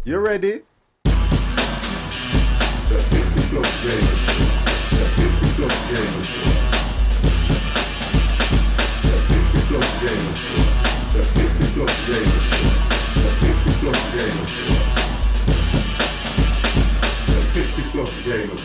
You ready? The 50 plus gamers. The 50 plus gamers. The 50 plus gamers. The 50 plus gamers. The 50 plus gamers. The 50 plus gamers.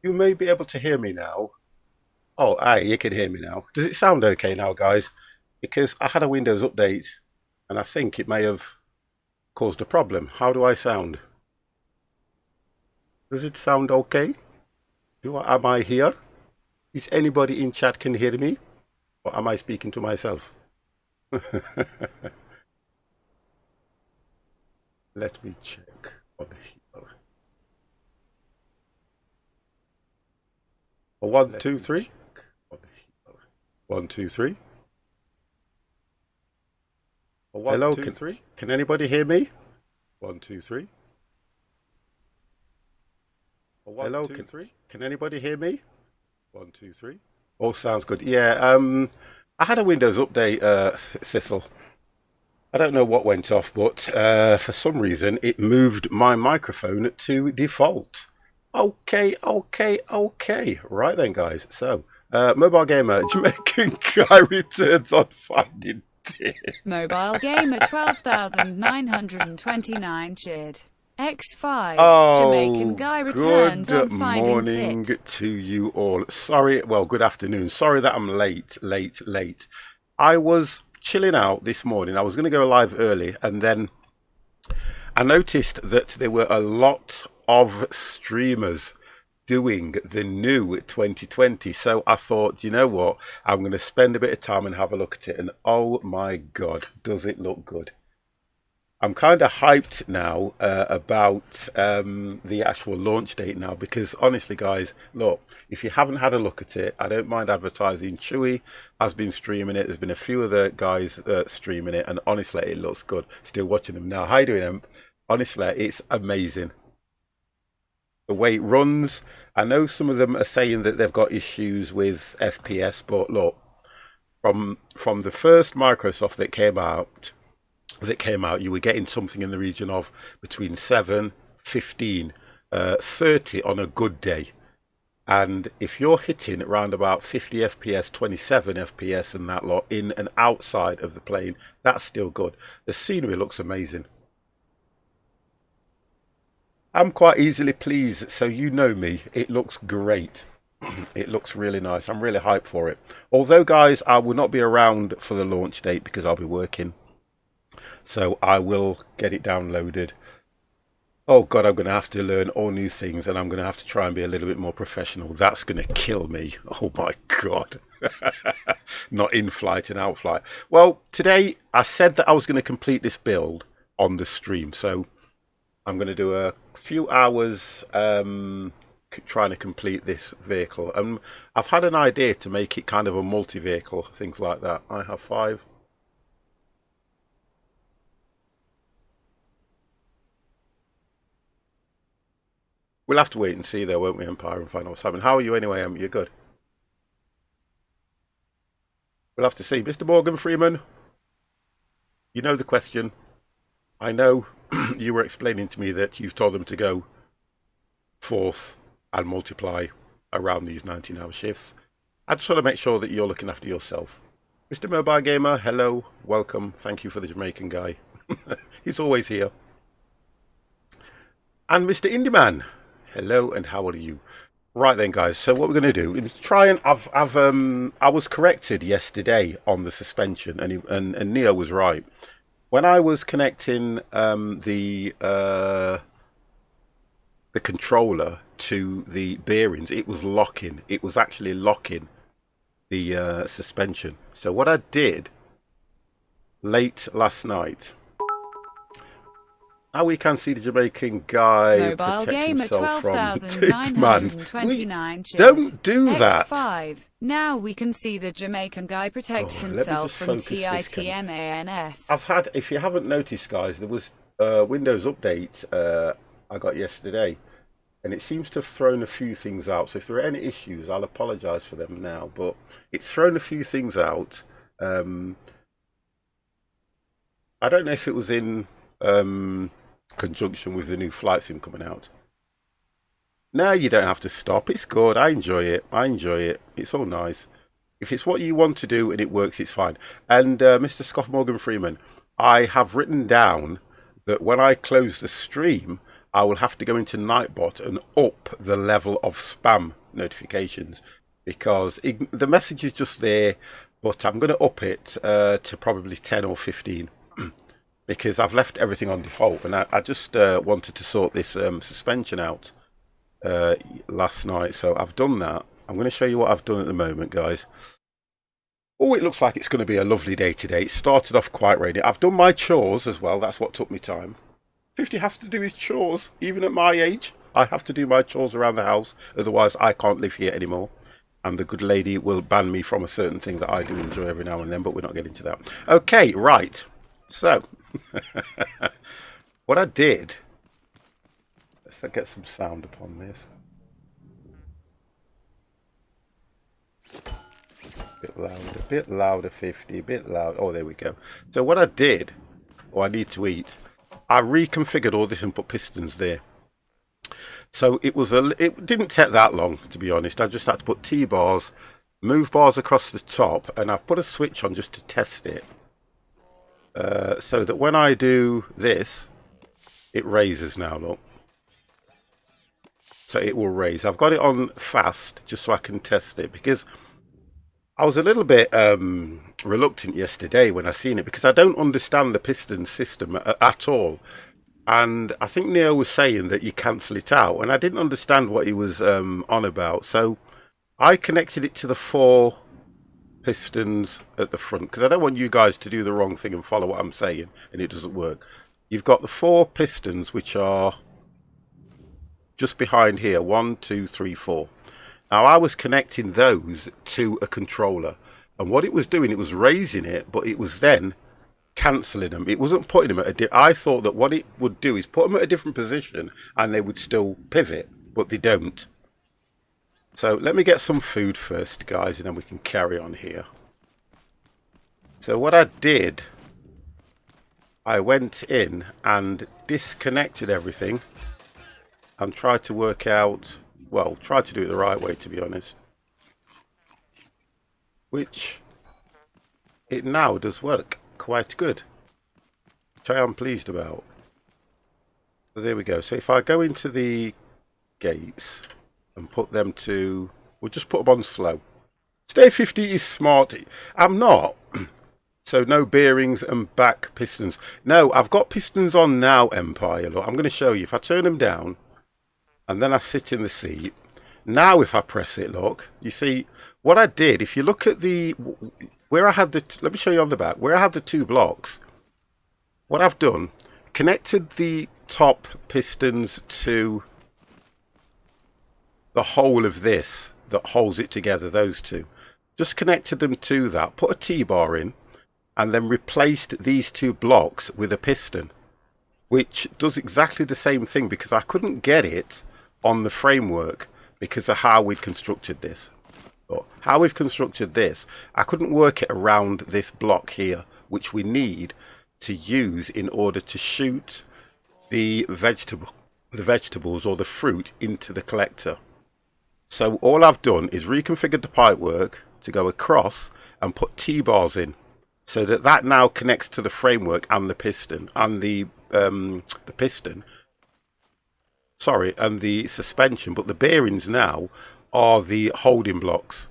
You may be able to hear me now. Oh, aye, you can hear me now. Does it sound okay now, guys? Because I had a Windows update and I think it may have caused a problem. How do I sound? Does it sound okay? Am I here? Is anybody in chat can hear me? Or am I speaking to myself? Let me check on here. One, two, three. 1, 2, 3. Hello, can anybody hear me? 1, 2, 3. Hello, can anybody hear me? 1, 2, 3. All sounds good. Yeah, I had a Windows update, Cecil. I don't know what went off, but for some reason it moved my microphone to default. Okay. Right then, guys. So, Mobile Gamer, Jamaican guy returns on finding dead. Mobile Gamer 12,929 cheered. X5, Oh, Jamaican guy returns on good finding morning tit. to you all. Sorry, well, good afternoon. Sorry that I'm late. I was chilling out this morning. I was going to go live early, and then I noticed that there were a lot of streamers doing the new 2020. So I thought, you know what? I'm going to spend a bit of time and have a look at it. And oh my God, does it look good? I'm kind of hyped now about the actual launch date now, because honestly, guys, look, if you haven't had a look at it, I don't mind advertising. Chewy has been streaming it. There's been a few other guys streaming it, and honestly, it looks good. Still watching them now. How you doing, Emp? Honestly, it's amazing. The way it runs, I know some of them are saying that they've got issues with FPS, but look, from the first Microsoft that came out, you were getting something in the region of between 7, 15, 30 on a good day. And if you're hitting around about 50 FPS, 27 FPS and that lot in and outside of the plane, that's still good. The scenery looks amazing. I'm quite easily pleased, so you know me. It looks great. It looks really nice. I'm really hyped for it. Although, guys, I will not be around for the launch date because I'll be working. So I will get it downloaded. Oh God, I'm going to have to learn all new things, and I'm going to have to try and be a little bit more professional. That's going to kill me. Oh my God. Not in flight and out flight. Well, today I said that I was going to complete this build on the stream. So I'm going to do a few hours trying to complete this vehicle. And I've had an idea to make it kind of a multi-vehicle, things like that. I have 5. We'll have to wait and see though, won't we, Empire, and find out what's happening. How are you anyway, Em? You're good? We'll have to see. Mr. Morgan Freeman, you know the question. I know you were explaining to me that you've told them to go forth and multiply around these 19-hour shifts. I just want to make sure that you're looking after yourself. Mr. Mobile Gamer, hello, welcome. Thank you for the Jamaican guy. He's always here. And Mr. Indieman, hello, and how are you? Right then, guys. So what we're going to do is try and I was corrected yesterday on the suspension, and Neo was right. When I was connecting the controller to the bearings, it was locking. It was actually locking the suspension. So what I did late last night. Now we can see the Jamaican guy Mobile protect Gamer himself from man. 12,929 Don't do that. X5. Now we can see the Jamaican guy protect himself from TITMANS. I've had, if you haven't noticed, guys, there was a Windows update I got yesterday, and it seems to have thrown a few things out. So if there are any issues, I'll apologise for them now. But it's thrown a few things out. I don't know if it was in conjunction with the new flight sim coming out. No, you don't have to stop. It's good. I enjoy it. It's all nice. If it's what you want to do and it works, it's fine. And Mr. Scott Morgan Freeman, I have written down that when I close the stream, I will have to go into Nightbot and up the level of spam notifications, because the message is just there, but I'm going to up it to probably 10 or 15. Because I've left everything on default, and I just wanted to sort this suspension out last night, so I've done that. I'm going to show you what I've done at the moment, guys. Oh, it looks like it's going to be a lovely day today. It started off quite rainy. I've done my chores as well. That's what took me time. 50 has to do his chores. Even at my age, I have to do my chores around the house. Otherwise, I can't live here anymore. And the good lady will ban me from a certain thing that I do enjoy every now and then, but we're not getting to that. Okay, right. So... what I did, let's get some sound upon this. Bit louder, 50, a bit loud. Oh, there we go. So what I did, I need to eat, I reconfigured all this and put pistons there. So it didn't take that long, to be honest. I just had to put T-bars, move bars across the top, and I've put a switch on just to test it. So that when I do this, it raises now, look. So it will raise. I've got it on fast just so I can test it, because I was a little bit reluctant yesterday when I seen it, because I don't understand the piston system at all. And I think Neo was saying that you cancel it out, and I didn't understand what he was on about. So I connected it to the 4 pistons at the front, because I don't want you guys to do the wrong thing and follow what I'm saying and it doesn't work. You've got the 4 pistons which are just behind here, 1, 2, 3, 4. Now I was connecting those to a controller, and what it was doing, it was raising it, but it was then cancelling them. It wasn't putting them at I thought that what it would do is put them at a different position and they would still pivot, but they don't. So let me get some food first, guys, and then we can carry on here. So what I did, I went in and disconnected everything and tried to work out, well, tried to do it the right way, to be honest. Which it now does work quite good, which I am pleased about. So there we go. So if I go into the gates and put them to, we'll just put them on slow. Stay 50 is smart. I'm not. So no bearings and back pistons. No, I've got pistons on now, Empire. Look, I'm going to show you. If I turn them down and then I sit in the seat, now if I press it, look, you see what I did. If you look at the, where I had the, let me show you on the back, where I had the 2 blocks, what I've done, connected the top pistons to the whole of this that holds it together, those 2. Just connected them to that, put a T-bar in, and then replaced these 2 blocks with a piston, which does exactly the same thing, because I couldn't get it on the framework because of how we'd constructed this. But how we've constructed this, I couldn't work it around this block here, which we need to use in order to shoot the vegetables or the fruit into the collector. So all I've done is reconfigured the pipework to go across and put T-bars in, so that now connects to the framework and the piston and the piston. Sorry, and the suspension, but the bearings now are the holding blocks,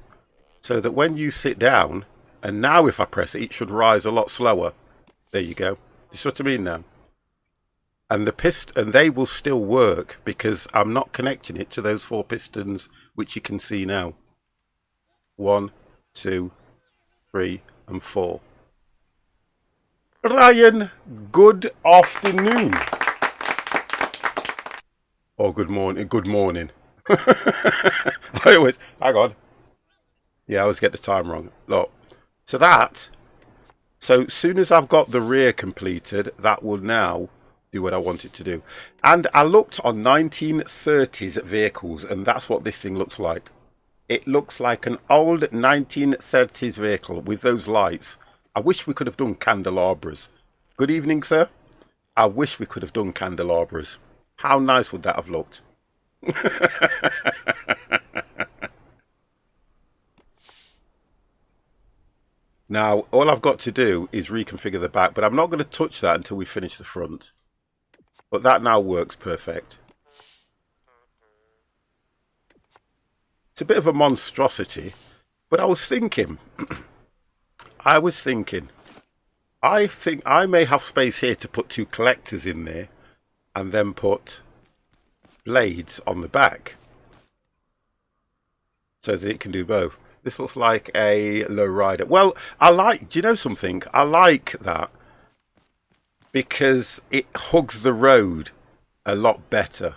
so that when you sit down, and now if I press it, it should rise a lot slower. There you go. You see what I mean now? And the piston, and they will still work because I'm not connecting it to those 4 pistons, which you can see now. 1, 2, 3, and 4. Ryan, good afternoon. Or good morning. Good morning. I always, hang on. Yeah, I always get the time wrong. Look, so soon as I've got the rear completed, that will now do what I want it to do. And I looked on 1930s vehicles, and that's what this thing looks like. It looks like an old 1930s vehicle with those lights. I wish we could have done candelabras. Good evening, sir. I wish we could have done candelabras. How nice would that have looked? Now, all I've got to do is reconfigure the back, but I'm not going to touch that until we finish the front. But that now works perfect. It's a bit of a monstrosity, but I think I may have space here to put 2 collectors in there and then put blades on the back so that it can do both. This looks like a low rider. Well, do you know something? I like that because it hugs the road a lot better.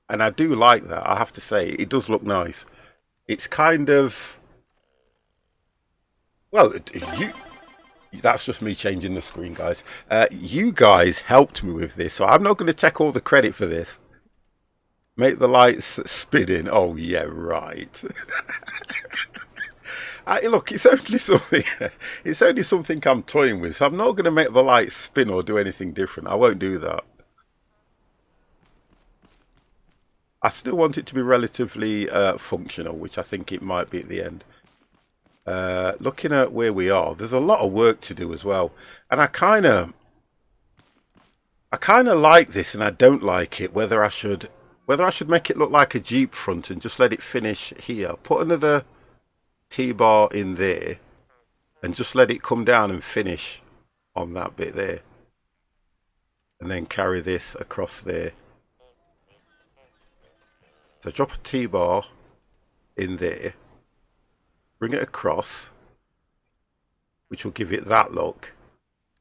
And I do like that, I have to say. It does look nice. It's kind of... Well, that's just me changing the screen, guys. You guys helped me with this, so I'm not going to take all the credit for this. Make the lights spinning. Oh, yeah, right. Look, it's only something I'm toying with, so I'm not going to make the lights spin or do anything different. I won't do that. I still want it to be relatively functional, which I think it might be at the end. Looking at where we are, there's a lot of work to do as well, and I kind of like this, and I don't like it. Whether I should make it look like a Jeep front and just let it finish here, put another T-bar in there, and just let it come down and finish on that bit there, and then carry this across there. So drop a T-bar in there, bring it across, which will give it that look,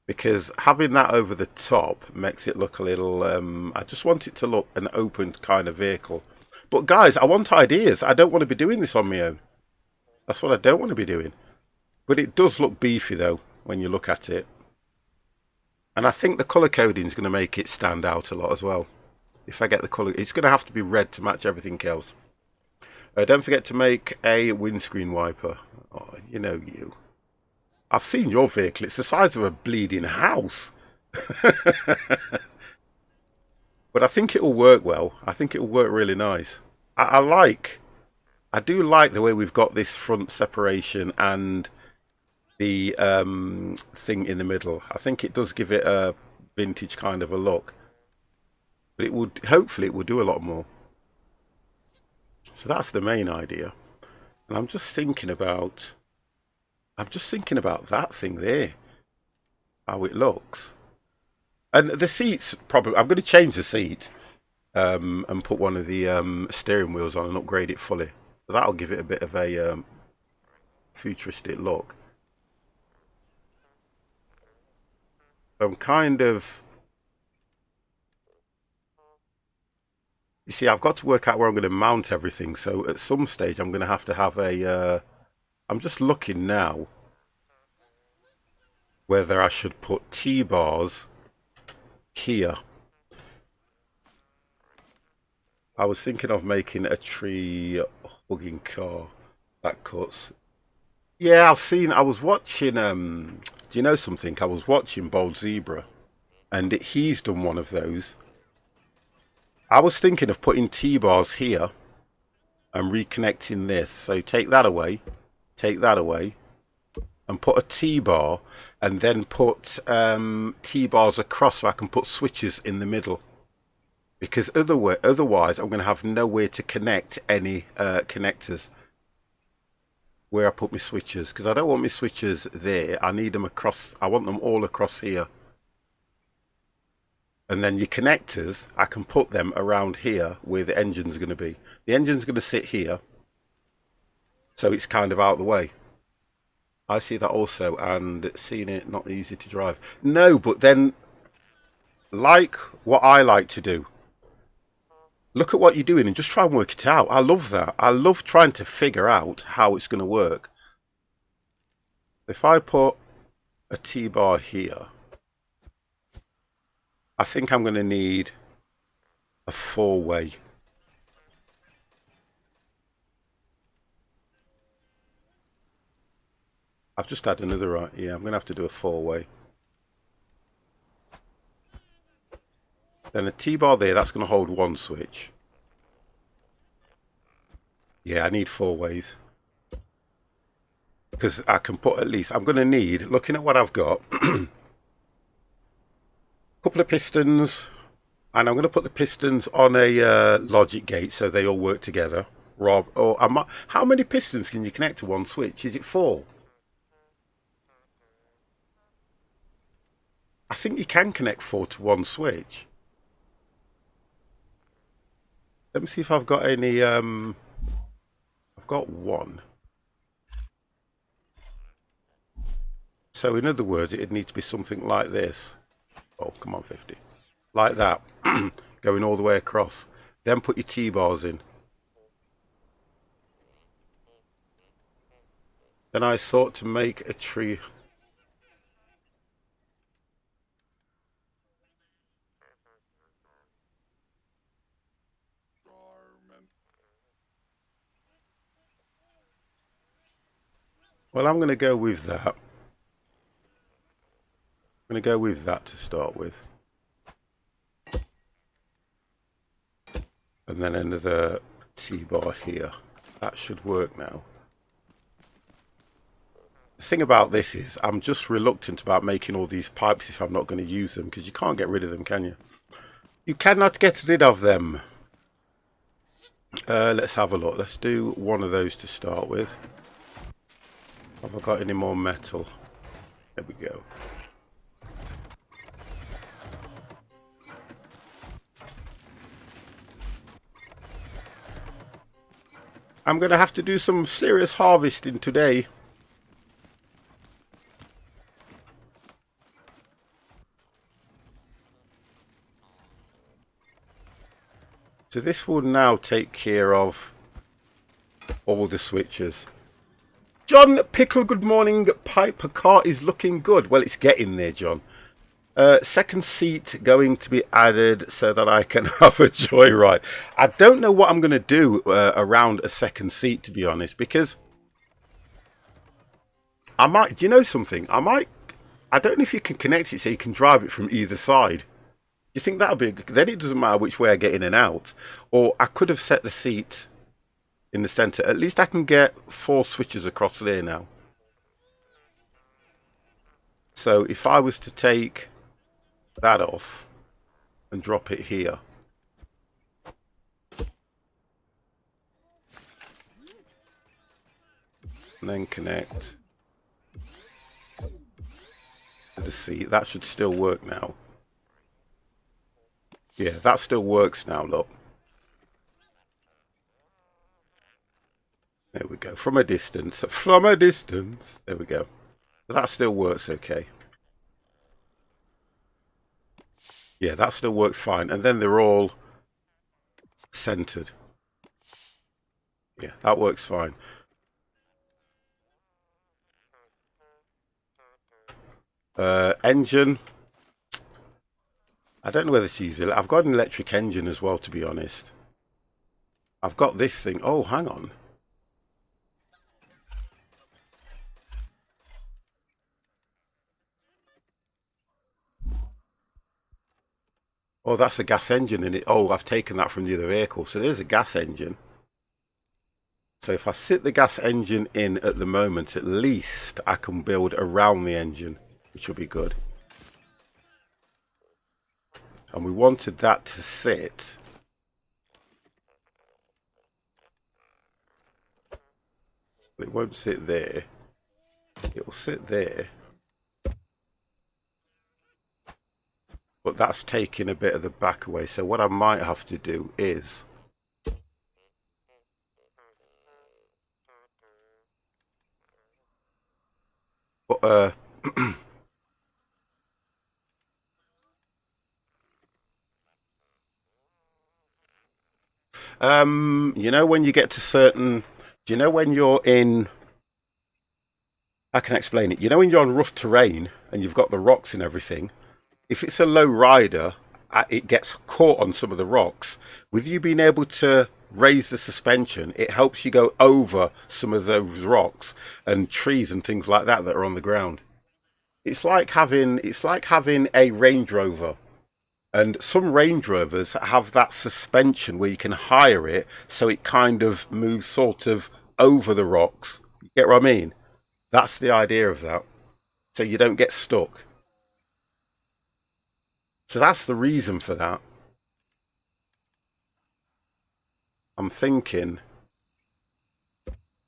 because having that over the top makes it look a little, I just want it to look an open kind of vehicle. But guys, I want ideas. I don't want to be doing this on my own. That's what I don't want to be doing. But it does look beefy though, when you look at it. And I think the colour coding is going to make it stand out a lot as well. If I get the colour, it's going to have to be red to match everything else. Don't forget to make a windscreen wiper. Oh, you know you. I've seen your vehicle. It's the size of a bleeding house. But I think it will work well. I think it will work really nice. I do like the way we've got this front separation and the thing in the middle. I think it does give it a vintage kind of a look. But it would, hopefully it will do a lot more. So that's the main idea. And I'm just thinking about that thing there, how it looks. And the seats, probably, I'm going to change the seat and put one of the steering wheels on and upgrade it fully. So that'll give it a bit of a futuristic look. I'm kind of... You see, I've got to work out where I'm going to mount everything. So at some stage, I'm going to have a... I'm just looking now whether I should put T-bars here. I was thinking of making a tree hugging car that cuts. Yeah, I was watching Do you know something? I was watching Bold Zebra, and he's done one of those. I was thinking of putting T-bars here and reconnecting this. So take that away, and put a T-bar, and then put T-bars across so I can put switches in the middle. Because otherwise I'm going to have nowhere to connect any connectors where I put my switches, because I don't want my switches there. I need them across. I want them all across here. And then your connectors, I can put them around here where the engine's going to be. The engine's going to sit here, so it's kind of out of the way. I see that also, and seeing it not easy to drive. No, but then, like what I like to do, look at what you're doing and just try and work it out. I love that. I love trying to figure out how it's going to work. If I put a T-bar here, I think I'm going to need a 4-way. I've just had another right. Yeah, I'm going to have to do a 4-way. Then a T-bar there, that's going to hold one switch. Yeah, I need 4 ways. Because I can put at least, I'm going to need, looking at what I've got, a couple of pistons. And I'm going to put the pistons on a logic gate so they all work together. Rob, or how many pistons can you connect to one switch? Is it 4? I think you can connect 4 to one switch. Let me see if I've got any, I've got 1. So in other words, it'd need to be something like this. Oh, come on, 50. Like that, going all the way across. Then put your T-bars in. Then I thought to make a tree. Well, I'm going to go with that. I'm going to go with that to start with. And then another T-bar here. That should work now. The thing about this is I'm just reluctant about making all these pipes if I'm not going to use them, because you can't get rid of them, can you? You cannot get rid of them. Let's have a look. Let's do one of those to start with. Have I got any more metal? There we go. I'm going to have to do some serious harvesting today. So this will now take care of all the switches. John Pickle, good morning. Piper car is looking good. Well, it's getting there, John. Second seat going to be added so that I can have a joyride. I don't know what I'm going to do around a second seat, to be honest, because I might, do you know something? I don't know if you can connect it so you can drive it from either side. You think that'll be, then it doesn't matter which way I get in and out. Or I could have set the seat in the center. At least I can get 4 switches across there now. So if I was to take that off and drop it here, and then connect to the seat, that should still work now. Yeah, that still works now, look. There we go. From a distance. From a distance. There we go. That still works okay. Yeah, that still works fine. And then they're all centered. Yeah, that works fine. Engine. I don't know whether to use it. I've got an electric engine as well, to be honest. I've got this thing. Oh, hang on. Oh, that's a gas engine in it. Oh, I've taken that from the other vehicle. So there's a gas engine. So if I sit the gas engine in at the moment, at least I can build around the engine, which will be good. And we wanted that to sit. But it won't sit there. It will sit there. But that's taking a bit of the back away. So what I might have to do is... But, you know when you get to certain... Do you know when you're in... I can explain it. You know when you're on rough terrain and you've got the rocks and everything, if it's a low rider, it gets caught on some of the rocks. With you being able to raise the suspension, it helps you go over some of those rocks and trees and things like that that are on the ground. It's like having a Range Rover. And some Range Rovers have that suspension where you can hire it so it kind of moves sort of over the rocks. You get what I mean? That's the idea of that. So you don't get stuck. So that's the reason for that. I'm thinking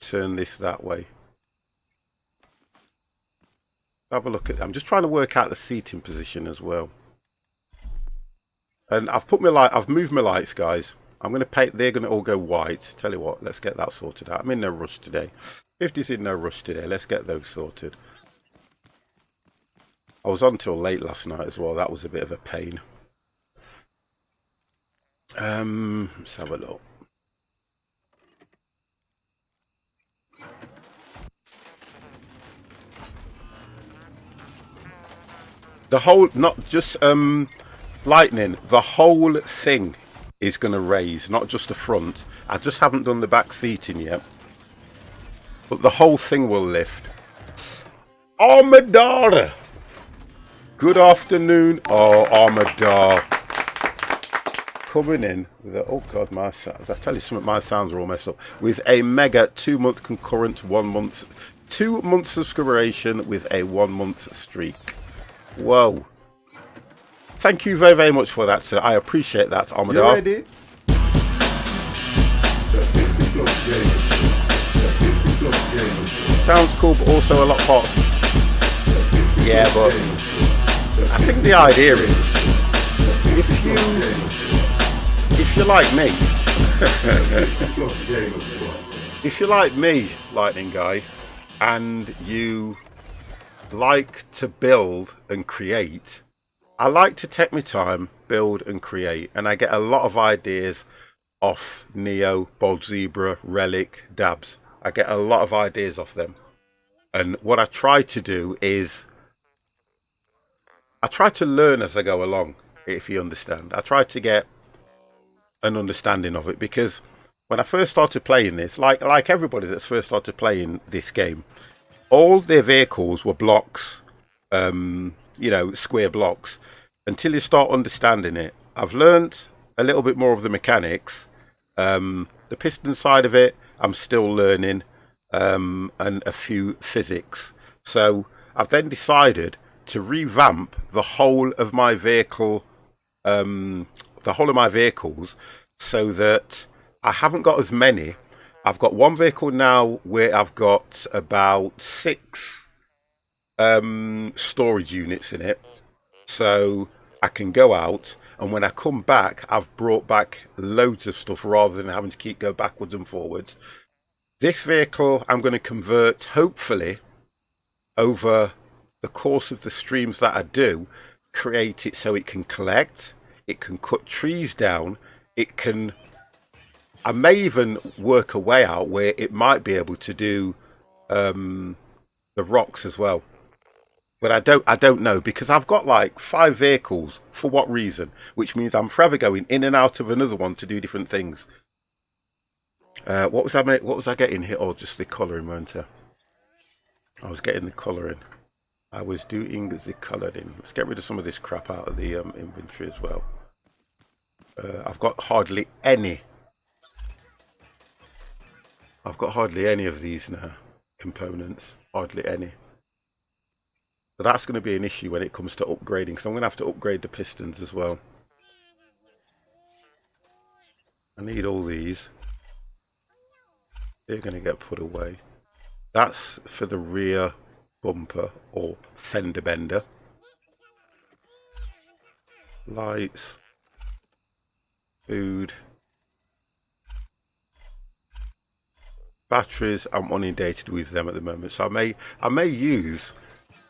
turn this that way. Have a look at it. I'm just trying to work out the seating position as well. And I've moved my lights, guys. I'm going to paint, they're going to all go white. Tell you what, let's get that sorted out. I'm in no rush today. 50's in no rush today. Let's get those sorted. I was on till late last night as well. That was a bit of a pain. Let's have a look. The whole, not just lightning, the whole thing is going to raise, not just the front. I just haven't done the back seating yet. But the whole thing will lift. Armador! Good afternoon. Oh, Armador. Coming in with a, oh God, my sounds. I tell you something, my sounds are all messed up. With a mega 2-month concurrent, 2 month subscription with a 1-month streak. Whoa. Thank you very, very much for that, sir. I appreciate that, Armador. You ready? Sounds cool, but also a lot hot. Yeah, but I think the idea is if you're like me, if you're like me, Lightning Guy, and you like to build and create, I like to take my time, build and create, and I get a lot of ideas off Neo, Bold Zebra, Relic, Dabs. I get a lot of ideas off them. And what I try to do is I try to learn as I go along, if you understand. I try to get an understanding of it, because when I first started playing this, like everybody that's first started playing this game, all their vehicles were blocks, you know, square blocks, until you start understanding it. I've learnt a little bit more of the mechanics. The piston side of it, I'm still learning, and a few physics. So I've then decided to revamp the whole of my vehicle, vehicles, so that I haven't got as many. I've got one vehicle now where I've got about 6 storage units in it, so I can go out, and when I come back, I've brought back loads of stuff rather than having to go backwards and forwards. This vehicle I'm going to convert, hopefully, over the course of the streams that I do, create it so it can collect, it can cut trees down, it can... I may even work a way out where it might be able to do the rocks as well. But I don't know, because I've got like 5 vehicles. For what reason? Which means I'm forever going in and out of another one to do different things. What was I getting here? Oh, just the colouring, weren't I? I was getting the colouring. I was doing the colouring. Let's get rid of some of this crap out of the inventory as well. I've got hardly any. I've got hardly any of these now. Components. Hardly any. So that's going to be an issue when it comes to upgrading, because I'm going to have to upgrade the pistons as well. I need all these. They're going to get put away. That's for the rear bumper or fender bender. Lights. Food. Batteries, I'm inundated with them at the moment, so I may use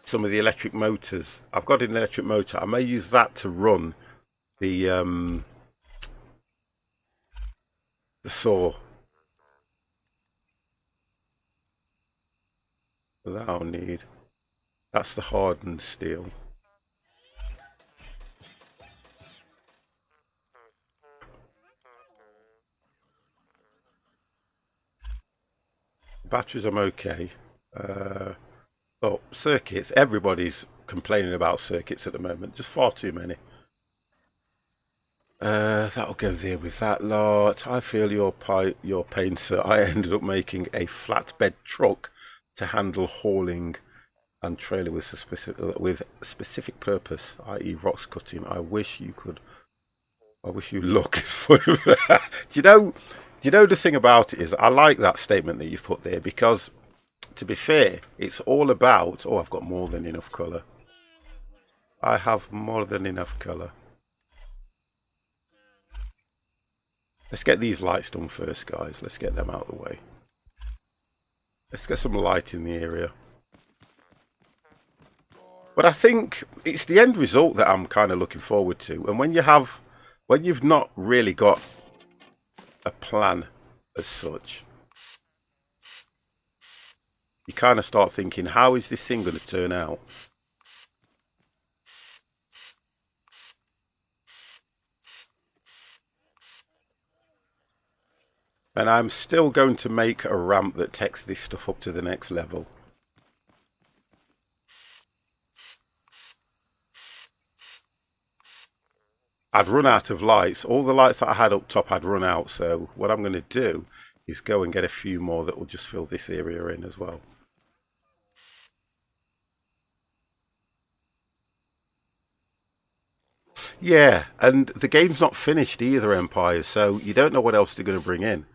some of the electric motors. I've got an electric motor. I may use that to run the saw. That I'll need. That's the hardened steel. Batteries, I'm okay. Oh, circuits. Everybody's complaining about circuits at the moment. Just far too many. That'll go there with that lot. I feel your pain, sir. I ended up making a flatbed truck to handle hauling and trailer with specific purpose, i.e. rocks cutting. I wish you look as fun of that. Do you know the thing about it is I like that statement that you've put there, because to be fair, it's all about, oh, I've got more than enough colour. I have more than enough colour. Let's get these lights done first, guys. Let's get them out of the way. Let's get some light in the area. But I think it's the end result that I'm kind of looking forward to. And when you've not really got a plan as such, you kind of start thinking, how is this thing going to turn out? And I'm still going to make a ramp that takes this stuff up to the next level. I'd run out of lights. All the lights that I had up top, I'd run out. So what I'm going to do is go and get a few more that will just fill this area in as well. Yeah, and the game's not finished either, Empire, so you don't know what else they're going to bring in.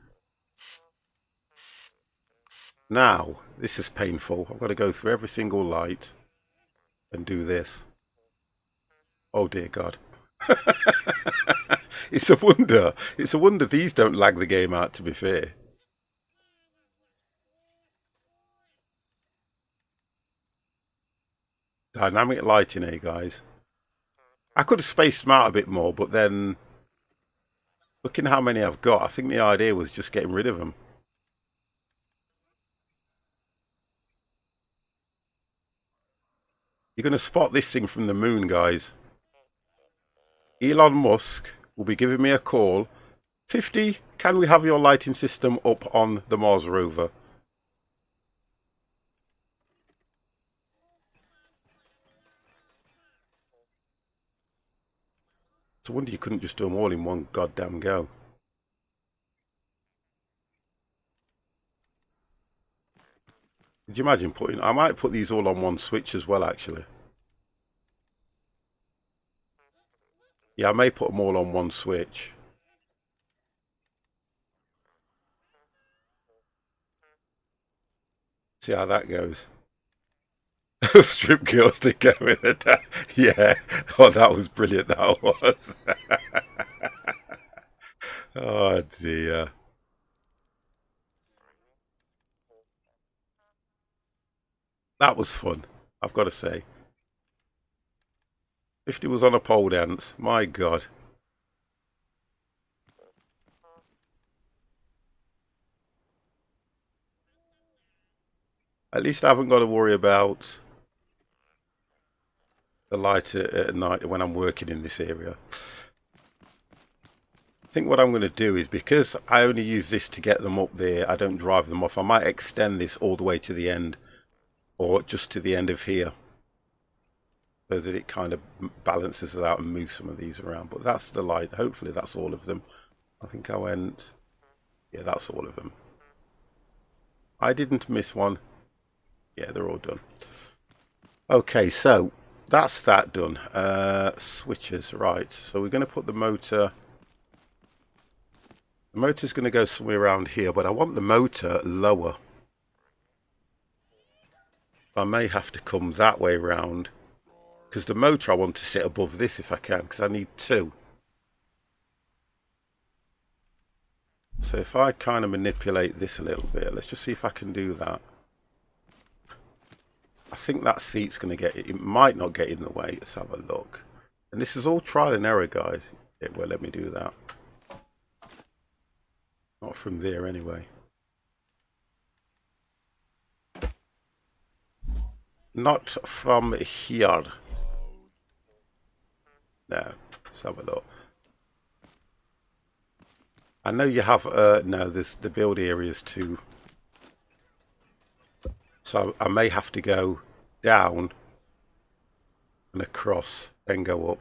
Now, this is painful. I've got to go through every single light and do this. Oh dear God. It's a wonder. It's a wonder these don't lag the game out, to be fair. Dynamic lighting here, guys. I could have spaced them out a bit more, but then looking how many I've got, I think the idea was just getting rid of them. You're going to spot this thing from the moon, guys. Elon Musk will be giving me a call. 50, can we have your lighting system up on the Mars rover? It's a wonder you couldn't just do them all in one goddamn go. Could you imagine putting... I might put these all on one switch as well, actually. Yeah, I may put them all on one switch. See how that goes. Strip girls to go with it. Yeah. Oh, that was brilliant, that was. Oh, dear. That was fun, I've got to say. 50 was on a pole dance. My God. At least I haven't got to worry about the light at night when I'm working in this area. I think what I'm going to do is, because I only use this to get them up there, I don't drive them off. I might extend this all the way to the end, or just to the end of here. so that it kind of balances it out and moves some of these around. But that's the light. Hopefully that's all of them. I think I went, yeah, that's all of them. I didn't miss one. Yeah, they're all done. Okay, so that's that done. Switches, right. So we're going to put the motor. The motor's going to go somewhere around here, but I want the motor lower. I may have to come that way round, because the motor I want to sit above this if I can, because I need two. So if I kind of manipulate this a little bit, let's just see if I can do that. I think that seat's going to get, it might not get in the way. Let's have a look. And this is all trial and error, guys. It won't let me do that. Not from there anyway. Not from here. No, let's have a look. I know you have, no, there's the build areas too. So I may have to go down and across, then go up.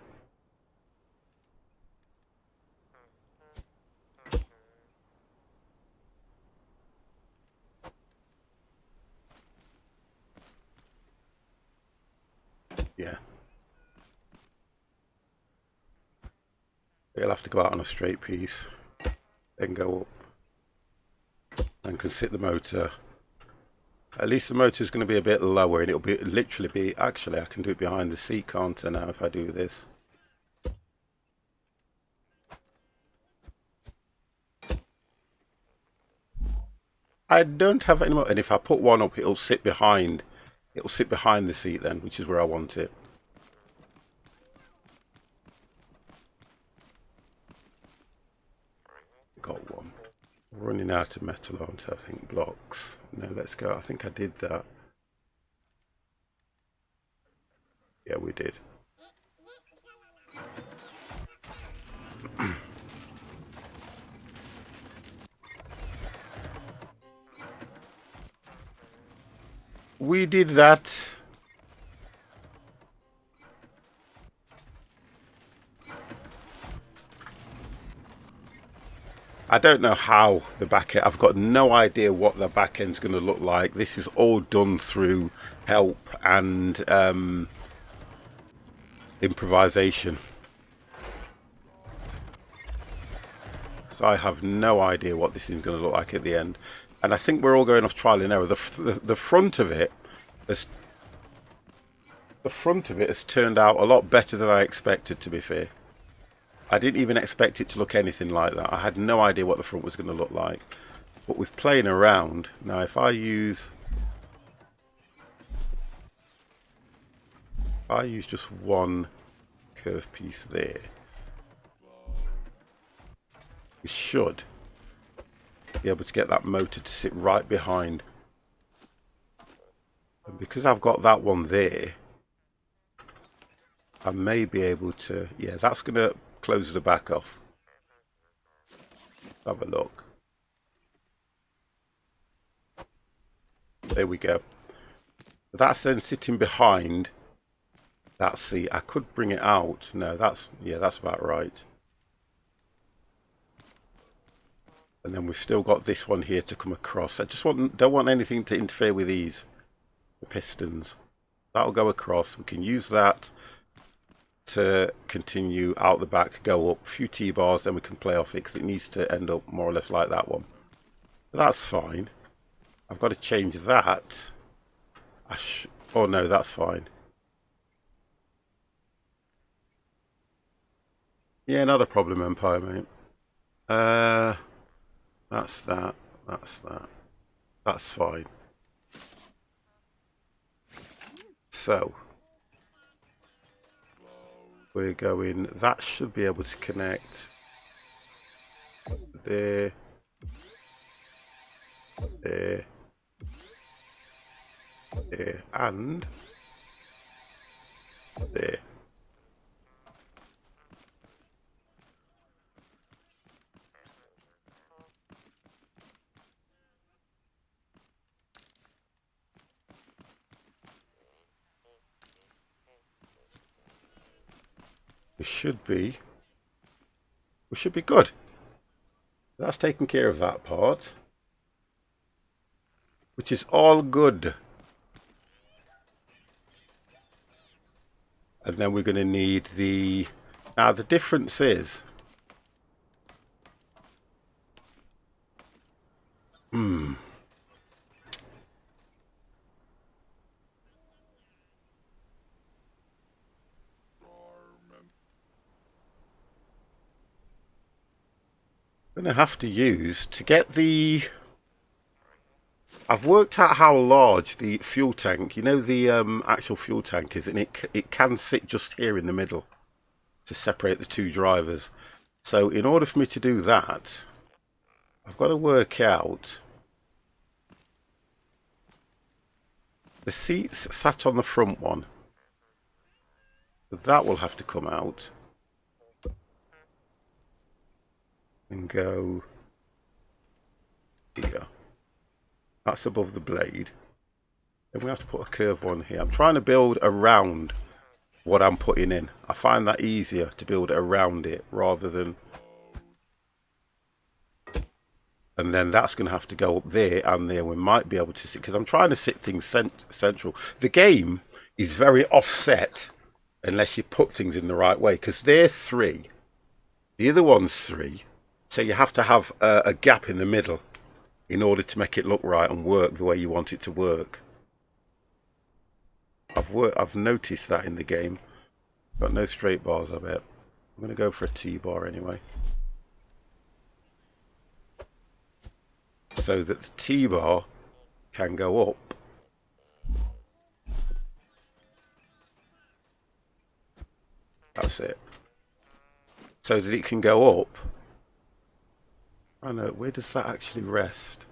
Yeah. You'll have to go out on a straight piece, then go up, and can sit the motor. At least the motor is going to be a bit lower, and it'll be literally be. Actually, I can do it behind the seat, can't I? Now, if I do this. I don't have any more, and if I put one up, it'll sit behind. It'll sit behind the seat then, which is where I want it. Got one. Running out of metal, aren't I? I think blocks. No, let's go. I think I did that. Yeah, we did. We did that. I don't know how the back end, I've got no idea what the back end's going to look like. This is all done through help and improvisation. So I have no idea what this is going to look like at the end. And I think we're all going off trial and error. The front of it has turned out a lot better than I expected, to be fair. I didn't even expect it to look anything like that. I had no idea what the front was going to look like. But with playing around, now if I use just one curved piece there, we should be able to get that motor to sit right behind. And because I've got that one there, I may be able to, yeah, that's going to close the back off. Have a look. There we go. That's then sitting behind that seat. I could bring it out. No, that's, yeah, that's about right. And then we've still got this one here to come across. I just don't want anything to interfere with these, the pistons. That'll go across. We can use that to continue out the back, go up a few T-bars, then we can play off it because it needs to end up more or less like that one. But that's fine. I've got to change that. Oh no, that's fine. Yeah, not a problem, Empire, mate. That's that. That's that. That's fine. So we're going, that should be able to connect there, there, there, and there. We should be good. That's taking care of that part, which is all good. And then we're going to need the... Now the difference is... I'm going to have to use to get the... I've worked out how large the fuel tank, you know, the actual fuel tank is, and it can sit just here in the middle to separate the two drivers. So in order for me to do that, I've got to work out the seats sat on the front one. So that will have to come out and go here. That's above the blade. Then we have to put a curved one here. I'm trying to build around what I'm putting in. I find that easier to build around it rather than... And then that's going to have to go up there and there. We might be able to sit, because I'm trying to sit things central. The game is very offset unless you put things in the right way, because they're 3. The other one's 3. So you have to have a gap in the middle in order to make it look right and work the way you want it to work. I've noticed that in the game. Got no straight bars, I bet. I'm going to go for a T-bar anyway. So that the T-bar can go up. That's it. So that it can go up. I know, where does that actually rest?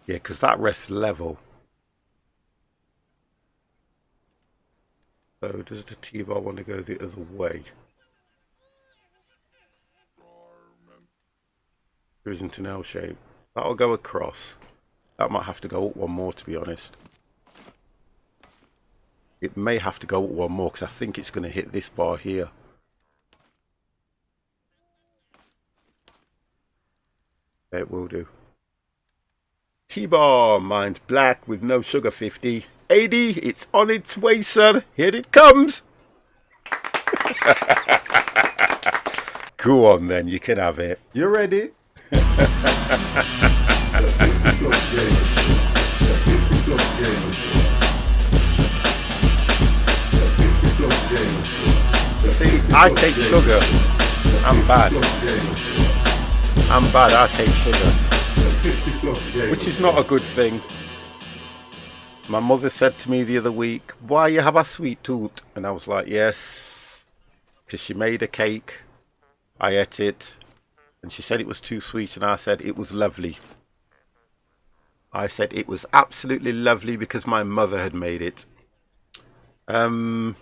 Yeah, because that rests level. So does the T-bar want to go the other way? There isn't an L shape. That'll go across. That might have to go up one more, to be honest. It may have to go up one more because I think it's going to hit this bar here. It will do. T-bar, mine's black with no sugar 50. 80, it's on its way, sir. Here it comes. Go on then, you can have it. You ready? See, I take sugar. I'm bad. I take sugar. Which is not a good thing. My mother said to me the other week, why you have a sweet tooth? And I was like, yes. Because she made a cake. I ate it. And she said it was too sweet. And I said it was lovely. I said it was absolutely lovely because my mother had made it. So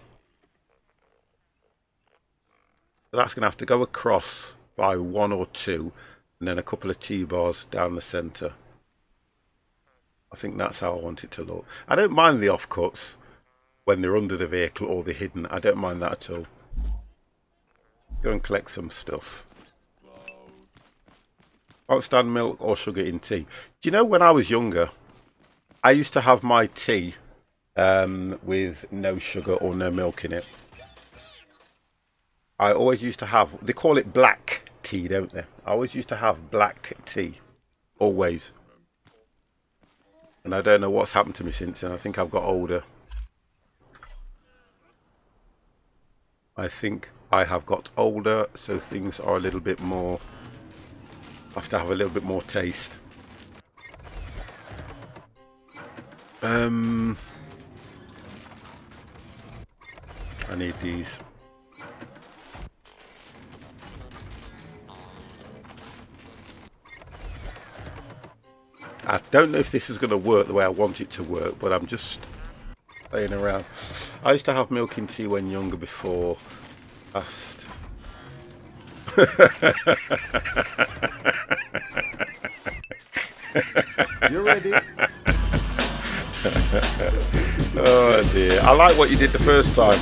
that's going to have to go across by 1 or 2. And then a couple of T-bars down the centre. I think that's how I want it to look. I don't mind the offcuts when they're under the vehicle or they're hidden. I don't mind that at all. Go and collect some stuff. Won't stand milk or sugar in tea. Do you know when I was younger, I used to have my tea with no sugar or no milk in it. I always used to have, they call it black tea, don't they? I always used to have black tea. Always. And I don't know what's happened to me since then. I think I've got older. I think I have got older, so things are a little bit more... I have to have a little bit more taste. I need these. I don't know if this is going to work the way I want it to work, but I'm just playing around. I used to have milk in tea when younger before. Past. You ready? Oh dear. I like what you did the first time.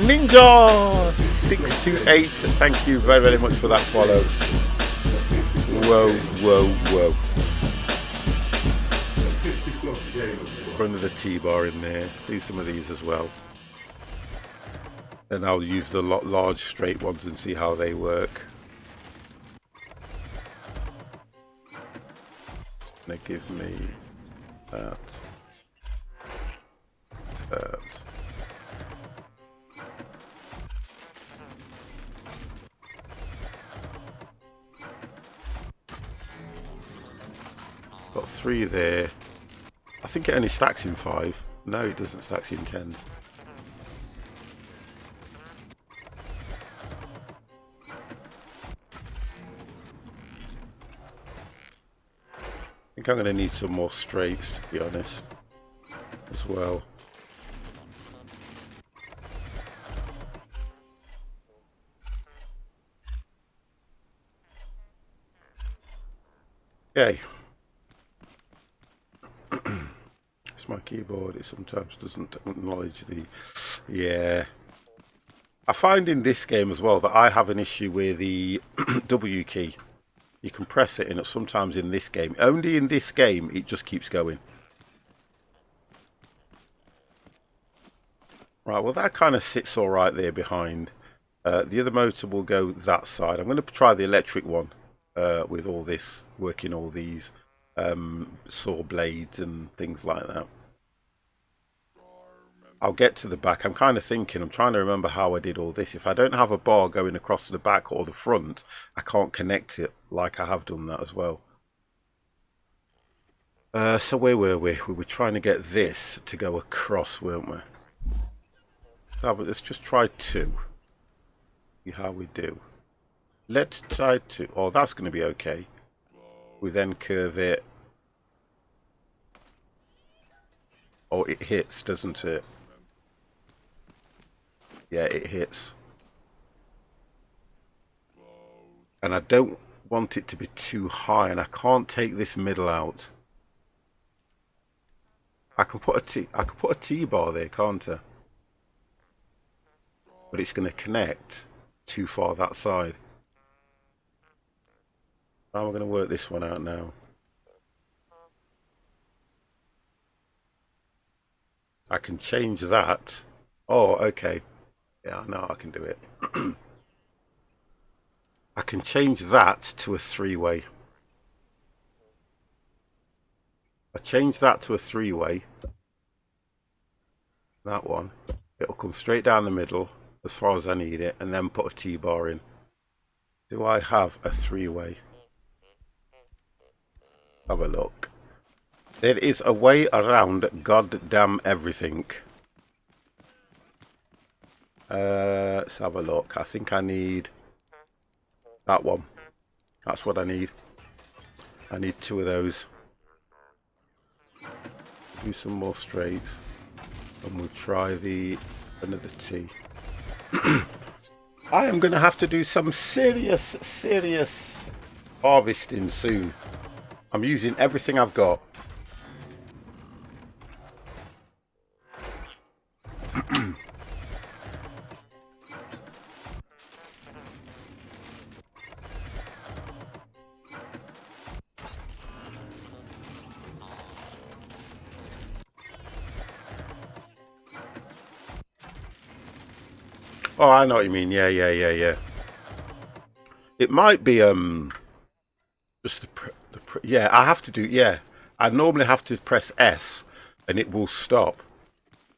Ninja 628. Thank you very, very much for that follow. Whoa, whoa, whoa. Put another T-bar in there. Let's do some of these as well. Then I'll use the large straight ones and see how they work. They give me that. That. Got 3 there. I think it only stacks in 5. No, it doesn't stack in 10s. I think I'm going to need some more straights, to be honest, as well. Okay. It's my keyboard. It sometimes doesn't acknowledge the... Yeah. I find in this game as well that I have an issue with the W key. You can press it, and sometimes in this game, only in this game, it just keeps going. Right, well that kind of sits all right there behind. The other motor will go that side. I'm going to try the electric one with all this, working all these saw blades and things like that. I'll get to the back. I'm kind of thinking, I'm trying to remember how I did all this. If I don't have a bar going across the back or the front, I can't connect it like I have done that as well. So where were we? We were trying to get this to go across, weren't we? Oh, but let's just try 2. See how we do. Let's try 2. Oh, that's going to be okay. We then curve it. Oh, it hits, doesn't it? Yeah, it hits. And I don't want it to be too high, and I can't take this middle out. I can put a T-bar there, can't I? But it's going to connect too far that side. How am I going to work this one out now? I can change that. Oh, okay. Yeah, I know I can do it. I can change that to a 3-way. I change that to a 3-way. That one. It'll come straight down the middle as far as I need it, and then put a T-bar in. Do I have a 3-way? Have a look. There is a way around goddamn everything. Let's have a look. I think I need that one. That's what I need. I need 2 of those. Do some more straights, and we'll try another T. I am going to have to do some serious harvesting soon. I'm using everything I've got. Oh, I know what you mean. Yeah. It might be just yeah. I have to do I normally have to press S and it will stop,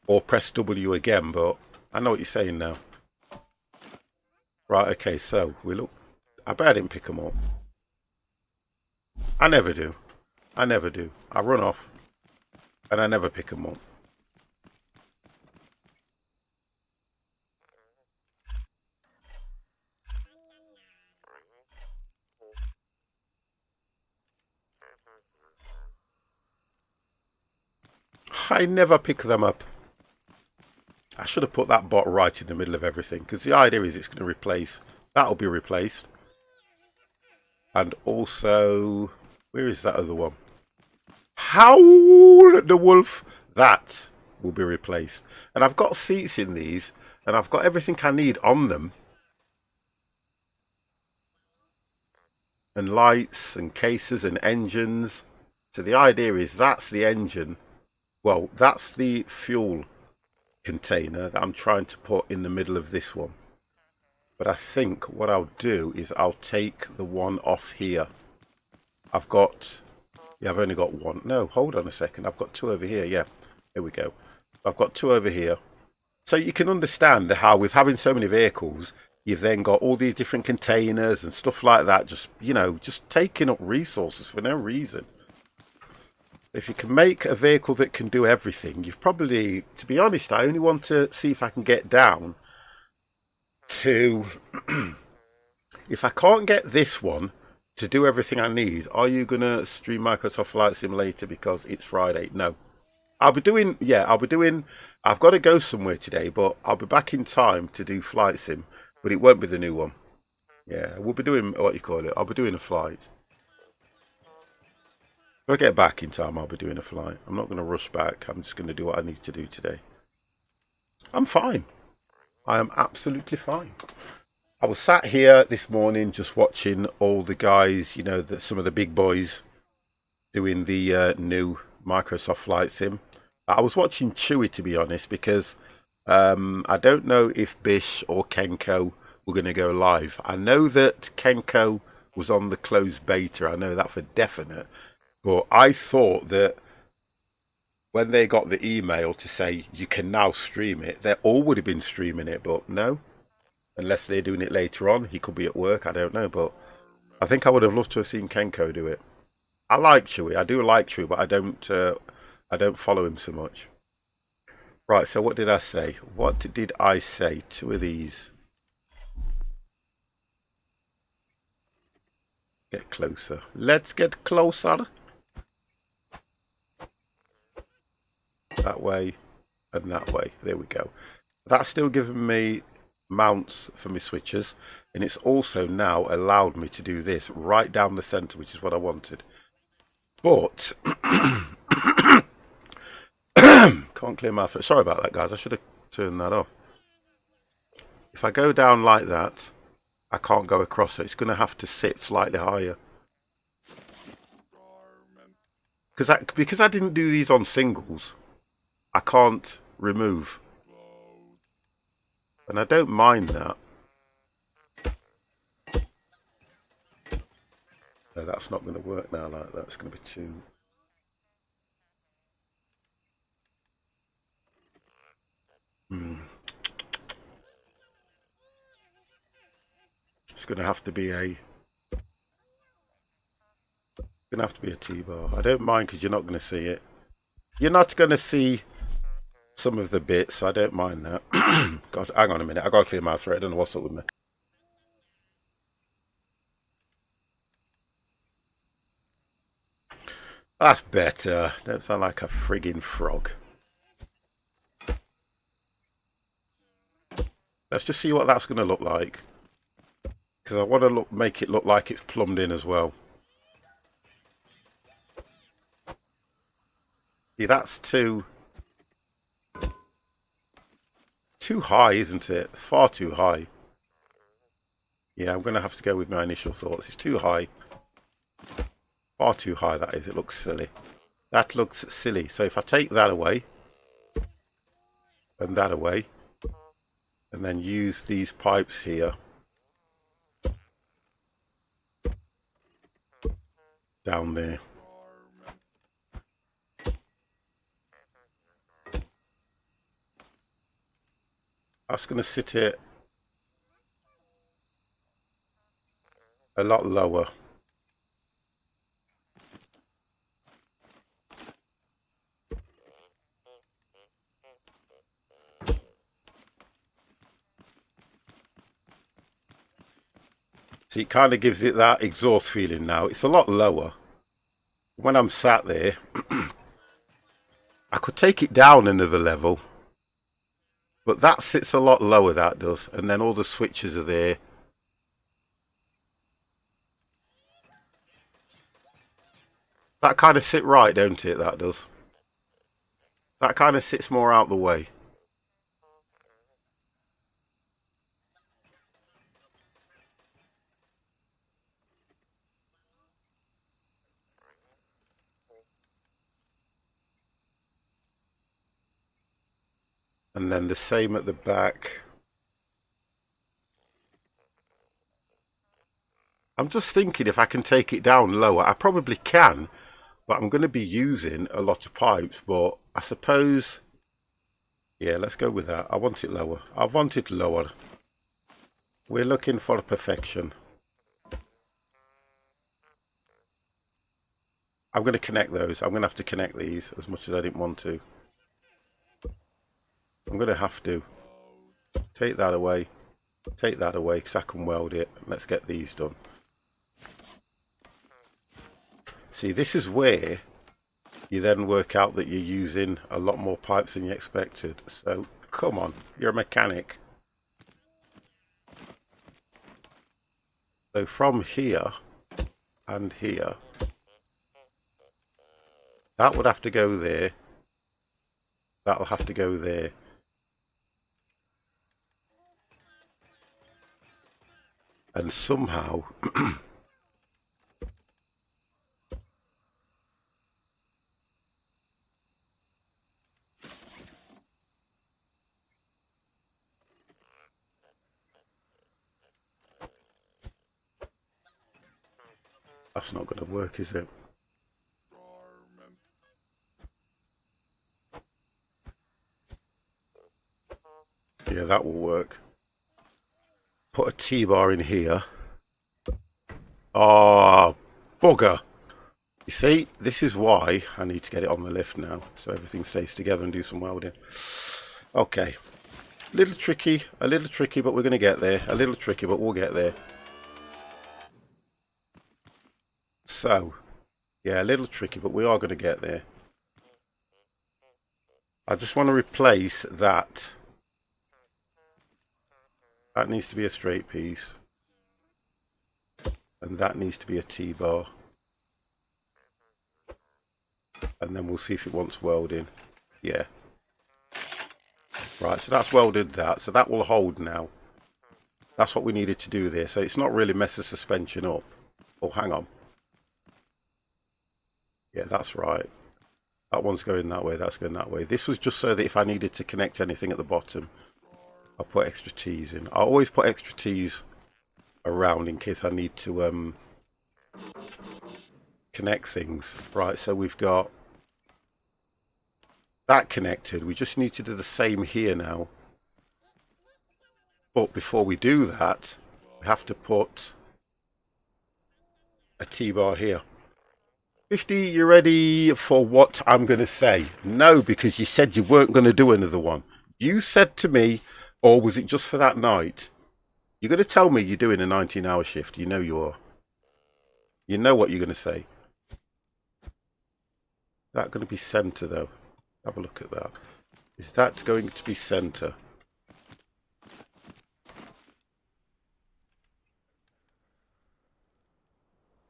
or press W again. But I know what you're saying now. Right. Okay. So we look. I bet I didn't pick them up. I never do. I run off, and I never pick them up. I never pick them up. I should have put that bot right in the middle of everything, because the idea is it's going to replace. That'll be replaced. And also, where is that other one? Howl at the Wolf. That will be replaced. And I've got seats in these. and I've got everything I need on them. And lights and cases and engines. So the idea is that's the engine. Well, that's the fuel container that I'm trying to put in the middle of this one. But I think what I'll do is I'll take the one off here. I've only got one. No, hold on a second. I've got two over here. Yeah, here we go. I've got two over here. So you can understand how with having so many vehicles, you've then got all these different containers and stuff like that, just, you know, just taking up resources for no reason. If you can make a vehicle that can do everything, you've probably, to be honest, I only want to see if I can get down to, if I can't get this one to do everything I need, are you going to stream Microsoft Flight Sim later because it's Friday? No. I've got to go somewhere today, but I'll be back in time to do Flight Sim, but it won't be the new one. Yeah, we'll be doing, I'll be doing a flight. If I get back in time, I'll be doing a flight. I'm not going to rush back. I'm just going to do what I need to do today. I'm fine. I am absolutely fine. I was sat here this morning just watching all the guys, you know, some of the big boys doing the new Microsoft Flight Sim. I was watching Chewy, to be honest, because I don't know if Bish or Kenko were going to go live. I know that Kenko was on the closed beta. I know that for definite. But I thought that when they got the email to say you can now stream it, they all would have been streaming it. But no, unless they're doing it later on. He could be at work. I don't know. But I think I would have loved to have seen Kenko do it. I like Chewy. I do like Chewy, but I don't follow him so much. Right, so what did I say? What did I say? Two of these. Get closer. Let's get closer. That way and that way. There we go. That's still giving me mounts for my switches. And it's also now allowed me to do this right down the centre, which is what I wanted. But can't clear my throat. Sorry about that, guys. I should have turned that off. If I go down like that, I can't go across it. It's going to have to sit slightly higher. Because I didn't do these on singles, I can't remove. And I don't mind that. No, that's not going to work now like that. It's going to be too... It's going to have to be a... T-bar. I don't mind because you're not going to see it. You're not going to see some of the bits, so I don't mind that. God, hang on a minute. I got to clear my throat. I don't know what's up with me. That's better. Don't sound like a frigging frog. Let's just see what that's going to look like. Because I want to make it look like it's plumbed in as well. See, that's too high, isn't it? It's far too high. Yeah, I'm going to have to go with my initial thoughts. It's too high. Far too high, that is. It looks silly. That looks silly. So if I take that away, and that away, and then use these pipes here, down there. That's going to sit it a lot lower. See, it kind of gives it that exhaust feeling now. It's a lot lower. When I'm sat there, I could take it down another level. But that sits a lot lower, that does. And then all the switches are there. That kind of sit right, don't it? That does. That kind of sits more out the way. And then the same at the back. I'm just thinking if I can take it down lower. I probably can, but I'm going to be using a lot of pipes. But I suppose, yeah, let's go with that. I want it lower. I want it lower. We're looking for perfection. I'm going to connect those. I'm going to have to connect these as much as I didn't want to. I'm going to have to take that away. Take that away because I can weld it. Let's get these done. See, this is where you then work out that you're using a lot more pipes than you expected. So, come on, you're a mechanic. So from here and here, that would have to go there. That'll have to go there. And somehow that's not going to work, is it? Yeah, that will work. Put a T-bar in here. Oh, bugger. You see, this is why I need to get it on the lift now, so everything stays together and do some welding. Okay. A little tricky, but we're going to get there. A little tricky, but we'll get there. So, yeah, a little tricky, but we are going to get there. I just want to replace that. That needs to be a straight piece. And that needs to be a T-bar. And then we'll see if it wants welding. Yeah. Right, so that's welded that. So that will hold now. That's what we needed to do there. So it's not really mess the suspension up. Oh, hang on. Yeah, that's right. That one's going that way, that's going that way. This was just so that if I needed to connect anything at the bottom, I'll put extra T's in. I always put extra T's around in case I need to connect things. Right, so we've got that connected. We just need to do the same here now. But before we do that, we have to put a T-bar here. 50, you ready for what I'm going to say? No, because you said you weren't going to do another one. You said to me, or was it just for that night? You're going to tell me you're doing a 19-hour shift. You know you are. You know what you're going to say. Is that going to be centre, though? Have a look at that. Is that going to be centre?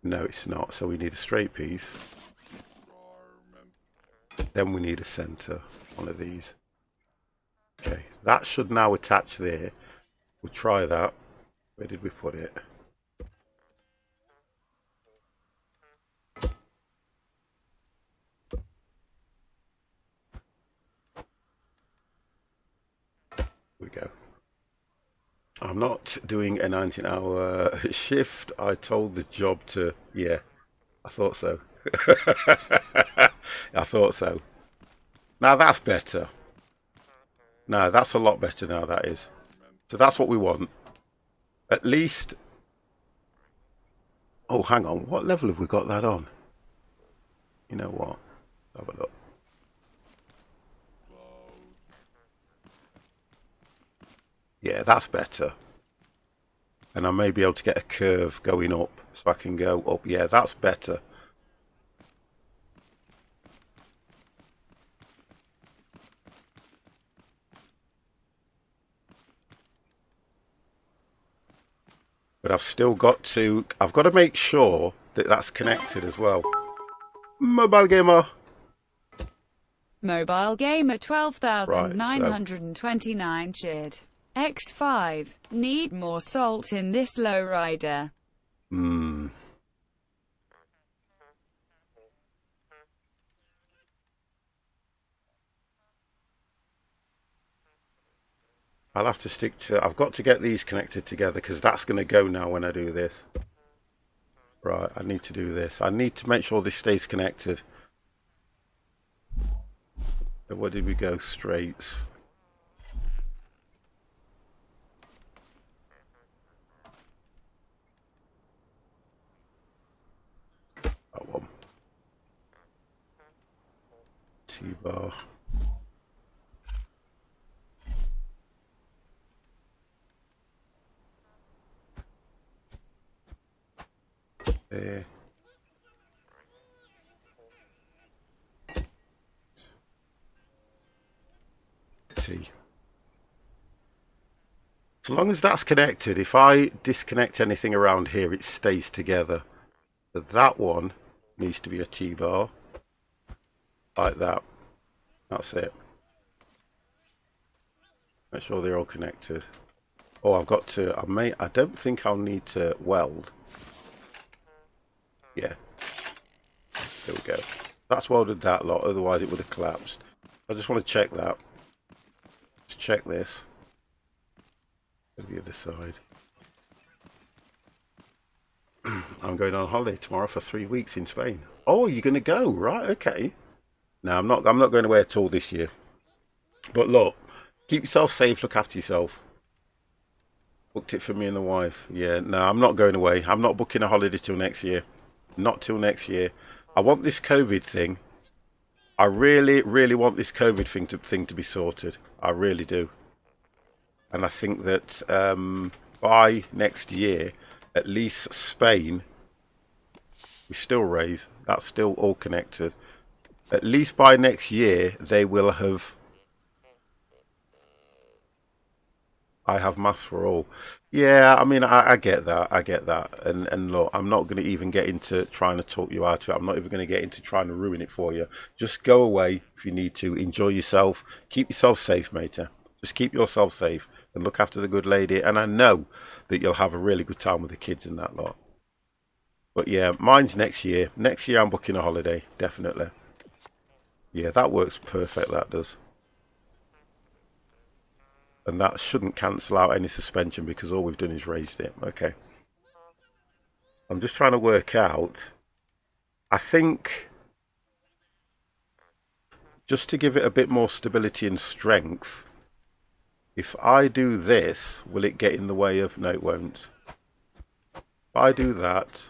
No, it's not. So we need a straight piece. Then we need a centre. One of these. Okay, that should now attach there. We'll try that. Where did we put it? Here we go. I'm not doing a 19-hour shift. I told the job to... Yeah, I thought so. I thought so. Now that's better. No, that's a lot better now, that is. So that's what we want. At least... Oh, hang on. What level have we got that on? You know what? Have a look. Yeah, that's better. And I may be able to get a curve going up. So I can go up. Yeah, that's better. But I've still got to... I've got to make sure that that's connected as well. Mobile gamer. Mobile gamer Right, 12,929 cheered. X5. Need more salt in this lowrider. I'll have to stick to... I've got to get these connected together because that's going to go now when I do this. Right, I need to do this. I need to make sure this stays connected. So where did we go? Straights. That one. T-bar. There. T. As long as that's connected, if I disconnect anything around here, it stays together. So that one needs to be a T-bar. Like that. That's it. Make sure they're all connected. Oh, I've got to... I don't think I'll need to weld. Yeah. There we go. That's welded that lot, otherwise it would have collapsed. I just want to check that. Let's check this. Go to the other side. I'm going on holiday tomorrow for 3 weeks in Spain. Oh, you're going to go? Right, okay. No, I'm not going away at all this year. But look, keep yourself safe, look after yourself. Booked it for me and the wife. Yeah, no, I'm not going away. I'm not booking a holiday till next year. Not till next year. I want this COVID thing. I really, really want this COVID thing to be sorted. I really do. And I think that by next year, at least Spain, we still raise. That's still all connected. At least by next year, they will have... I have mass for all. Yeah, I mean, I get that. I get that. And look, I'm not going to even get into trying to talk you out of it. I'm not even going to get into trying to ruin it for you. Just go away if you need to. Enjoy yourself. Keep yourself safe, matey. Just keep yourself safe and look after the good lady. And I know that you'll have a really good time with the kids and that lot. But yeah, mine's next year. Next year I'm booking a holiday, definitely. Yeah, that works perfect, that does. And that shouldn't cancel out any suspension because all we've done is raised it. Okay. I'm just trying to work out. I think just to give it a bit more stability and strength, if I do this, will it get in the way of... No, it won't. If I do that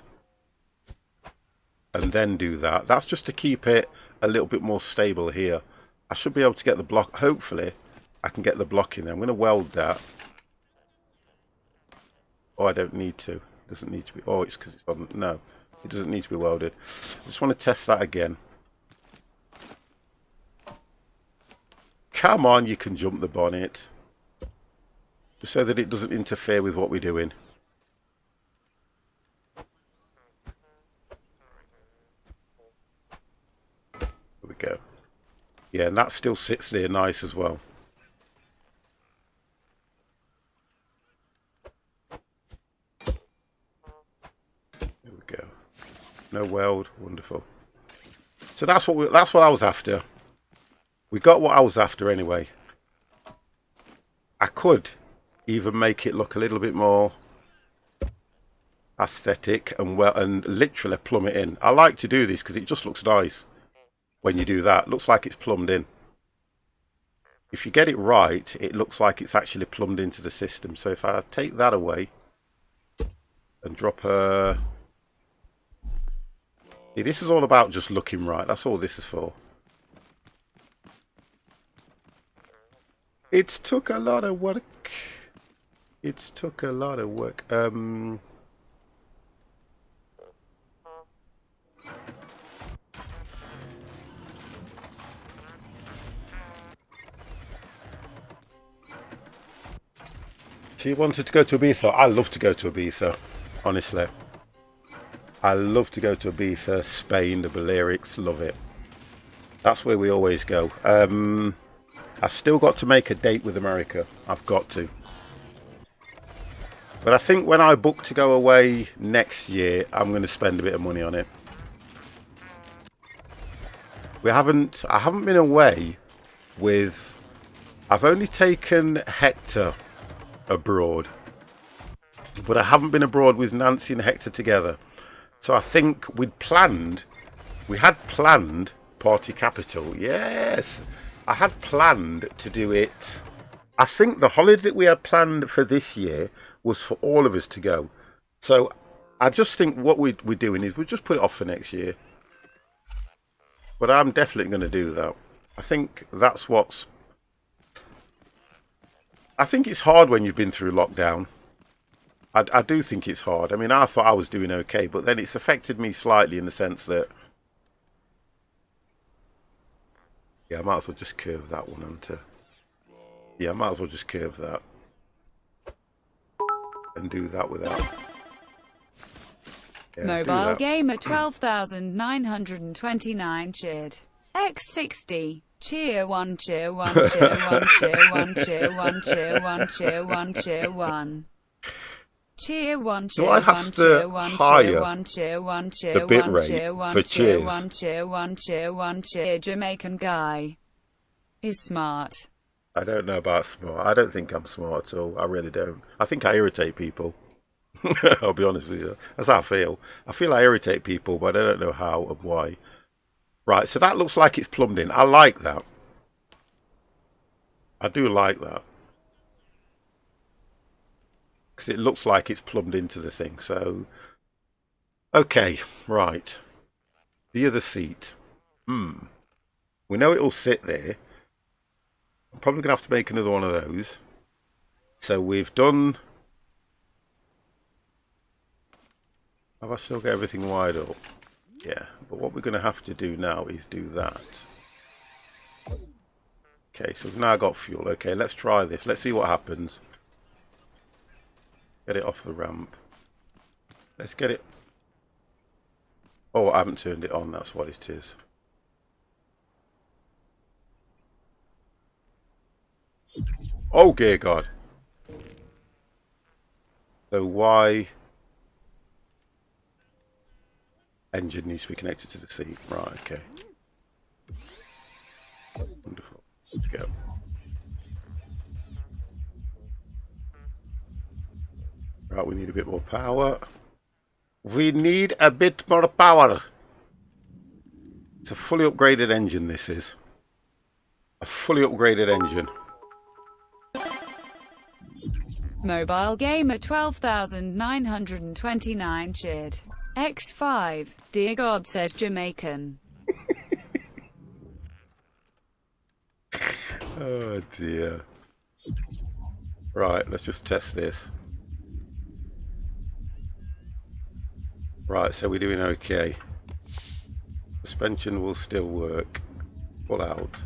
and then do that, that's just to keep it a little bit more stable here. I should be able to get the block, hopefully I can get the block in there. I'm going to weld that. Oh, I don't need to. It doesn't need to be. Oh, it's because it's on. No, it doesn't need to be welded. I just want to test that again. Come on, you can jump the bonnet. Just so that it doesn't interfere with what we're doing. There we go. Yeah, and that still sits there nice as well. Go. No weld, wonderful. So that's what I was after. We got what I was after anyway. I could even make it look a little bit more aesthetic and literally plumb it in. I like to do this because it just looks nice when you do that. Looks like it's plumbed in. If you get it right, it looks like it's actually plumbed into the system. So if I take that away and drop a... This is all about just looking right. That's all this is for. It's took a lot of work. It's took a lot of work. She wanted to go to Ibiza. I love to go to Ibiza, honestly. I love to go to Ibiza, Spain, the Balearics, love it. That's where we always go. I've still got to make a date with America. I've got to. But I think when I book to go away next year, I'm going to spend a bit of money on it. I haven't been away with I've only taken Hector abroad, but I haven't been abroad with Nancy and Hector together. So I think we had planned Party Capital. Yes, I had planned to do it. I think the holiday that we had planned for this year was for all of us to go. So I just think what we're doing is we'll just put it off for next year. But I'm definitely going to do that. I think that's what's... I think it's hard when you've been through lockdown. I do think it's hard. I mean, I thought I was doing okay, but then it's affected me slightly in the sense that... Yeah, I might as well just curve that one onto... Yeah, I might as well just curve that. And do that without... Yeah, Mobile Gamer 12,929 cheered. X60. Cheer 1, cheer 1, cheer 1, cheer 1, cheer 1, cheer 1, cheer 1, cheer 1. Cheer 1, cheer 1, cheer 1, cheer 1, cheer 1, cheer 1, cheer 1, cheer 1, cheer 1, cheer 1, cheer. Jamaican guy is smart. I don't know about smart. I don't think I'm smart at all. I really don't. I think I irritate people. I'll be honest with you. That's how I feel. I feel I irritate people, but I don't know how and why. Right, so that looks like it's plumbed in. I like that. I do like that. Because it looks like it's plumbed into the thing. So, okay, right. The other seat. We know it'll sit there. I'm probably going to have to make another one of those. So we've done... Have I still got everything wide up? Yeah, but what we're going to have to do now is do that. Okay, so we've now got fuel. Okay, let's try this. Let's see what happens. Get it off the ramp. Let's get it... Oh, I haven't turned it on. That's what it is. Oh, dear God. So why... Engine needs to be connected to the seat. Right, okay. Wonderful. Let's go. Right, we need a bit more power. We need a bit more power. It's a fully upgraded engine, this is. A fully upgraded engine. Mobile Gamer 12,929 cheered. X5. Dear God, says Jamaican. Oh dear. Right, let's just test this. Right, so we're doing okay. Suspension will still work. Pull out.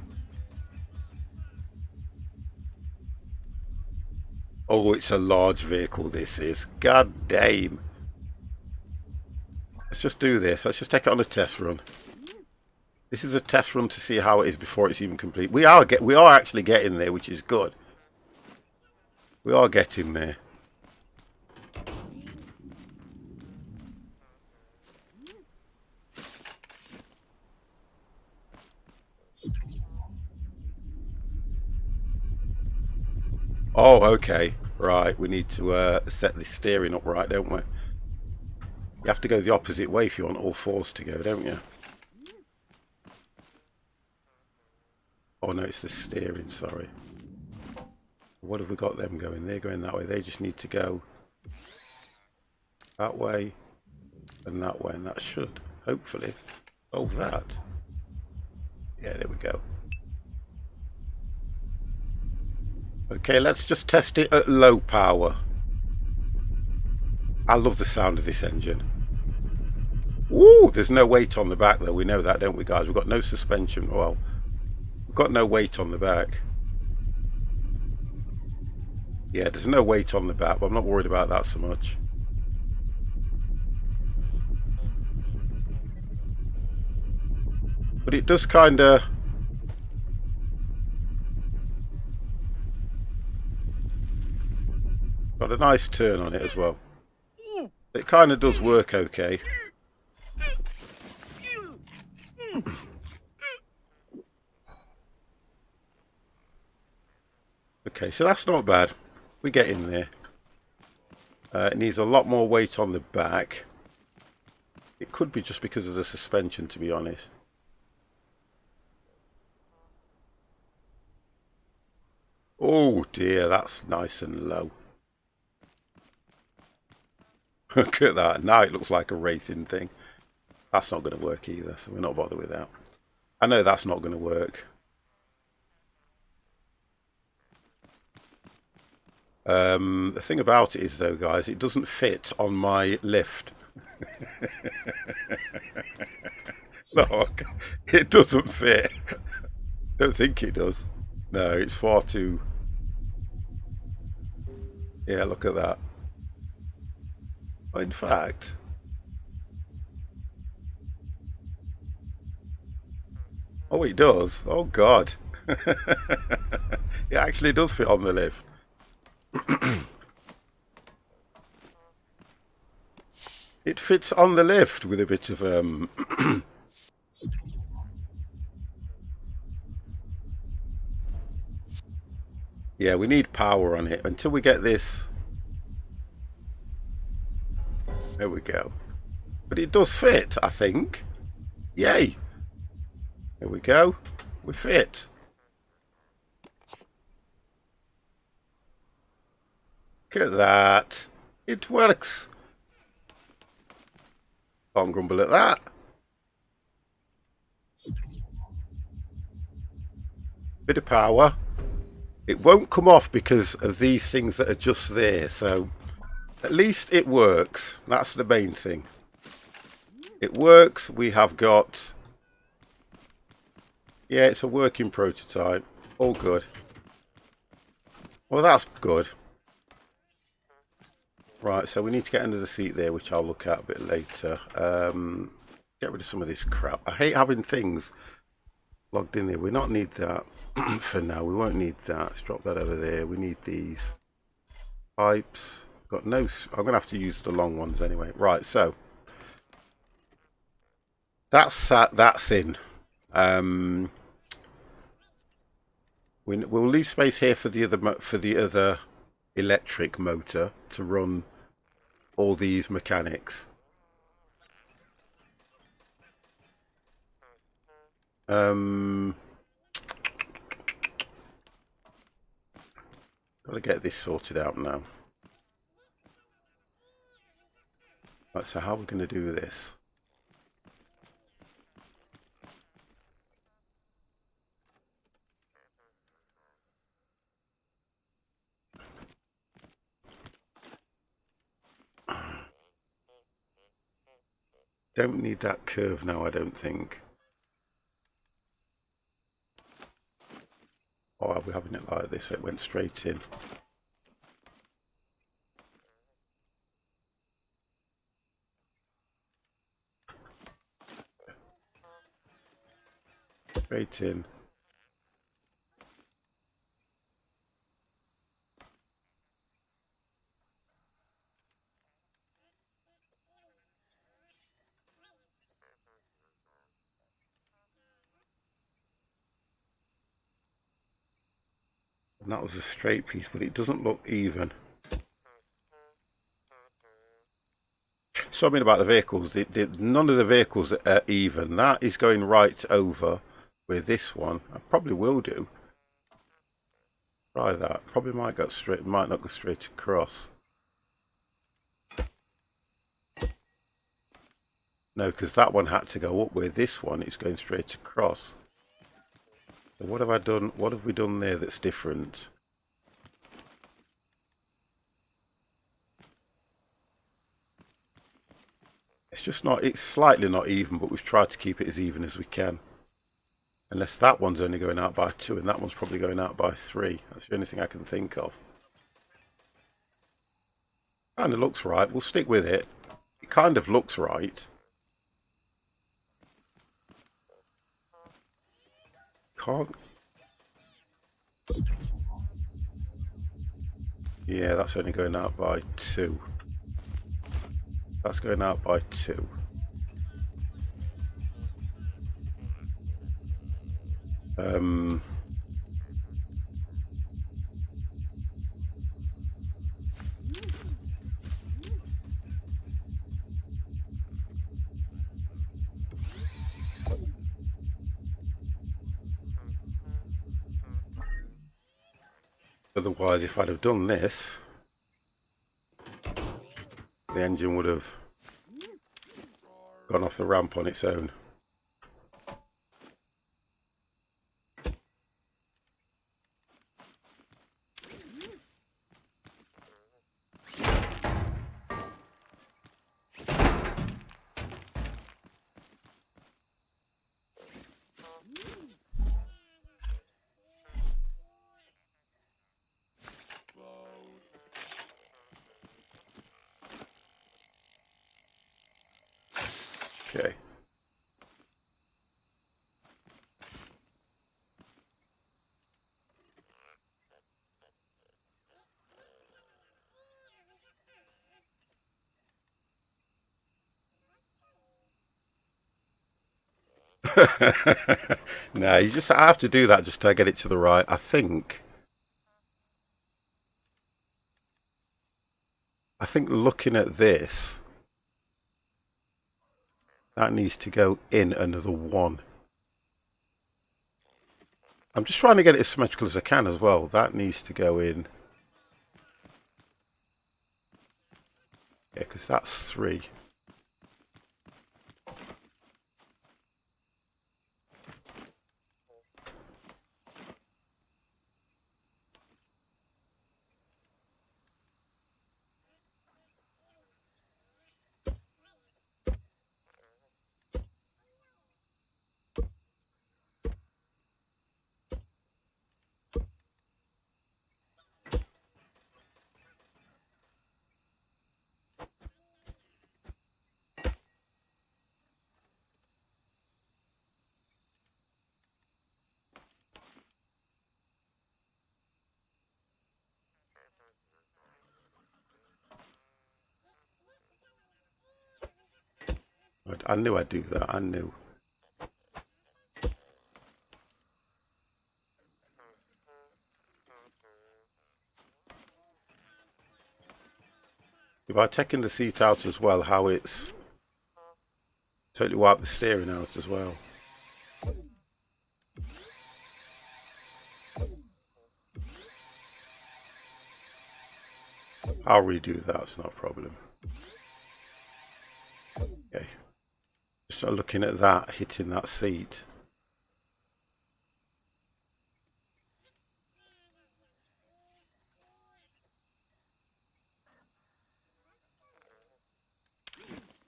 Oh, it's a large vehicle, this is. God damn. Let's just do this. Let's just take it on a test run. This is a test run to see how it is before it's even complete. We are actually getting there, which is good. We are getting there. Oh, okay. Right, we need to set the steering up right, don't we? You have to go the opposite way if you want all fours to go, don't you? Oh no, it's the steering, sorry. What have we got them going? They're going that way. They just need to go that way and that way, and that should, hopefully. Oh, that. Yeah, there we go. Okay, let's just test it at low power. I love the sound of this engine. Ooh, there's no weight on the back though. We know that, don't we, guys? We've got no suspension. Well, we've got no weight on the back. Yeah, there's no weight on the back, but I'm not worried about that so much. But it does kind of... got a nice turn on it as well. It kind of does work okay. Okay, so that's not bad. We get in there. It needs a lot more weight on the back. It could be just because of the suspension, to be honest. Oh dear, that's nice and low. Look at that. Now it looks like a racing thing. That's not going to work either, so we're not bothered with that. I know that's not going to work. The thing about it is, though, guys, it doesn't fit on my lift. No, it doesn't fit. Don't think it does. No, it's far too... Yeah, look at that. In fact... Oh, it does. Oh, God. It actually does fit on the lift. It fits on the lift with a bit of yeah, we need power on it until we get this. There we go. But it does fit, I think. Yay. There we go. We fit. Look at that. It works. Can't grumble at that. Bit of power. It won't come off because of these things that are just there, so at least it works. That's the main thing. It works. We have got... Yeah, it's a working prototype. All good. Well, that's good. Right, so we need to get under the seat there, which I'll look at a bit later. Get rid of some of this crap. I hate having things logged in there. We not need that for now. We won't need that. Let's drop that over there. We need these pipes. Got no... I'm going to have to use the long ones anyway. Right, so that's in. We'll leave space here for the other electric motor to run all these mechanics. Got to get this sorted out now. Right, so how are we going to do this? Don't need that curve now, I don't think. Or are we having it like this? So it went straight in. Straight in. And that was a straight piece, but it doesn't look even. So I mean about the vehicles, none of the vehicles are even. That is going right over with this one. I probably will do. Try that. Probably might go straight, might not go straight across. No, because that one had to go up where this one is going straight across. So what have I done? What have we done there that's different? It's just not, it's slightly not even, but we've tried to keep it as even as we can. Unless that one's only going out by 2 and that one's probably going out by 3. That's the only thing I can think of. Kind of looks right. We'll stick with it. It kind of looks right. Can't... Yeah, that's only going out by 2. That's going out by 2. Otherwise, if I'd have done this, the engine would have gone off the ramp on its own. Okay. No, you just have to do that just to get it to the right. I think looking at this, that needs to go in another one. I'm just trying to get it as symmetrical as I can as well. That needs to go in. Yeah, because that's 3. I knew I'd do that. I knew. If I take in the seat out as well, how it's totally wiped the steering out as well. I'll redo that, it's not a problem. Okay. Just start looking at that, hitting that seat.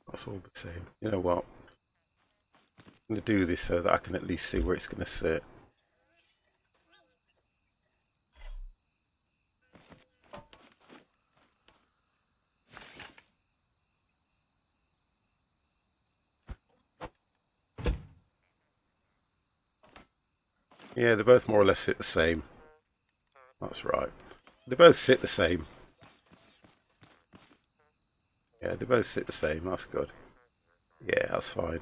That's all the same. You know what? I'm going to do this so that I can at least see where it's going to sit. Yeah, they both more or less sit the same. That's right. They both sit the same. Yeah, they both sit the same. That's good. Yeah, that's fine.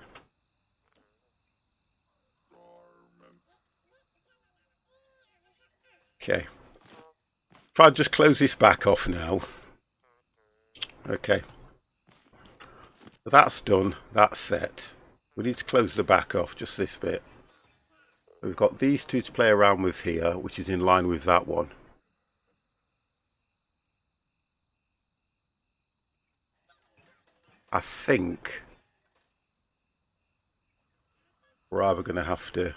Okay. If I just close this back off now. Okay. That's done. That's set. We need to close the back off, just this bit. We've got these two to play around with here, which is in line with that one. I think we're either going to have to...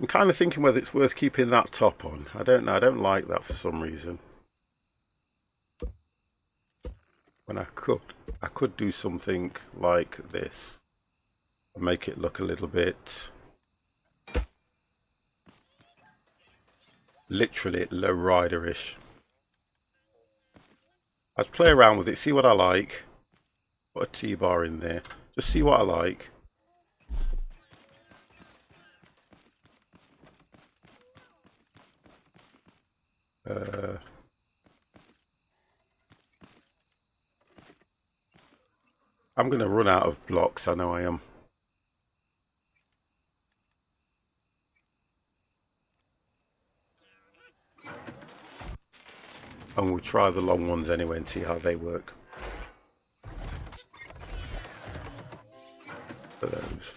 I'm kind of thinking whether it's worth keeping that top on. I don't know. I don't like that for some reason. When I could do something like this and make it look a little bit literally low rider-ish. I'd play around with it, see what I like. Put a T-bar in there. Just see what I like. I'm going to run out of blocks, I know I am. And we'll try the long ones anyway and see how they work. For those.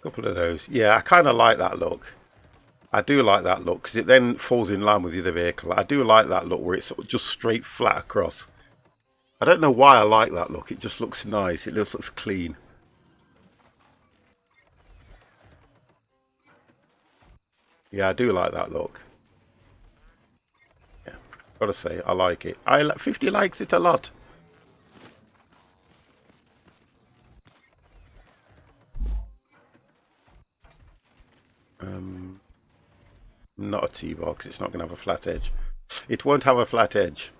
Couple of those. Yeah, I kind of like that look. I do like that look because it then falls in line with the other vehicle. I do like that look where it's sort of just straight flat across. I don't know why I like that look. It just looks nice. It just looks clean. Yeah, I do like that look. Yeah, gotta say, I like it. 50 likes it a lot. Not a T-bar because it's not going to have a flat edge. It won't have a flat edge.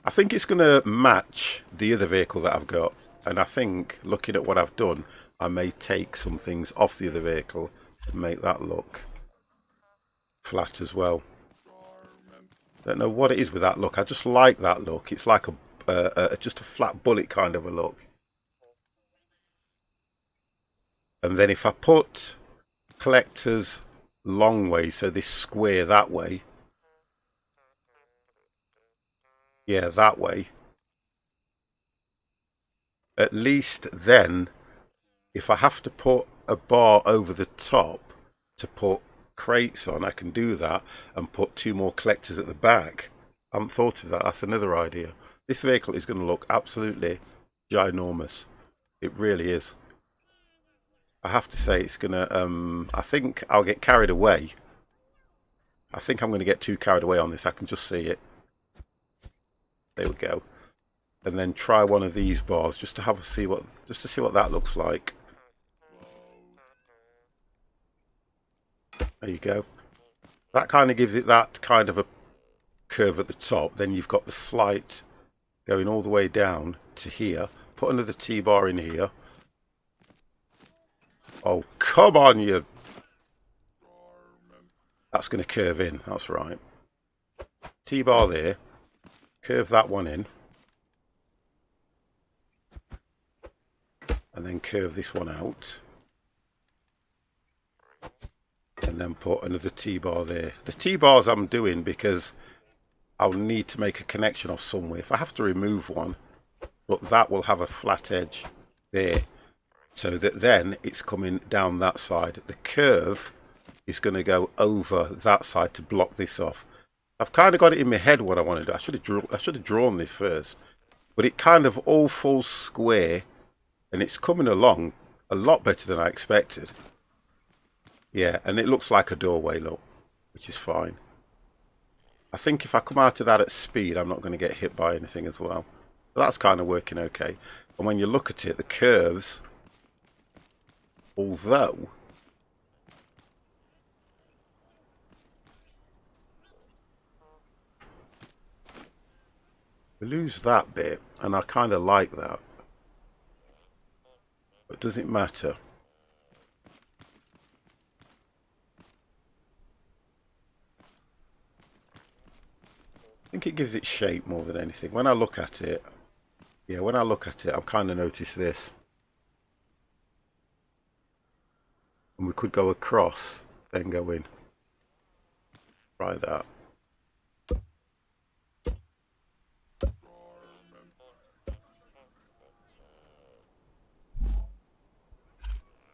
I think it's going to match the other vehicle that I've got. And I think, looking at what I've done, I may take some things off the other vehicle and make that look flat as well. Don't know what it is with that look. I just like that look. It's like just a flat bullet kind of a look. And then if I put collectors long way, so this square that way, yeah, that way, at least then if I have to put a bar over the top to put crates on, I can do that and put 2 more collectors at the back. I haven't thought of that. That's another idea. This vehicle is going to look absolutely ginormous. It really is. I have to say it's going to, I think I'll get carried away. I think I'm going to get too carried away on this. I can just see it. There we go. And then try one of these bars just to see what that looks like. There you go. That kind of gives it that kind of a curve at the top. Then you've got the slight going all the way down to here. Put another T-bar in here. Oh, come on, you. That's going to curve in. That's right. T-bar there. Curve that one in. And then curve this one out. And then put another T-bar there. The T-bars I'm doing because I'll need to make a connection off somewhere. If I have to remove one, but that will have a flat edge there. So that then it's coming down that side. The curve is going to go over that side to block this off. I've kind of got it in my head what I want to do. I should have drawn this first. But it kind of all falls square. And it's coming along a lot better than I expected. Yeah, and it looks like a doorway, look, which is fine. I think if I come out of that at speed, I'm not going to get hit by anything as well. But that's kind of working okay. And when you look at it, the curves, although we lose that bit, and I kind of like that. But does it matter? I think it gives it shape more than anything. When I look at it, yeah, when I look at it, I've kind of noticed this. And we could go across, then go in. Try that.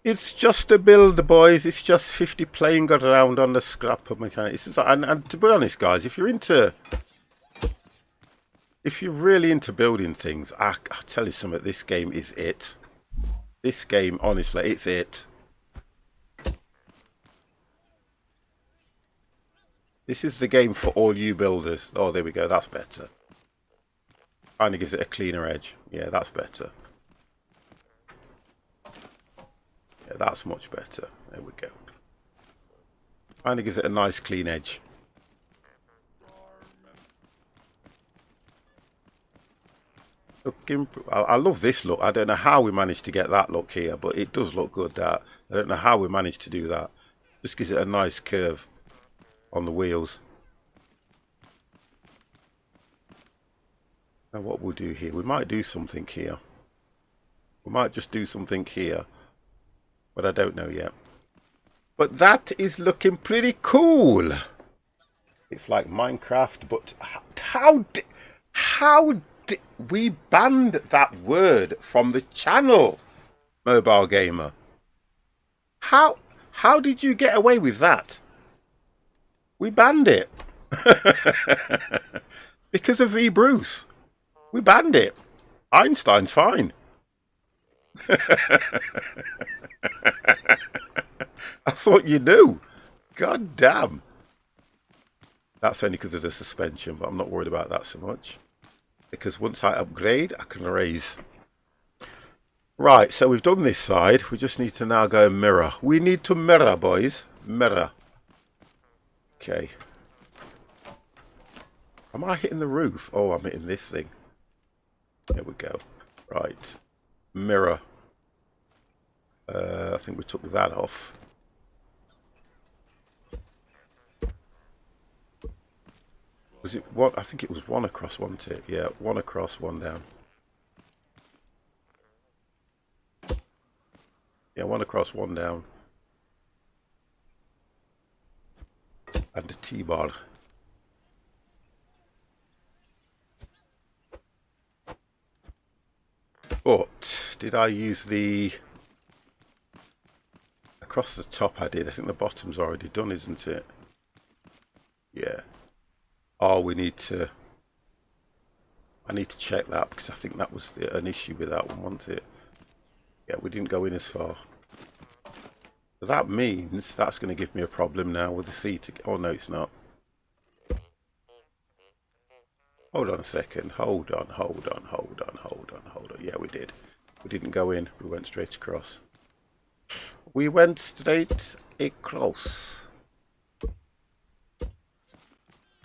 It's just a build, boys. It's just 50 playing got around on the scrapper mechanics. And to be honest, guys, if you're really into building things, I tell you something, this game is it. This game, honestly, it's it. This is the game for all you builders. Oh, there we go. That's better. Kind of gives it a cleaner edge. Yeah, that's better. Yeah, that's much better. There we go. Kind of gives it a nice clean edge. I love this look. I don't know how we managed to get that look here, but it does look good. That I don't know how we managed to do that. Just gives it a nice curve on the wheels. Now what we'll do here, we might do something here. We might just do something here, but I don't know yet. But that is looking pretty cool. It's like Minecraft, but how did we banned that word from the channel, Mobile Gamer? How did you get away with that? We banned it. Because of V. Bruce. We banned it. Einstein's fine. I thought you knew. God damn. That's only because of the suspension, but I'm not worried about that so much. Because once I upgrade, I can raise. Right, so we've done this side. We just need to now go mirror. We need to mirror, boys. Mirror. Okay. Am I hitting the roof? Oh, I'm hitting this thing. There we go. Right. Mirror. I think we took that off. Was it one? I think it was one across, wasn't it? Yeah, one across, one down. Yeah, one across, one down. And a T-bar. But did I use the across the top? I did. I think the bottom's already done, isn't it? Yeah. Oh, we need to. I need to check that because I think that was an issue with that one, wasn't it? Yeah, we didn't go in as far. So that means that's going to give me a problem now with the seat. Oh no, it's not. Hold on a second. Hold on. Yeah, we did. We didn't go in. We went straight across. We went straight across.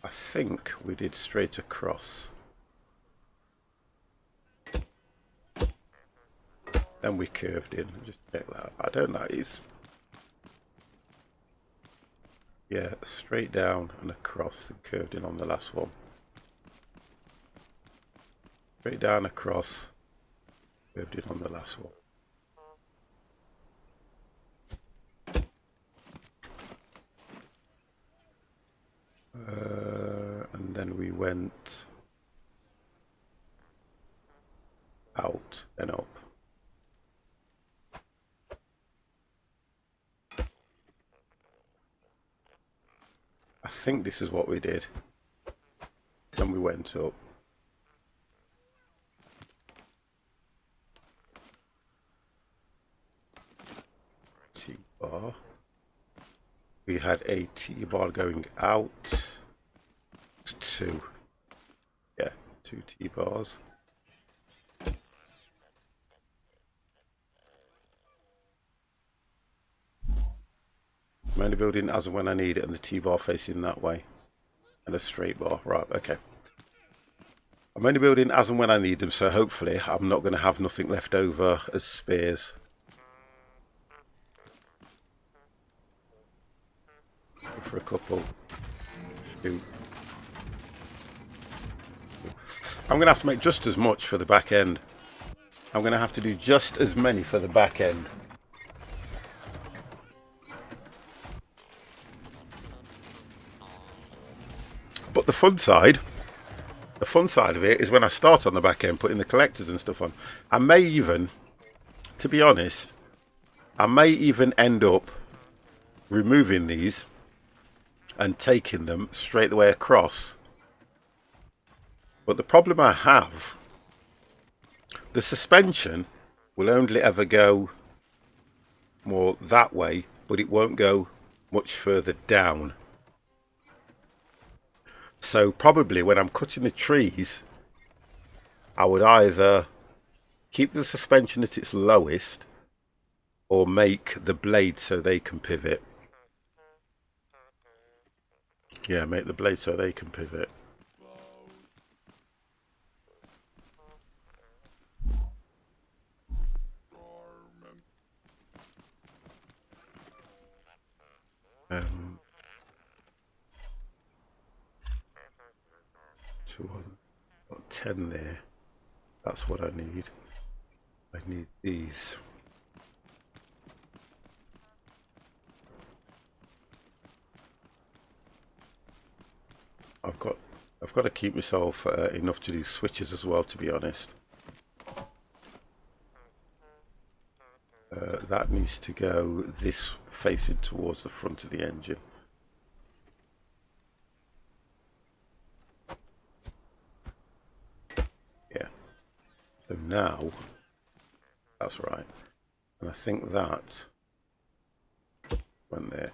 I think we did straight across. Then we curved in. Just check that. I don't know. It's yeah, straight down and across and curved in on the last one. Straight down across, curved in on the last one. And then we went out and up. I think this is what we did. Then we went up. T-bar. We had a T-bar going out. Two. Yeah, two T-bars. I'm only building as and when I need it, and the T-bar facing that way. And a straight bar. Right, okay. I'm only building as and when I need them, so hopefully I'm not going to have nothing left over as spares. For a couple. Shoot. I'm going to have to make just as much for the back end. I'm going to have to do just as many for the back end. But the fun side of it is when I start on the back end, putting the collectors and stuff on. I may even, to be honest, I may even end up removing these and taking them straight the way across. But the problem I have, the suspension will only ever go more that way, but it won't go much further down. So probably when I'm cutting the trees, I would either keep the suspension at its lowest or make the blade so they can pivot. Yeah, make the blade so they can pivot. Got 10 there. That's what I need. I need these. I've got to keep myself enough to do switches as well, to be honest. That needs to go this facing towards the front of the engine. Yeah. So now, that's right. And I think that went there.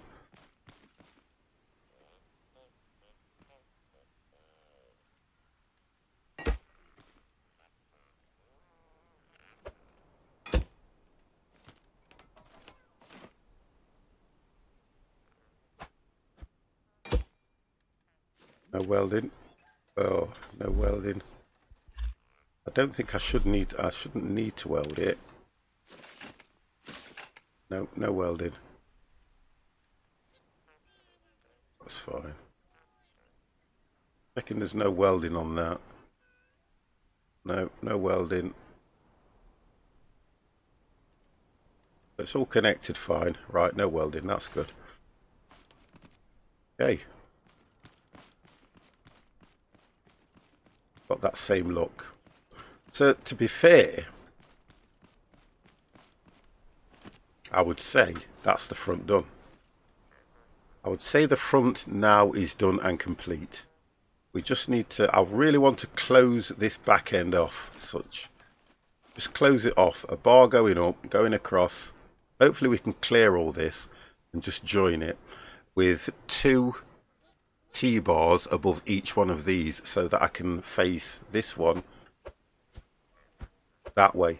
No welding. Oh, no welding. I don't think I shouldn't need to weld it. No, no welding. That's fine. Checking there's no welding on that. No, no welding. It's all connected fine. Right, no welding, that's good. Okay. Got that same look. So, to be fair, I would say that's the front done. I would say the front now is done and complete. We just need to, I really want to close this back end off, such. Just close it off, a bar going up, going across. Hopefully we can clear all this and just join it with 2 T-bars above each one of these so that I can face this one that way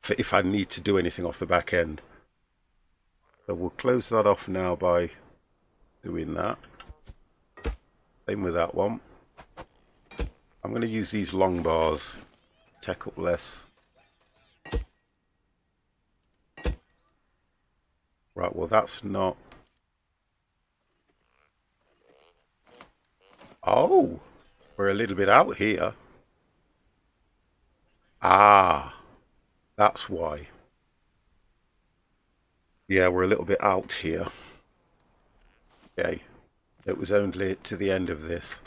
for if I need to do anything off the back end. So we'll close that off now by doing that. Same with that one. I'm going to use these long bars, take up less. Right, well that's not... Oh, we're a little bit out here. Ah, that's why. Yeah, we're a little bit out here. Okay, it was only to the end of this.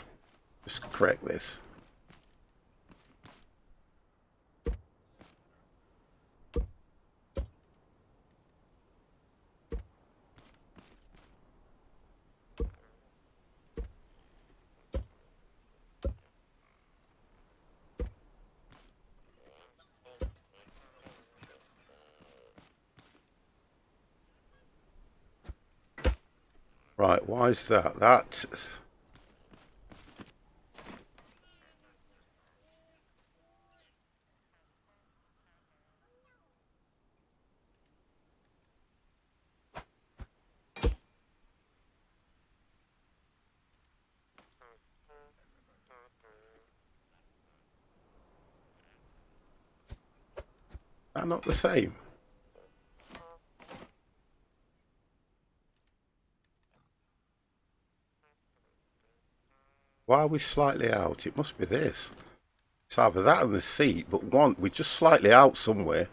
Just correct this. Right, why is that? That... They're not the same. Why are we slightly out? It must be this. It's either that and the seat, but one, we're just slightly out somewhere.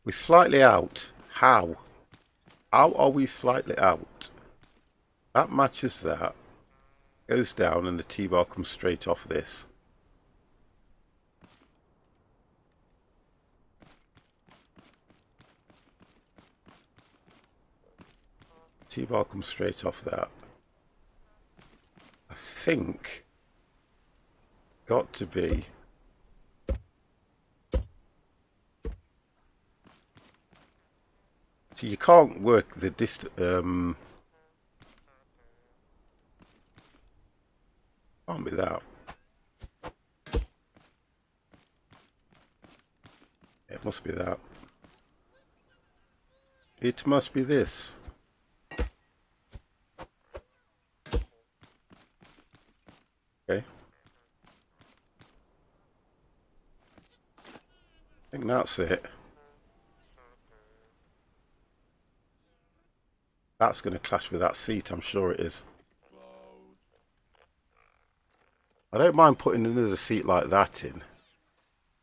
We're slightly out. How? How are we slightly out? That matches that. Goes down and the T-bar comes straight off this. T-bar comes straight off that. I think got to be so you can't work the distance can't be that. It must be that. It must be this. Okay. I think that's it. That's going to clash with that seat, I'm sure it is. I don't mind putting another seat like that in.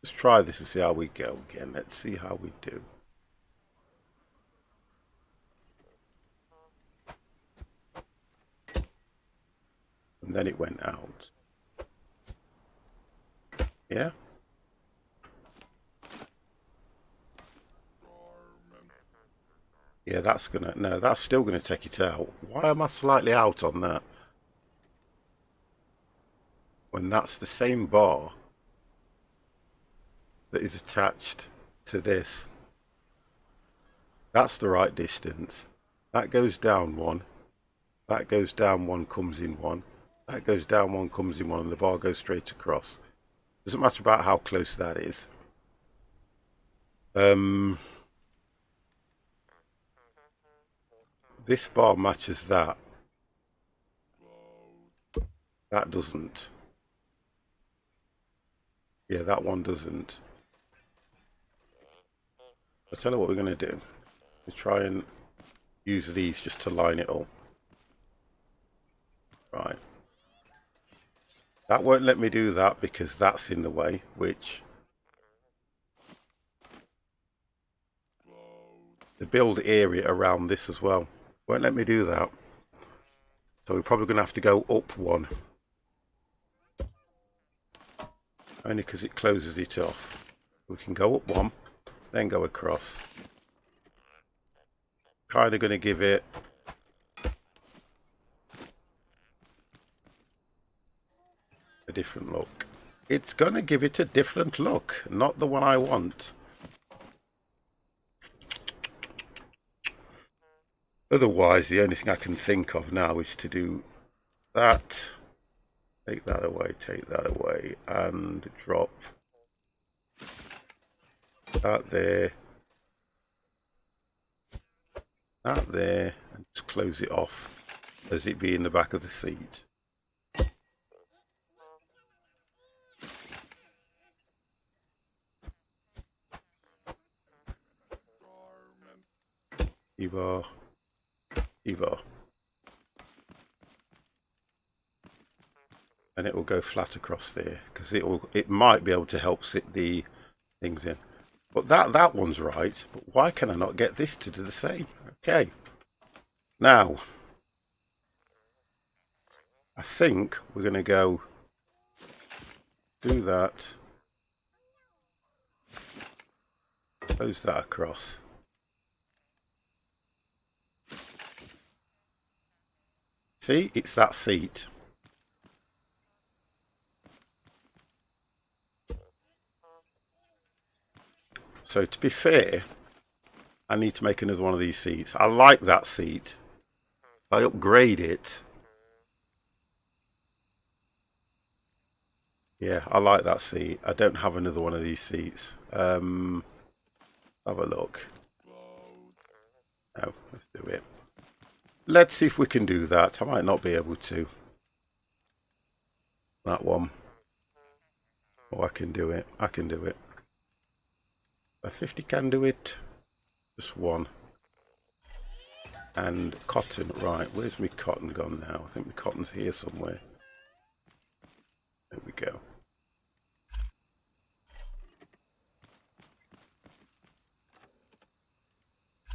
Let's try this and see how we go again. Let's see how we do. And then it went out. Yeah. Yeah, that's gonna, no, that's still gonna take it out. Why am I slightly out on that? When that's the same bar that is attached to this. That's the right distance. That goes down one. That goes down one, comes in one. That goes down one, comes in one, and the bar goes straight across. Doesn't matter about how close that is. This bar matches that. That doesn't. Yeah, that one doesn't. I'll tell you what we're going to do. We try and use these just to line it up. Right. That won't let me do that because that's in the way, which the build area around this as well won't let me do that. So we're probably going to have to go up one. Only because it closes it off. We can go up one, then go across. Kind of going to give it a different look. It's going to give it a different look, not the one I want. Otherwise, the only thing I can think of now is to do that, take that away, and drop that there, and just close it off as it be in the back of the seat. YAH-READY. And it will go flat across there because it might be able to help sit the things in. But that one's right. But why can I not get this to do the same? Okay. Now I think we're going to go do that. Close that across. See, it's that seat. So to be fair, I need to make another one of these seats. I like that seat. I upgrade it. Yeah, I like that seat. I don't have another one of these seats. Have a look. No, let's do it. Let's see if we can do that. I might not be able to. That one. Oh, I can do it. I can do it. A 50 can do it. Just one. And cotton. Right, where's my cotton gone now? I think my cotton's here somewhere. There we go.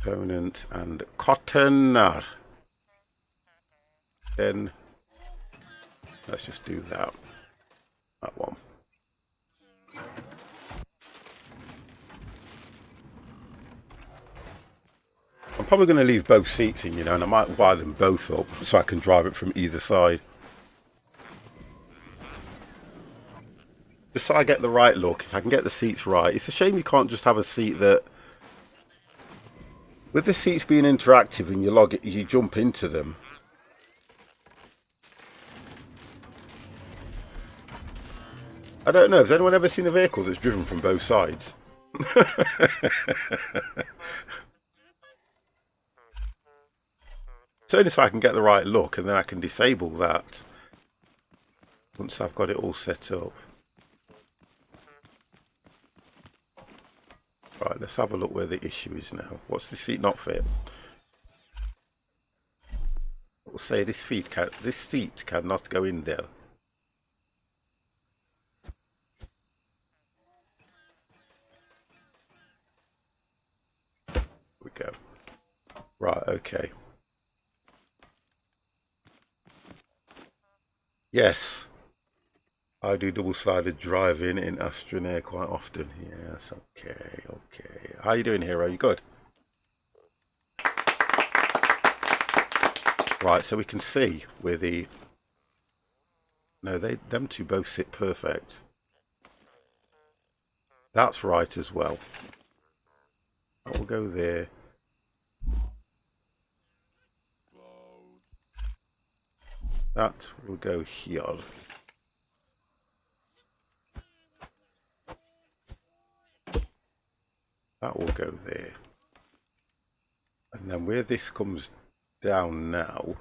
Component and cotton. Then let's just do that. That one. I'm probably going to leave both seats in, you know, and I might wire them both up so I can drive it from either side. Just so I get the right look, if I can get the seats right. It's a shame you can't just have a seat that, with the seats being interactive and you jump into them. I don't know, has anyone ever seen a vehicle that's driven from both sides? It's only so I can get the right look, and then I can disable that once I've got it all set up. Right, let's have a look where the issue is now. What's the seat not fit? We'll say this seat cannot go in there. There we go. Right, okay. Yes. I do double-sided driving in Astronair quite often. Yes, okay, okay. How you doing, Hero? You good? Right, so we can see where the... No, them two both sit perfect. That's right as well. That will go there. That will go here. That will go there. And then where this comes down now...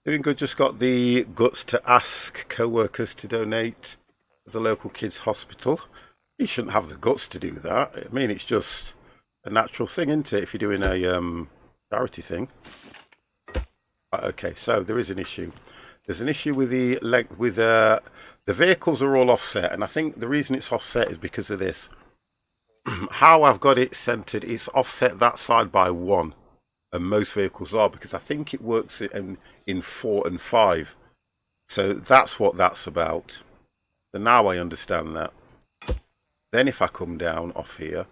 Doing good, just got the guts to ask co-workers to donate to the local kids' hospital. You shouldn't have the guts to do that. I mean, it's just a natural thing, isn't it, if you're doing a charity thing. Right, okay, so there is an issue. There's an issue with the length, with the vehicles are all offset, and I think the reason it's offset is because of this. How I've got it centered, it's offset that side by 1. And most vehicles are, because I think it works in 4 and 5. So that's what that's about. So now I understand that. Then if I come down off here,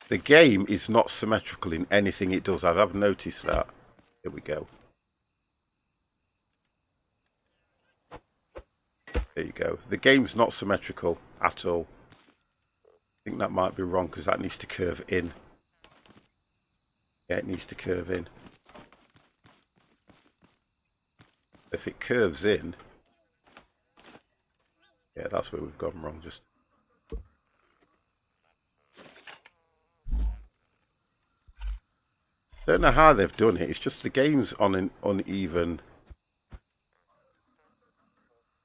the game is not symmetrical in anything it does. I've noticed that. Here we go. There you go. The game's not symmetrical at all. I think that might be wrong because that needs to curve in. Yeah, it needs to curve in. If it curves in, yeah, that's where we've gone wrong. Just don't know how they've done it. It's just the game's on an uneven.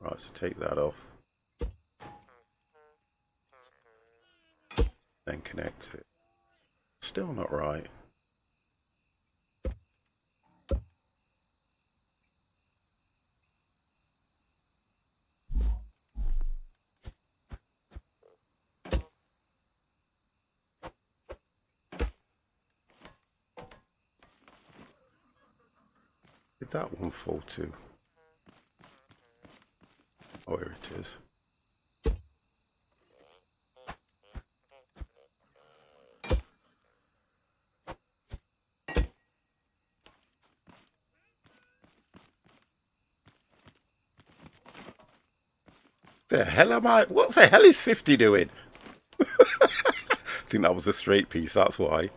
Right, so take that off. Then connect it. Still not right. Did that one fall too? Oh, here it is. The hell am I? What the hell is 50 doing? I think that was a straight piece, that's why.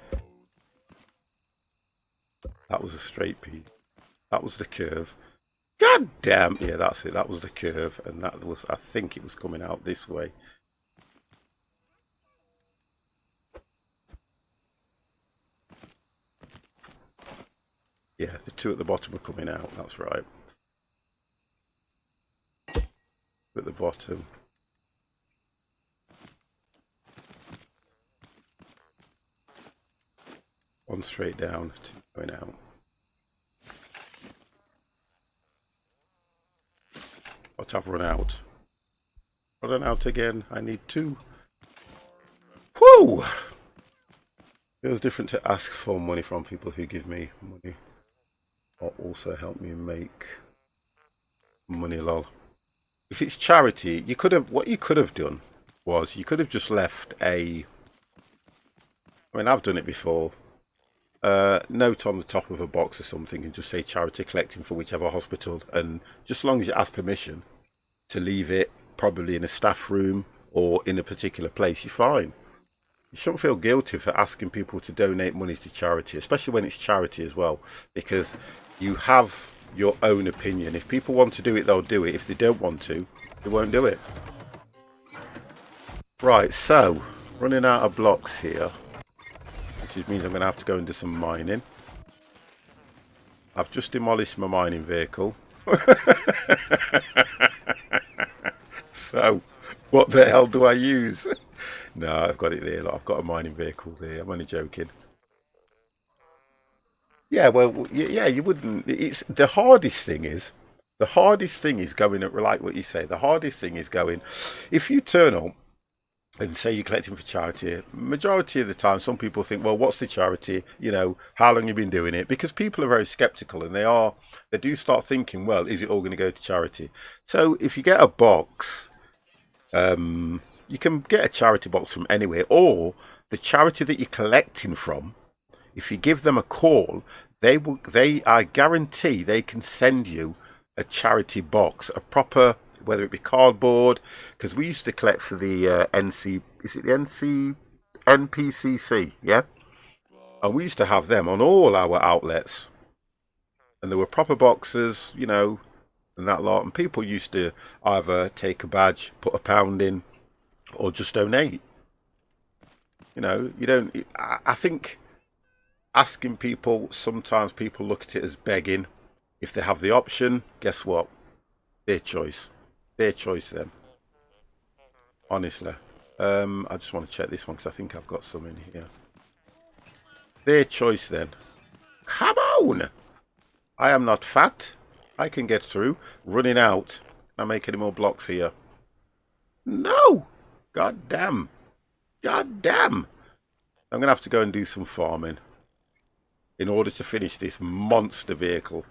That was a straight piece. That was the curve. God damn! Yeah, that's it. That was the curve, and that was, I think it was coming out this way. Yeah, the two at the bottom are coming out, that's right. At the bottom. One straight down, two going out. But I've run out. Run out again. I need 2. Whoo! Feels different to ask for money from people who give me money or also help me make money, lol. If it's charity, you could have, what you could have done was you could have just left a, I mean, I've done it before, note on the top of a box or something and just say charity collecting for whichever hospital, and just as long as you ask permission to leave it probably in a staff room or in a particular place, you're fine. You shouldn't feel guilty for asking people to donate money to charity, especially when it's charity as well, because you have your own opinion. If people want to do it, they'll do it. If they don't want to, they won't do it. Right, so running out of blocks here, which means I'm going to have to go and do some mining. I've just demolished my mining vehicle. So what the hell do I use? No, I've got it there. Look, I've got a mining vehicle there. I'm only joking. Yeah, well, yeah, you wouldn't. It's the hardest thing is the hardest thing is going at like what you say. The hardest thing is going if you turn up and say you're collecting for charity. Majority of the time, some people think, well, what's the charity? You know, how long you been doing it? Because people are very skeptical and they do start thinking, well, is it all going to go to charity? So if you get a box, you can get a charity box from anywhere, or the charity that you're collecting from. If you give them a call, I guarantee they can send you a charity box, a proper, whether it be cardboard, because we used to collect for the NC, is it the NPCC, yeah? And we used to have them on all our outlets. And there were proper boxes, you know, and that lot. And people used to either take a badge, put a pound in, or just donate. You know, you don't, I think asking people, sometimes people look at it as begging. If they have the option, guess what? Their choice. Their choice then. Honestly. I just want to check this one because I think I've got some in here. Their choice then. Come on! I am not fat. I can get through. Running out. Can I make any more blocks here? No! God damn. God damn. I'm going to have to go and do some farming in order to finish this monster vehicle.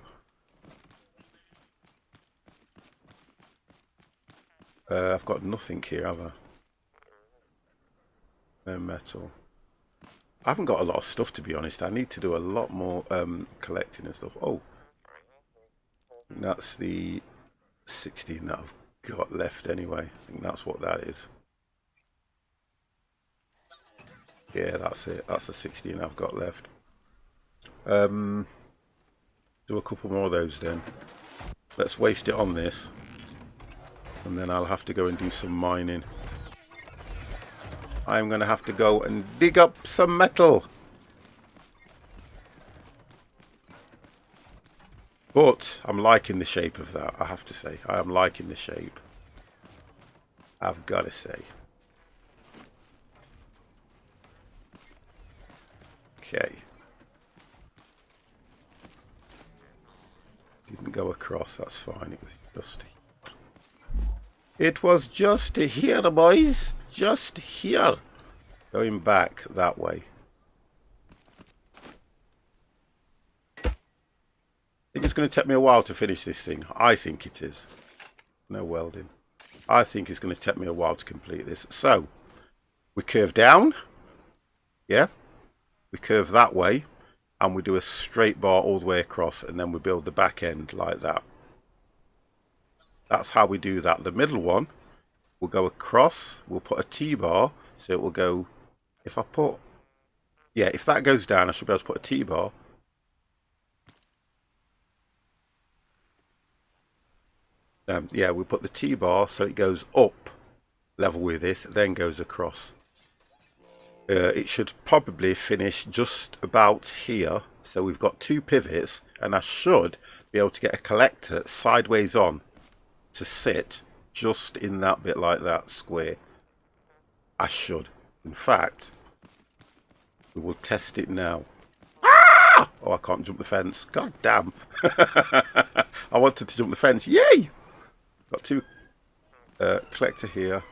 I've got nothing here, have I? No metal. I haven't got a lot of stuff, to be honest. I need to do a lot more collecting and stuff. Oh, that's the 16 that I've got left anyway. I think that's what that is. Yeah, that's it. That's the 16 I've got left. Do a couple more of those then. Let's waste it on this. And then I'll have to go and do some mining. I'm going to have to go and dig up some metal. But I'm liking the shape of that, I have to say. I am liking the shape. I've got to say. Okay. Didn't go across, that's fine. It was just... It was just here, boys. Just here. Going back that way. I think it's going to take me a while to finish this thing. I think it is. No welding. I think it's going to take me a while to complete this. So, we curve down. Yeah. We curve that way. And we do a straight bar all the way across. And then we build the back end like that. That's how we do that. The middle one will go across. We'll put a T-bar. So it will go... If I put... Yeah, if that goes down, I should be able to put a T-bar. Yeah, we put the T-bar so it goes up level with this, then goes across. It should probably finish just about here. So we've got two pivots, and I should be able to get a collector sideways on to sit just in that bit like that square. I should. In fact, we will test it now. Ah! Oh, I can't jump the fence. God damn. I wanted to jump the fence. Yay! Got two collector here.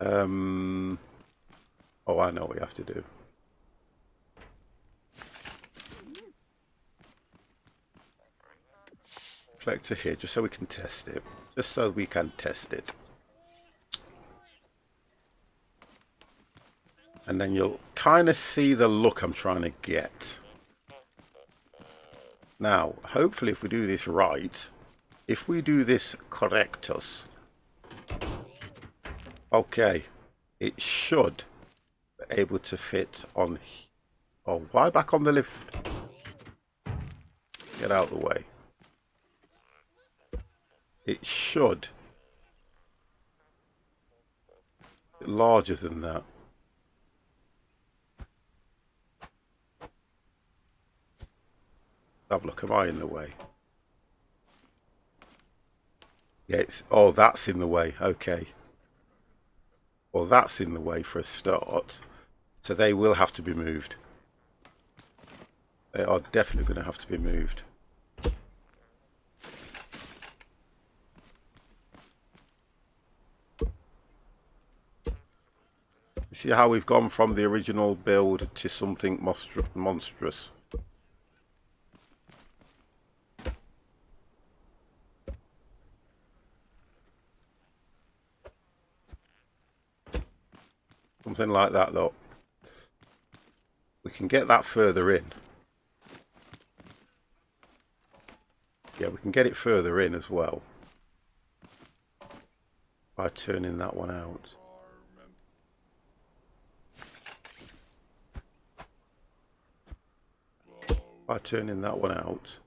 Oh, I know what we have to do. Collector here, just so we can test it. Just so we can test it. And then you'll kind of see the look I'm trying to get. Now, hopefully if we do this right, if we do this correctus, okay, it should be able to fit on... Oh, why back on the lift? Get out of the way. It should be larger than that. Have a look, am I in the way? Yeah, it's... Oh, that's in the way. Okay. Well, that's in the way for a start. So they will have to be moved. They are definitely going to have to be moved. You see how we've gone from the original build to something monstrous. Something like that, look. We can get that further in. Yeah, we can get it further in as well. By turning that one out. By turning that one out.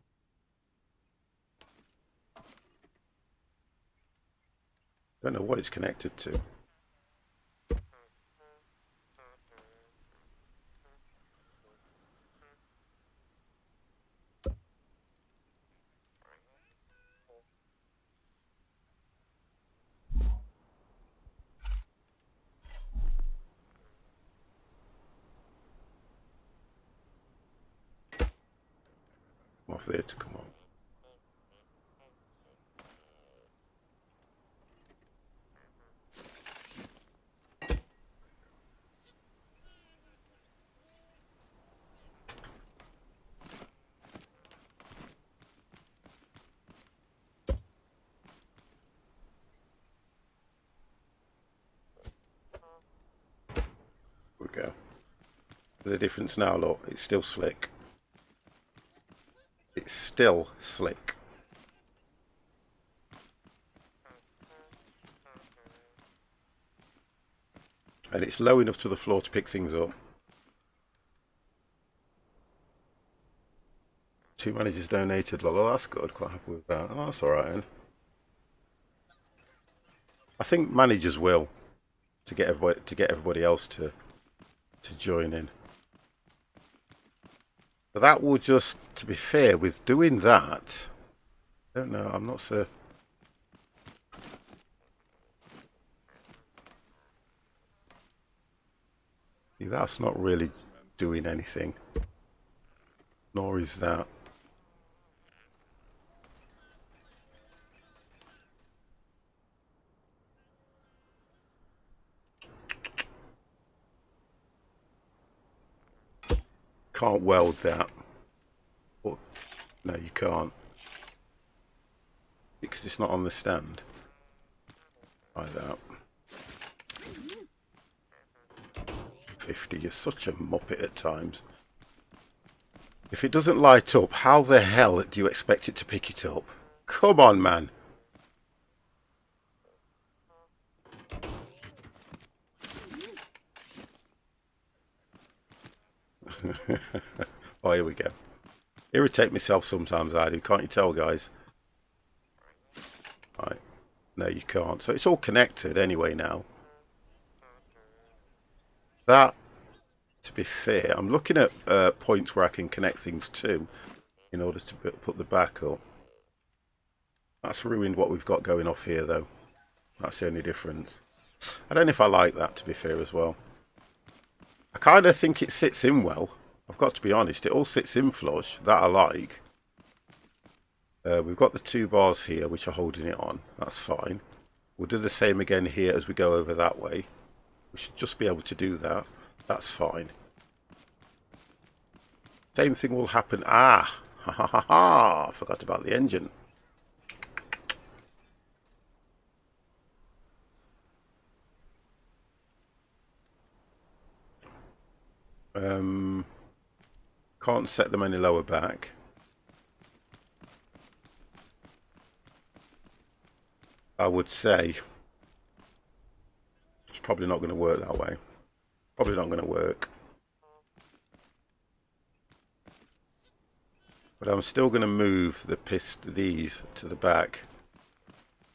Don't know what it's connected to. Off there to come on. We go. The difference now, look, it's still slick. It's still slick. And it's low enough to the floor to pick things up. 2 managers donated, lol. Oh, that's good. Quite happy with that. Oh, that's alright then. I think managers will to get everybody else to join in. But that will just, to be fair, with doing that, I don't know, I'm not so. See, that's not really doing anything. Nor is that. Can't weld that. Or, no, you can't. Because it's not on the stand. Try that. 50, you're such a muppet at times. If it doesn't light up, how the hell do you expect it to pick it up? Come on, man. Oh, here we go. Irritate myself sometimes, I do. Can't you tell, guys? Right. No, you can't. So it's all connected anyway now. That, to be fair, I'm looking at points where I can connect things to in order to put the back up. That's ruined what we've got going off here, though. That's the only difference. I don't know if I like that, to be fair, as well. I kind of think it sits in well. I've got to be honest. It all sits in flush. That I like. We've got the 2 bars here, which are holding it on. That's fine. We'll do the same again here as we go over that way. We should just be able to do that. That's fine. Same thing will happen. Ah! Ha ha ha ha! Forgot about the engine. Can't set them any lower back. I would say it's probably not going to work that way. Probably not going to work. But I'm still going to move these to the back.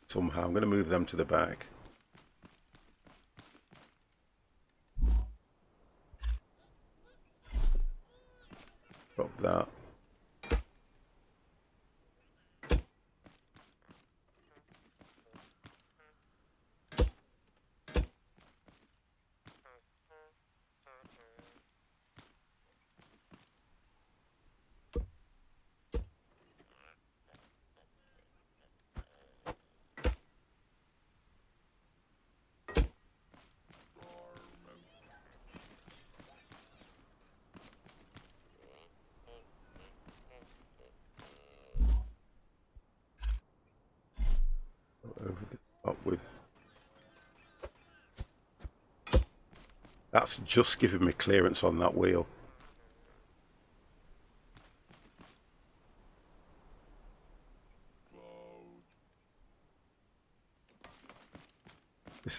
Somehow I'm going to move them to the back. Drop that. with... That's just giving me clearance on that wheel. This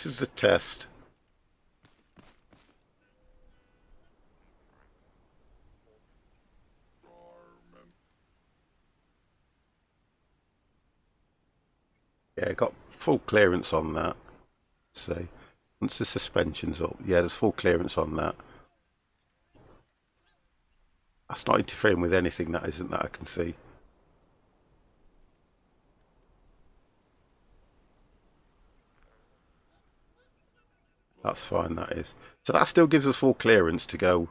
is the test. Yeah, got full clearance on that. See, once the suspension's up, yeah, there's full clearance on that. That's not interfering with anything, that isn't, that I can see. That's fine, that is. So that still gives us full clearance to go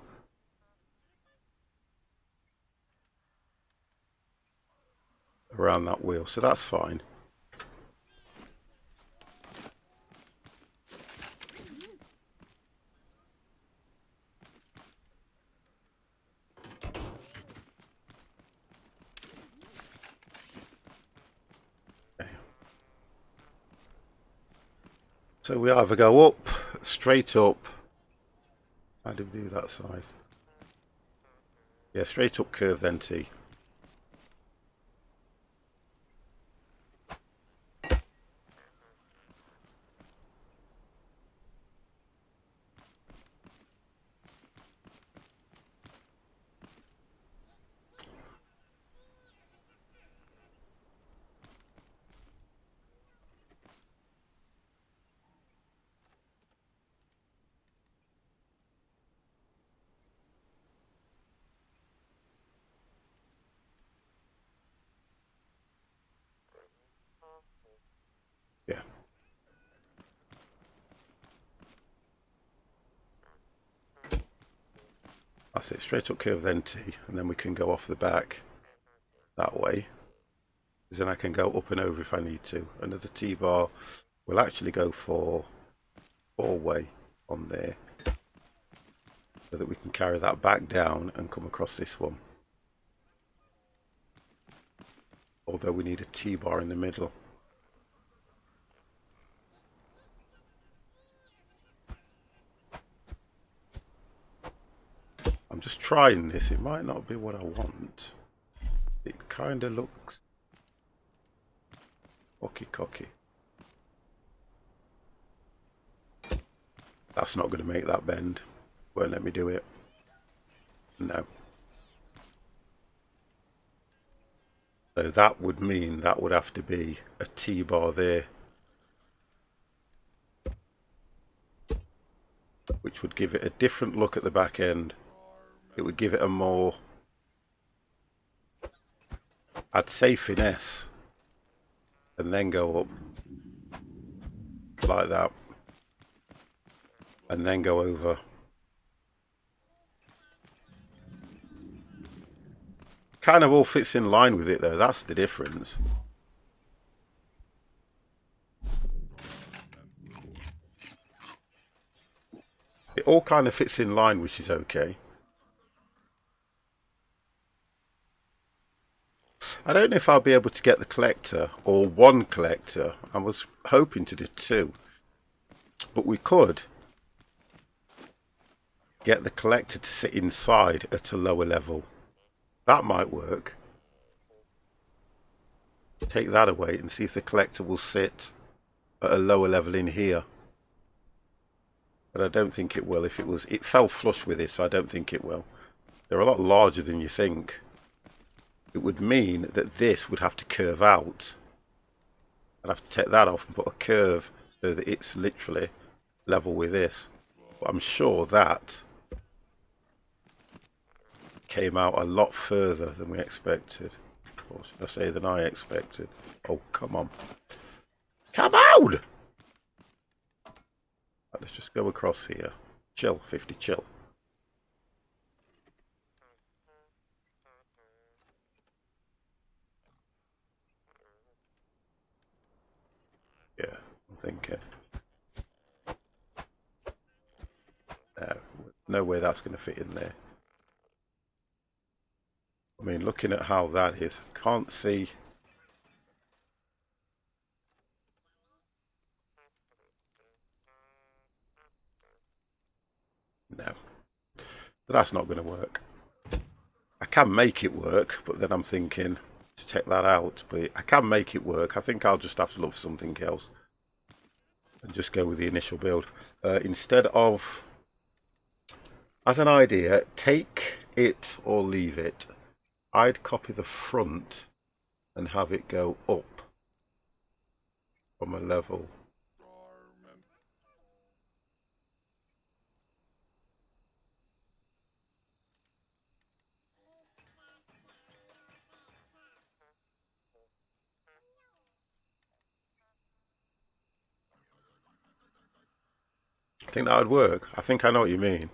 around that wheel, so that's fine. Okay. So we either go up, straight up. How do we do that side? Yeah, straight up curve, then T. Yeah. That's it, straight up curve, then T, and then we can go off the back that way. Because then I can go up and over if I need to. Another T-bar will actually go for 4-way on there, so that we can carry that back down and come across this one. Although we need a T-bar in the middle. I'm just trying this, it might not be what I want. It kind of looks cocky. That's not going to make that bend. Won't let me do it. No. So that would mean that would have to be a T-bar there, which would give it a different look at the back end. It would give it a more, I'd say, finesse, and then go up like that, and then go over. Kind of all fits in line with it though, that's the difference. It all kind of fits in line, which is okay. I don't know if I'll be able to get the collector, or one collector. I was hoping to do 2. But we could get the collector to sit inside at a lower level. That might work. Take that away and see if the collector will sit at a lower level in here. But I don't think it will. If it fell flush with this, so I don't think it will. They're a lot larger than you think. It would mean that this would have to curve out. I'd have to take that off and put a curve so that it's literally level with this. But I'm sure that came out a lot further than we expected. Or should I say than I expected. Oh, come on. Come on! Right, let's just go across here. Chill, 50, chill. Yeah, I'm thinking. No way that's going to fit in there. I mean, looking at how that is, can't see. But that's not going to work. I can make it work, but then I'm thinking to take that out. But I can make it work. I think I'll just have to look for something else and just go with the initial build. Instead of, as an idea, take it or leave it. I'd copy the front and have it go up from a level. I think that would work. I think I know what you mean.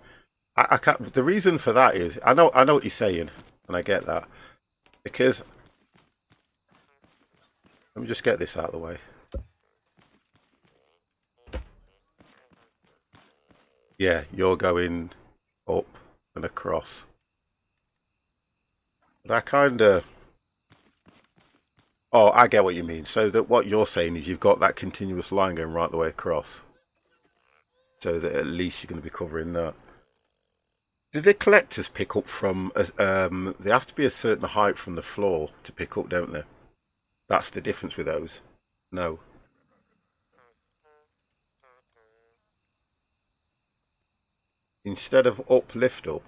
I can't, the reason for that is I know what you're saying, and I get that, because let me just get this out of the way. Yeah, you're going up and across. But I kind of... Oh, I get what you mean. So that what you're saying is you've got that continuous line going right the way across. So that at least you're going to be covering that. Do the collectors pick up from... they have to be a certain height from the floor to pick up, don't they? That's the difference with those. No. Instead of up, lift up.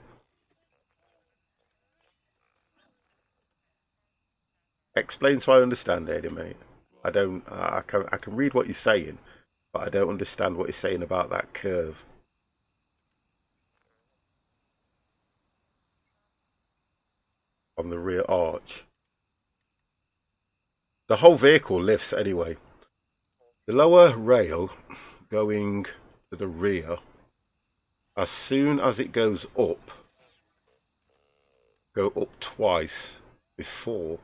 Explain so I understand, Eddie, mate. I don't. I can read what you're saying, but I don't understand what you're saying about that curve. On the rear arch. The whole vehicle lifts anyway. The lower rail going to the rear, as soon as it goes up, go up twice before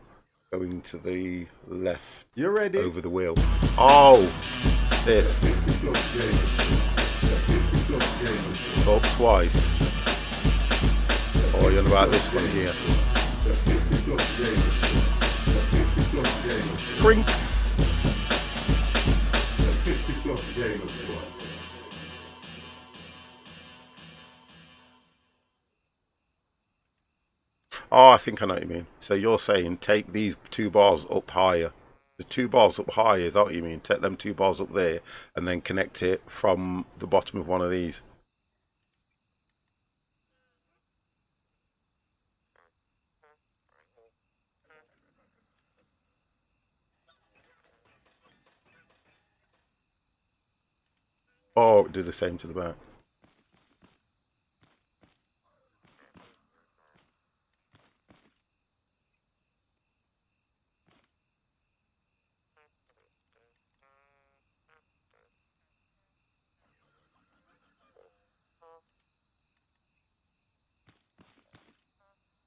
going to the left. You ready? Over the wheel. Oh, this. Up twice. Oh, you're on about this one here. Crinks. Oh, I think I know what you mean. So you're saying take these 2 bars up higher. The 2 bars up higher, is that what you mean? Take them 2 bars up there and then connect it from the bottom of one of these. Oh, do the same to the back.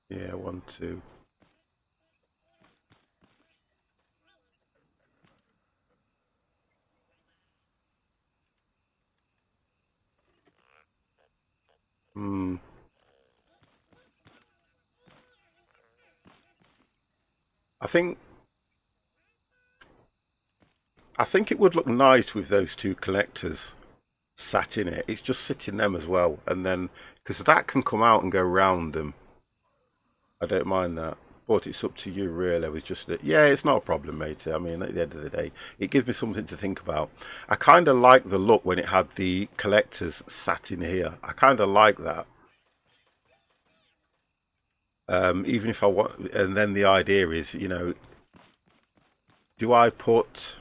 Yeah, 1, 2. I think it would look nice with those 2 collectors sat in it. It's just sitting them as well, and then because that can come out and go round them. I don't mind that, but it's up to you really. It was just that, yeah, it's not a problem, mate. I mean, at the end of the day, it gives me something to think about. I kind of like the look when it had the collectors sat in here. I kind of like that. Even if I want, and then the idea is, you know, do I put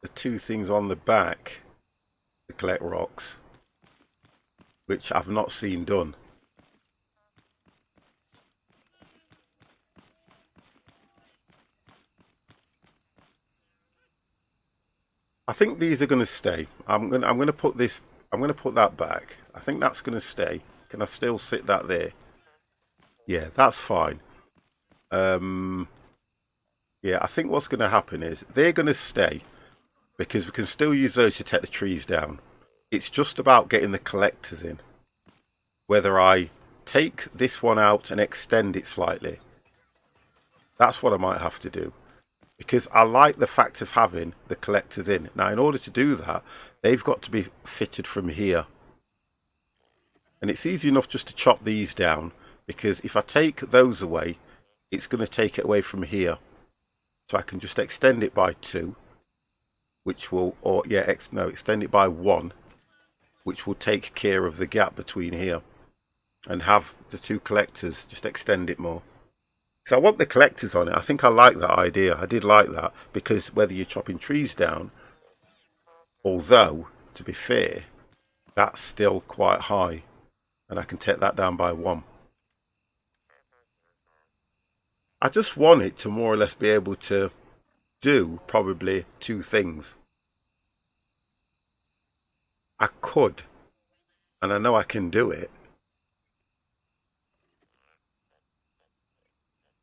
the 2 things on the back to collect rocks, which I've not seen done? I think these are going to stay. I'm going to put this. I'm going to put that back. I think that's going to stay. Can I still sit that there? Yeah, that's fine. Yeah, I think what's going to happen is they're going to stay because we can still use those to take the trees down. It's just about getting the collectors in. Whether I take this one out and extend it slightly, that's what I might have to do. Because I like the fact of having the collectors in. Now, in order to do that, they've got to be fitted from here. And it's easy enough just to chop these down, because if I take those away, it's going to take it away from here. So I can just extend it by 2, which will, or yeah, extend it by 1, which will take care of the gap between here, and have the 2 collectors just extend it more. So I want the collectors on it. I think I like that idea. I did like that, because whether you're chopping trees down, although to be fair, that's still quite high, and I can take that down by 1. I just want it to more or less be able to do probably 2 things. I could, and I know I can do it,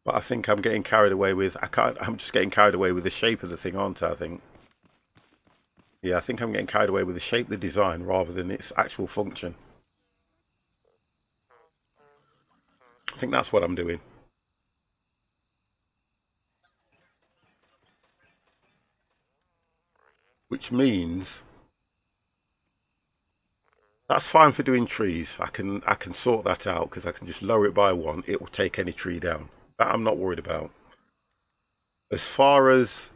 but I think I'm getting carried away with, I'm just getting carried away with the shape of the thing, aren't I think? Yeah, I think I'm getting carried away with the shape, the design, rather than its actual function. I think that's what I'm doing. Which means that's fine for doing trees. I can sort that out, because I can just lower it by 1. It will take any tree down. That I'm not worried about. As far as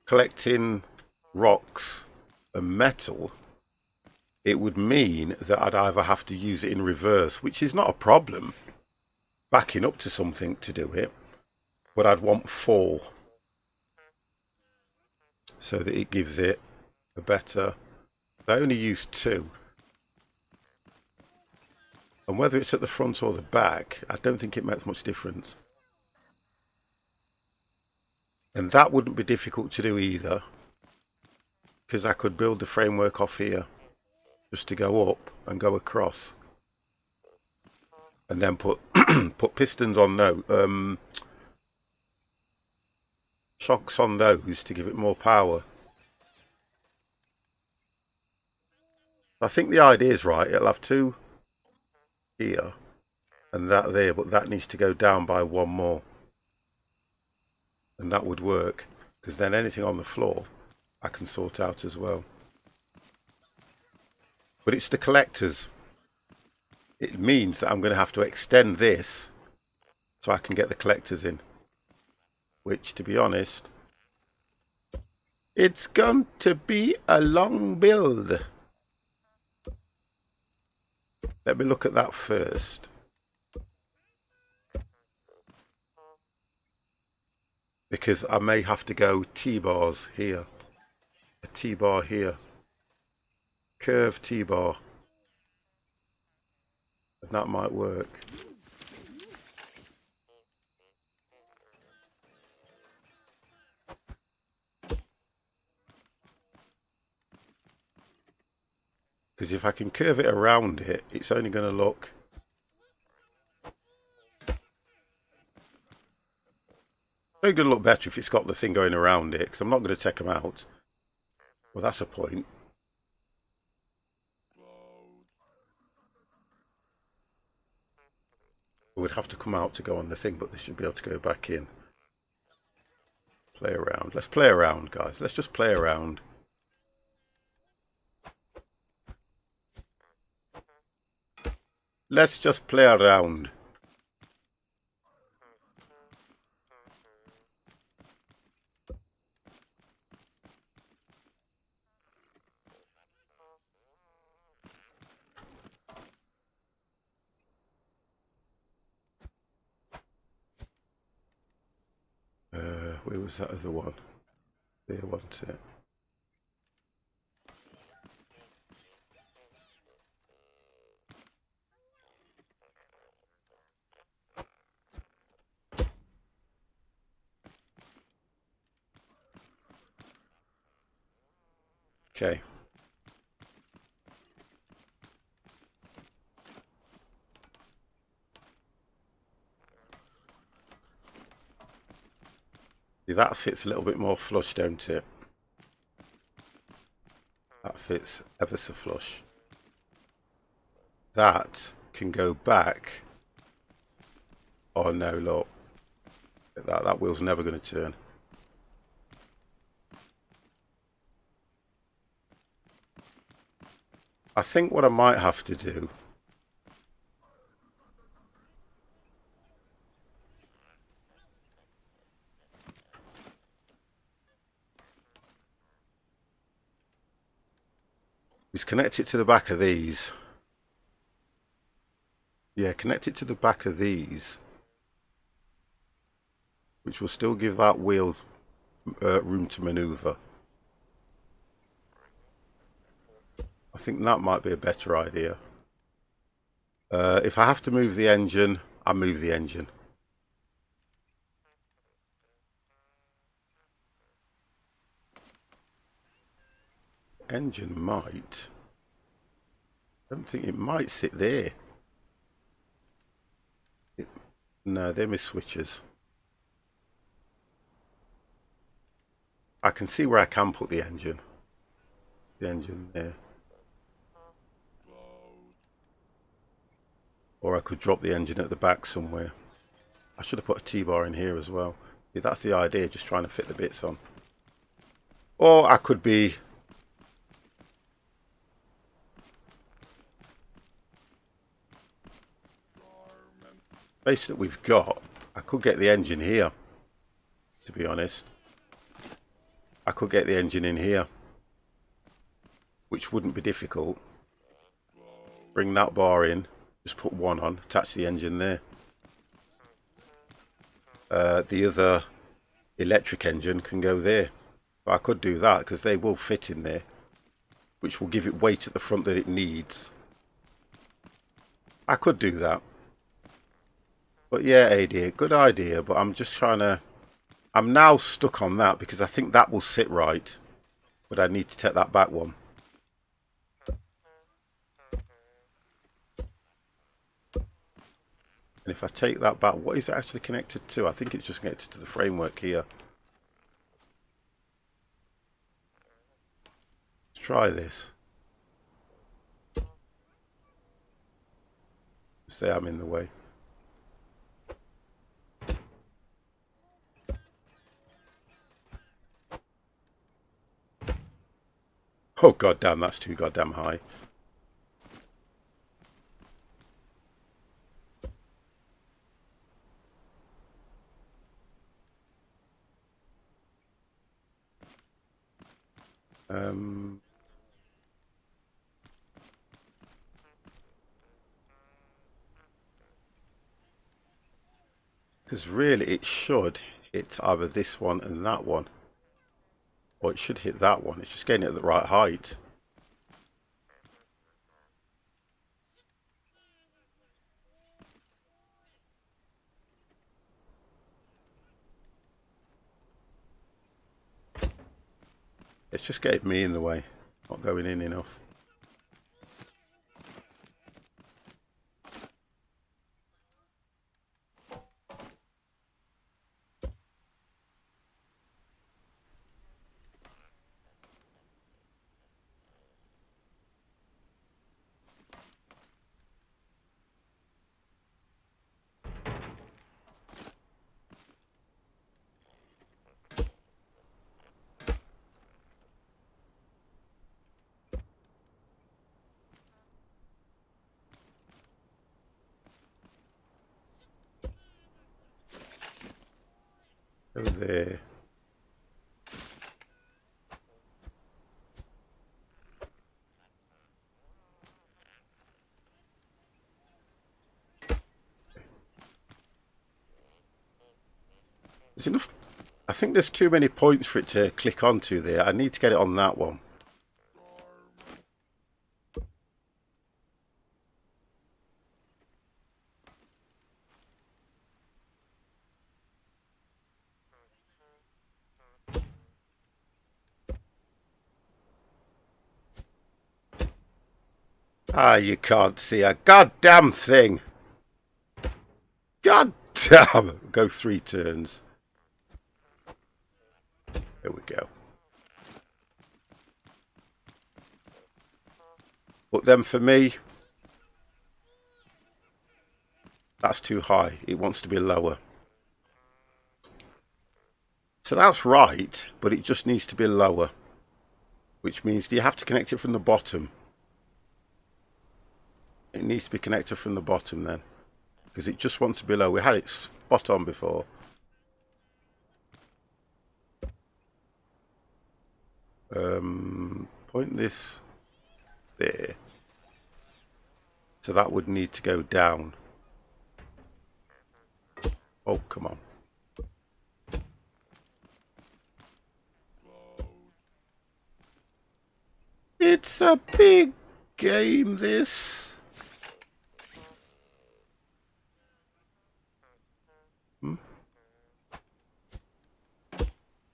collecting rocks and metal, it would mean that I'd either have to use it in reverse, which is not a problem, backing up to something to do it, but I'd want 4 so that it gives it a better. I only use 2, and whether it's at the front or the back, I don't think it makes much difference. And that wouldn't be difficult to do either, because I could build the framework off here just to go up and go across, and then put put pistons on those, shocks on those to give it more power. I think the idea is right. It'll have 2 here and that there, but that needs to go down by 1 more, and that would work, because then anything on the floor I can sort out as well. But it's the collectors. It means that I'm going to have to extend this so I can get the collectors in, which, to be honest, it's going to be a long build. Let me look at that first, because I may have to go T-bars here, a T-bar here, curved T-bar, and that might work. Because if I can curve it around it, it's only going to look only going to look better if it's got the thing going around it, because I'm not going to take them out. Well, that's a point. It would have to come out to go on the thing, but they should be able to go back in. Play around. Let's play around, guys. Let's just play around. Let's just play around. Where was that other one? There, wasn't it? Okay. See, that fits a little bit more flush, don't it? That fits ever so flush. That can go back. Oh no, look. That wheel's never going to turn. I think what I might have to do is connect it to the back of these. Yeah, connect it to the back of these, which will still give that wheel room to maneuver. I think that might be a better idea. If I have to move the engine, I move the engine. Engine might. I don't think it might sit there. No, they're my switches. I can see where I can put the engine. The engine there. Or I could drop the engine at the back somewhere. I should have put a T-bar in here as well. Yeah, that's the idea, just trying to fit the bits on. Or I could be... Base that we've got, I could get the engine here, to be honest. I could get the engine in here, which wouldn't be difficult. Bring that bar in, just put one on, attach the engine there. The other electric engine can go there. But I could do that because they will fit in there, which will give it weight at the front that it needs. I could do that. But yeah, AD, good idea, but I'm just trying to... I'm now stuck on that because I think that will sit right. But I need to take that back one. And if I take that back, what is it actually connected to? I think it's just connected to the framework here. Let's try this. Say I'm in the way. Oh goddamn, that's too goddamn high. Because really it should hit either this one and that one. Or it should hit that one. It's just getting it at the right height. It's just getting me in the way. Not going in enough. Over there. There's enough. I think there's too many points for it to click onto there. I need to get it on that one. Ah, you can't see a goddamn thing. God damn. Go 3 turns. There we go. But then for me, that's too high. It wants to be lower. So that's right, but it just needs to be lower. Which means you have to connect it from the bottom. It needs to be connected from the bottom then, because it just wants below. We had it spot on before. Point this there. So that would need to go down. Oh, come on. It's a big game, this.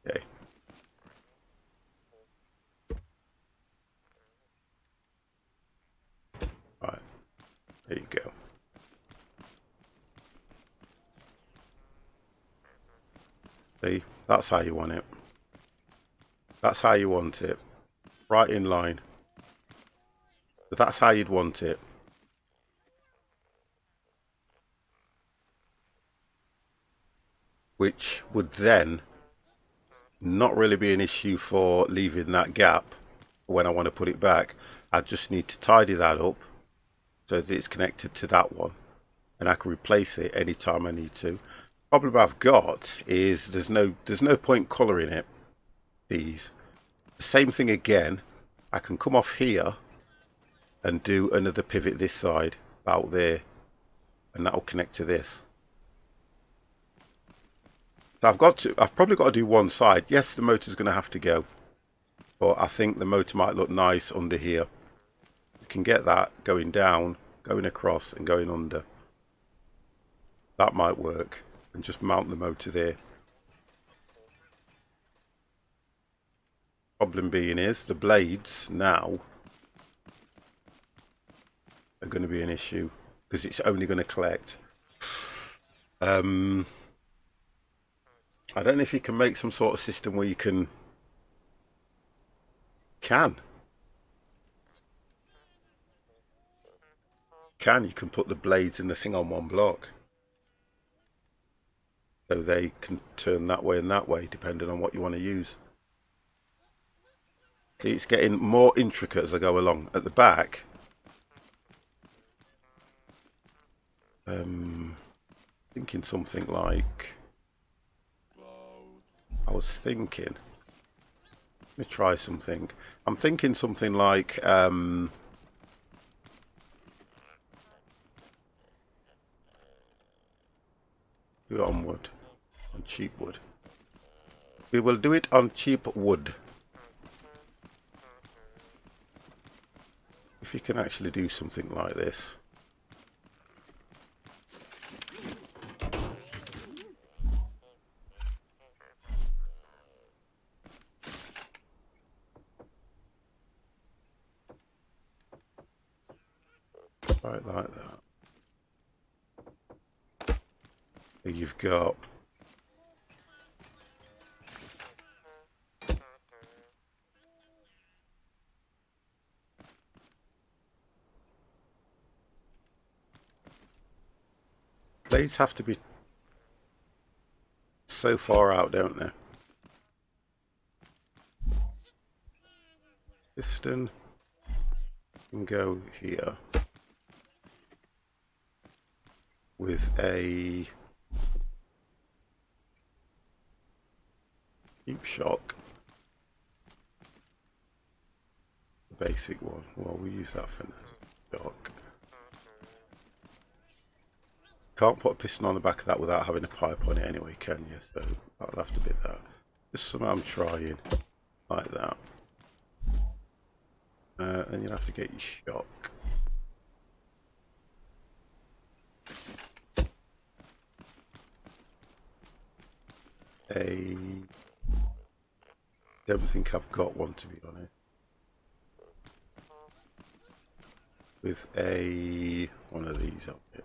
Okay. Right. There you go. See, that's how you want it. That's how you want it. Right in line. So that's how you'd want it. Which would then not really be an issue for leaving that gap when I want to put it back. I just need to tidy that up so that it's connected to that one, and I can replace it anytime I need to. Problem I've got is there's no point colouring it. These, the same thing again. I can come off here and do another pivot this side about there, and that will connect to this. So I've probably got to do one side. Yes, the motor's going to have to go, but I think the motor might look nice under here. You can get that going down, going across and going under. That might work, and just mount the motor there. Problem being is the blades now are going to be an issue because it's only going to collect. I don't know if you can make some sort of system where you can you can put the blades and the thing on one block, so they can turn that way and that way depending on what you want to use. See, it's getting more intricate as I go along. At the back, thinking something like, let me try something. I'm thinking something like do it on wood, on cheap wood. We will do it on cheap wood. If you can actually do something like this. Right like that. So you've got blades have to be so far out, don't they? Piston can go here with a deep shock, the basic one. Well, we use that for now. Shock. Can't put a piston on the back of that without having a pipe on it anyway, can you? So that'll have to be that. Just something I'm trying like that. And you'll have to get your shock. Don't think I've got one, to be honest. With one of these up here.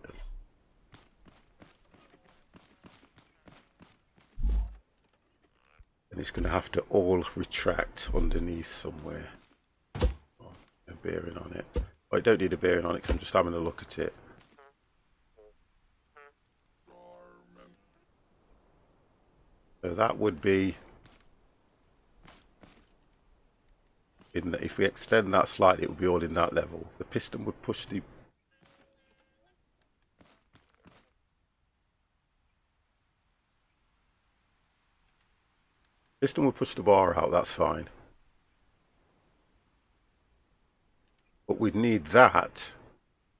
And it's going to have to all retract underneath somewhere. Oh, a bearing on it. Oh, I don't need a bearing on it because I'm just having a look at it. So that would be, if we extend that slightly, it would be all in that level. The piston would push the Piston will push the bar out, that's fine. But we'd need that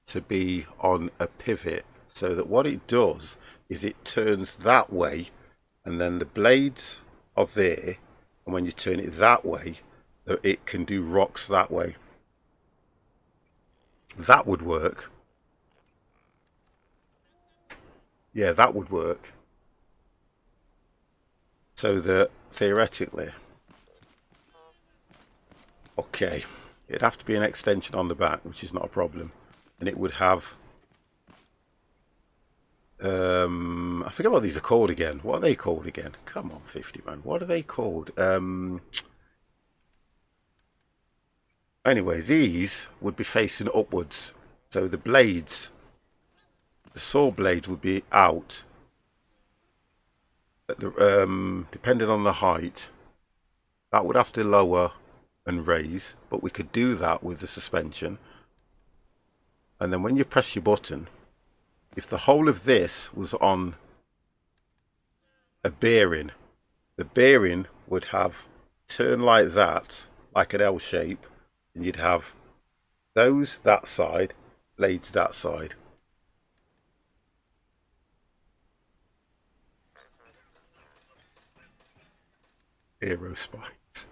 to be on a pivot so that what it does is it turns that way and then the blades are there, and when you turn it that way it can do rocks that way. That would work. Yeah, that would work. So that theoretically, okay, it'd have to be an extension on the back, which is not a problem, and it would have I forget what these are called again. What are they called again? Come on, 50 man. What are they called? Anyway, these would be facing upwards. So the blades, the saw blades would be out. At the, depending on the height, that would have to lower and raise. But we could do that with the suspension. And then when you press your button, if the whole of this was on a bearing, the bearing would have turn like that, like an L shape, and you'd have those that side, blades that side. Aero spikes.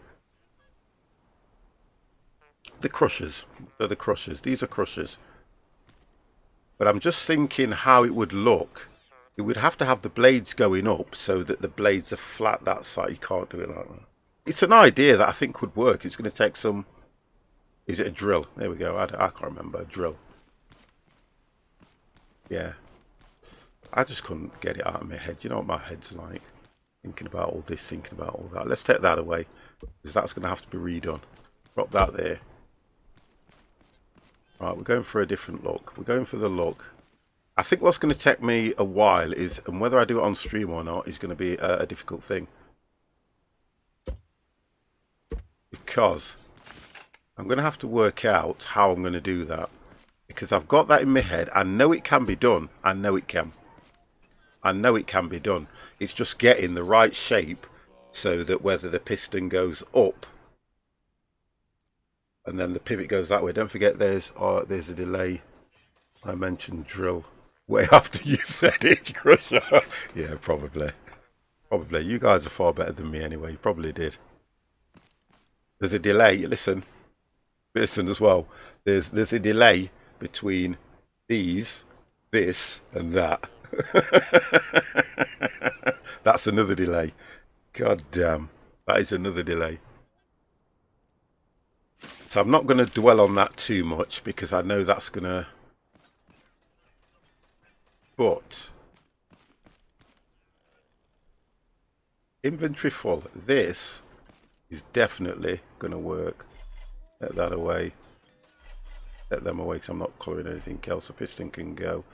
The crushers. They're the crushers. These are crushers. But I'm just thinking how it would look. It would have to have the blades going up so that the blades are flat that side. You can't do it like that. It's an idea that I think would work. It's going to take some... Is it a drill? There we go. I can't remember. A drill. Yeah. I just couldn't get it out of my head. You know what my head's like? Thinking about all this, thinking about all that. Let's take that away, because that's going to have to be redone. Drop that there. Right, we're going for a different look. We're going for the look. I think what's going to take me a while is, and whether I do it on stream or not, is going to be a difficult thing. Because I'm going to have to work out how I'm going to do that. Because I've got that in my head. I know it can be done. I know it can. I know it can be done. It's just getting the right shape so that whether the piston goes up and then the pivot goes that way. Don't forget there's a delay. I mentioned drill way after you said it, Crusher. Yeah, probably. Probably. You guys are far better than me anyway. You probably did. There's a delay. Listen as well. There's a delay between this, and that. That's another delay. God damn. That is another delay. So I'm not going to dwell on that too much because I know that's going to... But... Inventory full. This is definitely going to work. Let that away. Let them away because I'm not colouring anything else. A piston can go.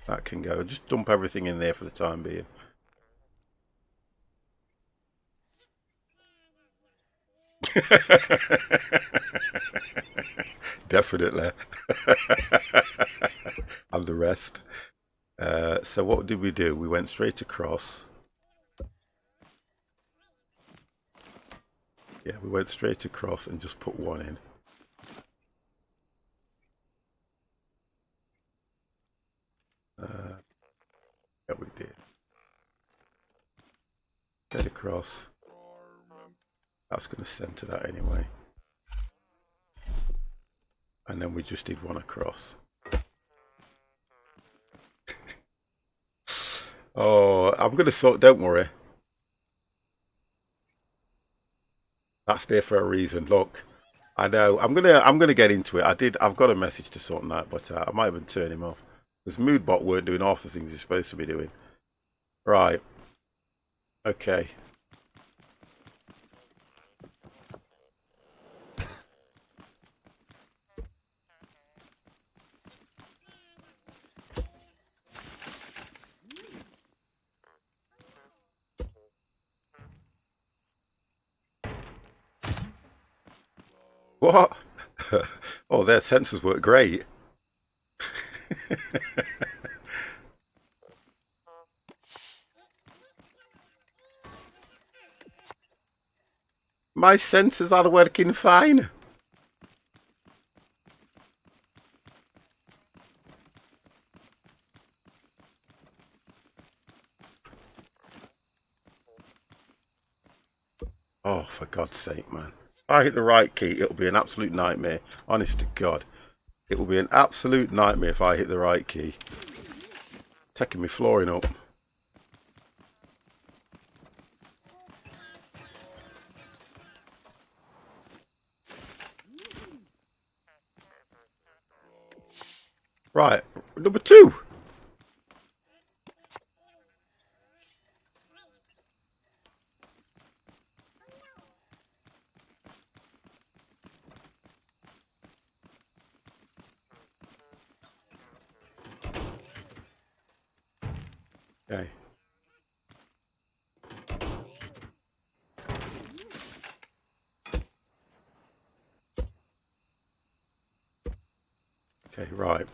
That can go. Just dump everything in there for the time being. Definitely. And the rest. So what did we do? We went straight across. Yeah, we went straight across and just put one in. Yeah, we did. Straight across. That's going to centre that anyway. And then we just did one across. Oh, I'm going to sort, don't worry. That's there for a reason. Look, I know. I'm gonna get into it. I've got a message to sort that, but I might even turn him off. Because Moodbot weren't doing half the things he's supposed to be doing. Right. Okay. What? Oh, their sensors work great. My sensors are working fine. Oh, for God's sake, man. If I hit the right key, it'll be an absolute nightmare. Honest to God. It will be an absolute nightmare if I hit the right key. Taking me flooring up. Right, number 2. Okay. Okay, right.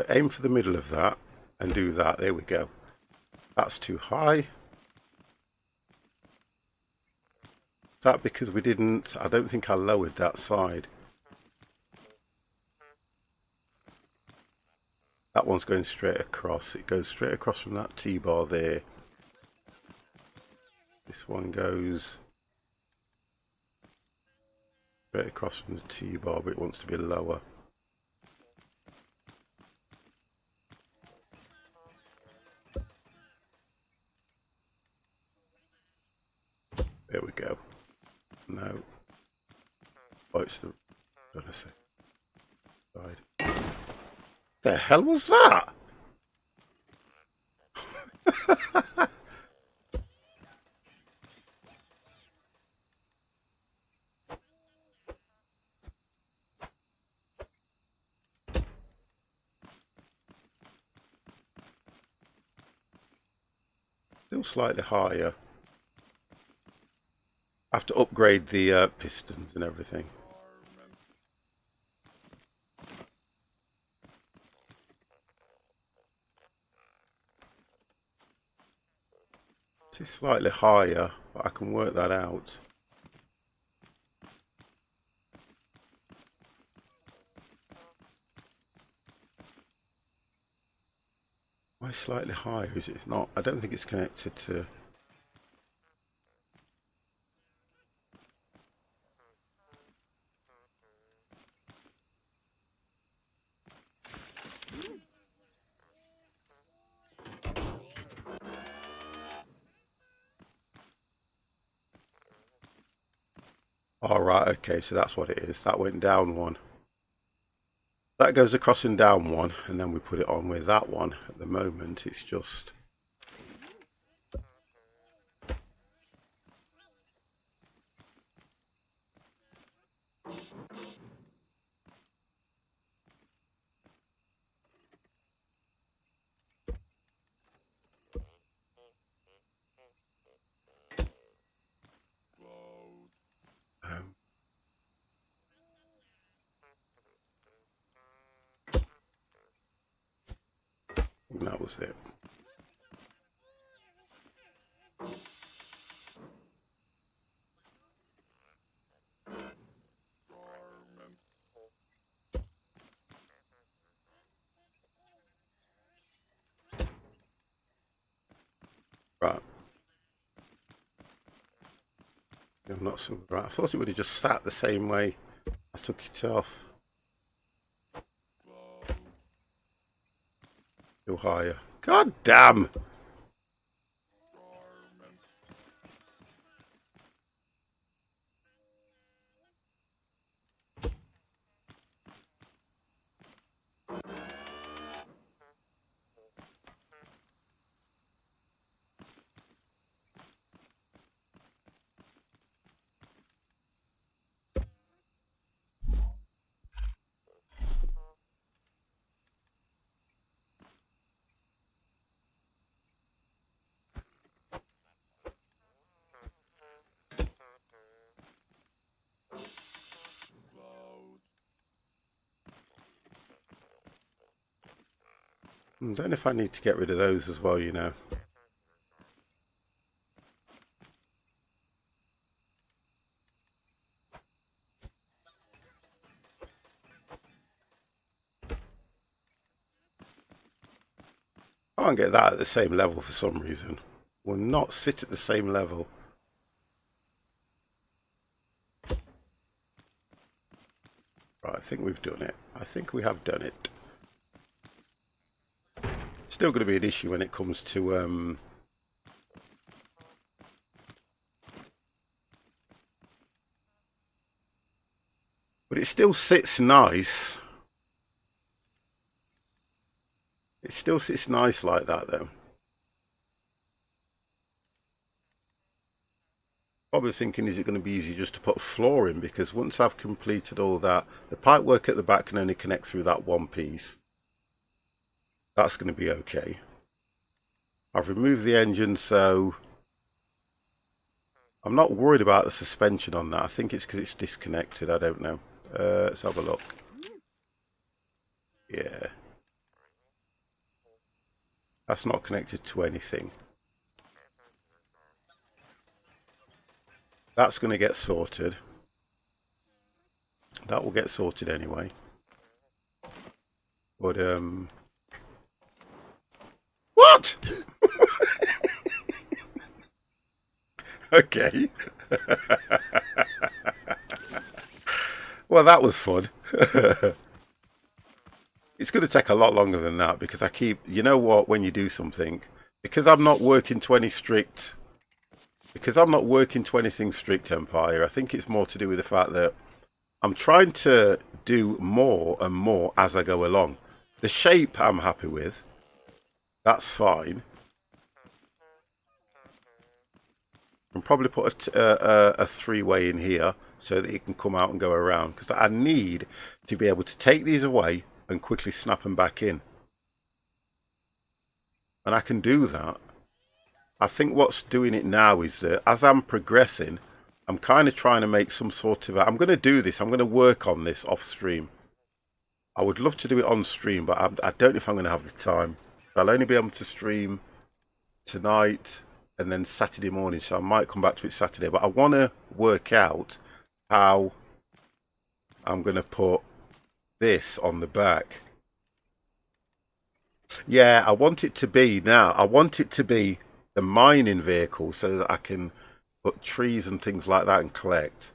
Aim for the middle of that and do that. There we go. That's too high. Is that because we didn't... I don't think I lowered that side. That one's going straight across. It goes straight across from that T-bar there. This one goes straight across from the T-bar, but it wants to be lower. There we go. No. Oh, it's the... What did I say? Side. The hell was that? Still slightly higher. I have to upgrade the pistons and everything. It's slightly higher, but I can work that out. Why slightly higher? Is it not? I don't think it's connected to... All right, okay, so that's what it is. That went down one. That goes across and down one, and then we put it on with that one. At the moment, it's just... Um, and that was it. Right. I'm not so right. I thought it would have just sat the same way I took it off. Still higher. God damn! I don't know if I need to get rid of those as well, you know. Can't get that at the same level for some reason. Will not sit at the same level. Right, I think we've done it. I think we have done it. Still going to be an issue when it comes to but it still sits nice. It still sits nice like that though. Probably thinking, is it going to be easy just to put floor in? Because once I've completed all that, the pipe work at the back can only connect through that one piece. That's going to be okay. I've removed the engine, so I'm not worried about the suspension on that. I think it's because it's disconnected. I don't know. Let's have a look. Yeah. That's not connected to anything. That's going to get sorted. That will get sorted anyway. But, what? Okay. Well, that was fun. It's going to take a lot longer than that because I keep, you know what, when you do something, because I'm not working to any strict, because I'm not working to anything strict, Empire, I think it's more to do with the fact that I'm trying to do more and more as I go along. The shape I'm happy with. That's fine. I'll probably put a three-way in here so that it can come out and go around, because I need to be able to take these away and quickly snap them back in. And I can do that. I think what's doing it now is that as I'm progressing, I'm kind of trying to make some sort of... I'm going to do this. I'm going to work on this off stream. I would love to do it on stream, but I don't know if I'm going to have the time. I'll only be able to stream tonight and then Saturday morning, so I might come back to it Saturday. But I want to work out how I'm going to put this on the back. Yeah, I want it to be now. I want it to be the mining vehicle so that I can put trees and things like that and collect.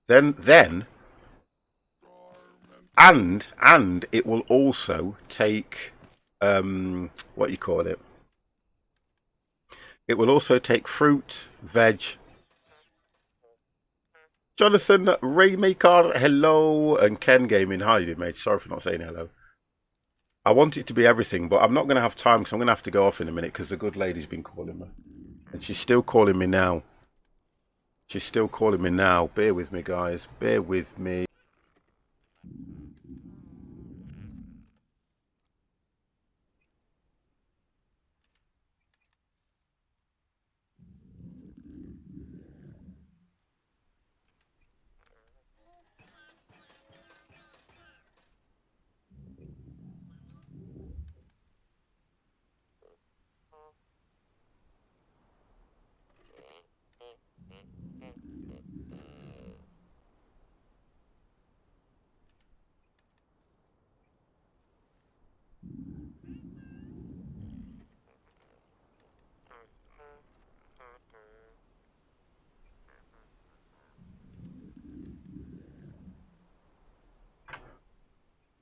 Then and it will also take what you call it. It will also take fruit, veg. Jonathan Raymaker, hello, and Ken Gaming, how you doing, mate? Sorry for not saying hello. I want it to be everything, but I'm not going to have time because I'm going to have to go off in a minute because the good lady's been calling me. And she's still calling me now. She's still calling me now. Bear with me, guys. Bear with me.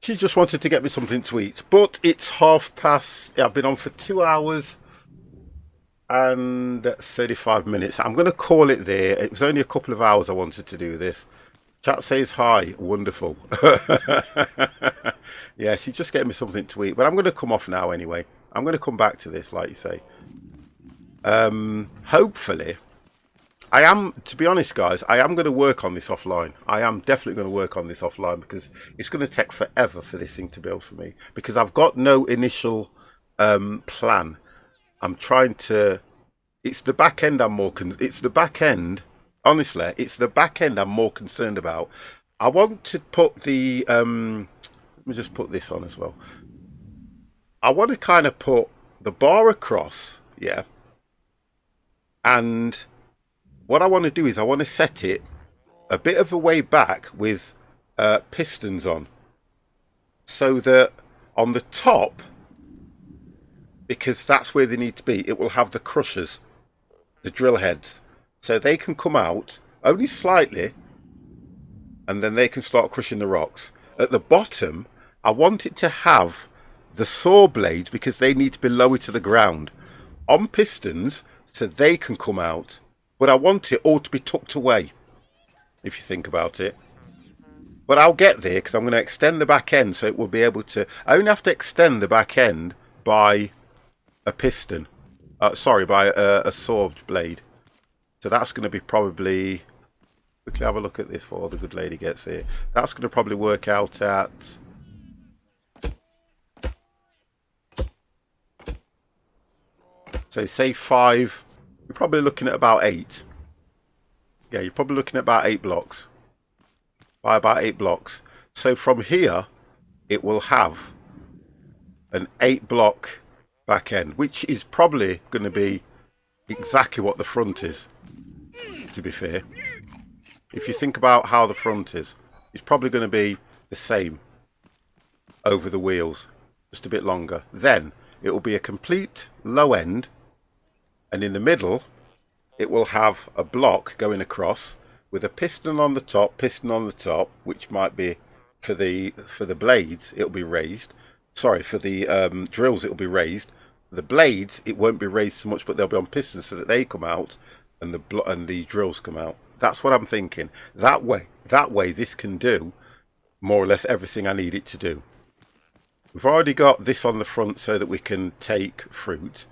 She just wanted to get me something to eat, but it's past. Yeah, I've been on for 2 hours and 35 minutes. I'm going to call it there. It was only a couple of hours I wanted to do this. Chat says hi. Wonderful. Yeah, she just gave me something to eat, but I'm going to come off now anyway. I'm going to come back to this, like you say. Hopefully, I am, to be honest, guys, I am going to work on this offline. I am definitely going to work on this offline because it's going to take forever for this thing to build for me. Because I've got no initial plan. I'm trying to... It's the back end I'm more... It's the back end, honestly, it's the back end I'm more concerned about. I want to put the... let me just put this on as well. I want to kind of put the bar across, yeah. And... what I want to do is I want to set it a bit of a way back with pistons on, so that on the top because that's where they need to be. It will have the crushers, the drill heads, so they can come out only slightly, and then they can start crushing the rocks. At the bottom, I want it to have the saw blades because they need to be lower to the ground on pistons so they can come out. But I want it all to be tucked away, if you think about it. But I'll get there because I'm going to extend the back end so it will be able to... I only have to extend the back end by a piston. By a saw blade. So that's going to be probably... Quickly have a look at this before the good lady gets here. That's going to probably work out at... So say 5. You're probably looking at about 8. Yeah, you're probably looking at about 8 blocks. By about 8 blocks. So from here, it will have an 8 block back end, which is probably going to be exactly what the front is, to be fair. If you think about how the front is, it's probably going to be the same over the wheels, just a bit longer. Then it will be a complete low end, and in the middle it will have a block going across with a piston on the top, which might be for the blades, it'll be raised. Sorry, for the drills it'll be raised. The blades, it won't be raised so much, but they'll be on pistons so that they come out and the drills come out. That's what I'm thinking. That way this can do more or less everything I need it to do. We've already got this on the front so that we can take fruit.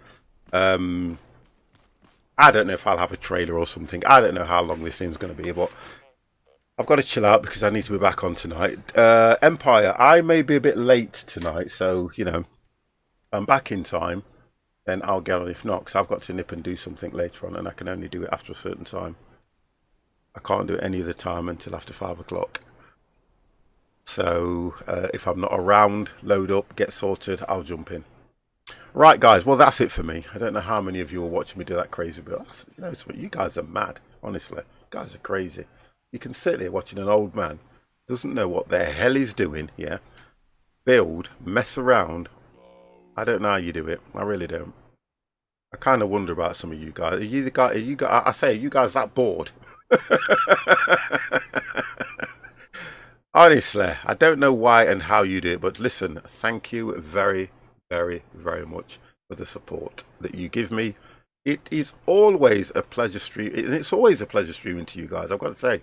I don't know if I'll have a trailer or something. I don't know how long this thing's going to be, but I've got to chill out because I need to be back on tonight. Empire, I may be a bit late tonight, so, you know, I'm back in time, then I'll get on. If not, because I've got to nip and do something later on, and I can only do it after a certain time. I can't do it any other time until after 5 o'clock. So if I'm not around, load up, get sorted, I'll jump in. Right, guys, well, that's it for me. I don't know how many of you are watching me do that crazy, but you know, you guys are mad, honestly. You guys are crazy. You can sit there watching an old man, doesn't know what the hell he's doing, yeah? Build, mess around. I don't know how you do it. I really don't. I kind of wonder about some of you guys. Are you guys that bored? Honestly, I don't know why and how you do it, but listen, thank you very, very, very much for the support that you give me. It is always a pleasure streaming, and it's always a pleasure streaming to you guys, I've got to say.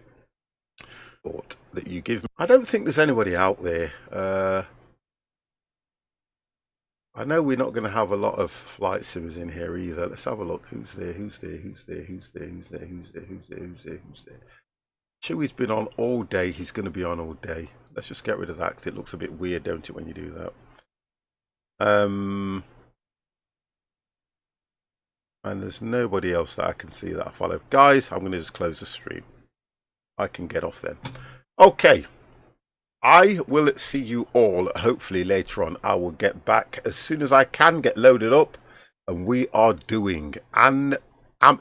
Support that you give me. I don't think there's anybody out there. I know we're not going to have a lot of flight simmers in here either. Let's have a look. Who's there? Chewy's been on all day. He's going to be on all day. Let's just get rid of that because it looks a bit weird, don't it, when you do that. And there's nobody else that I can see that I follow. Guys, I'm going to just close the stream. I can get off then. Okay. I will see you all hopefully later on. I will get back as soon as I can, get loaded up, and we are doing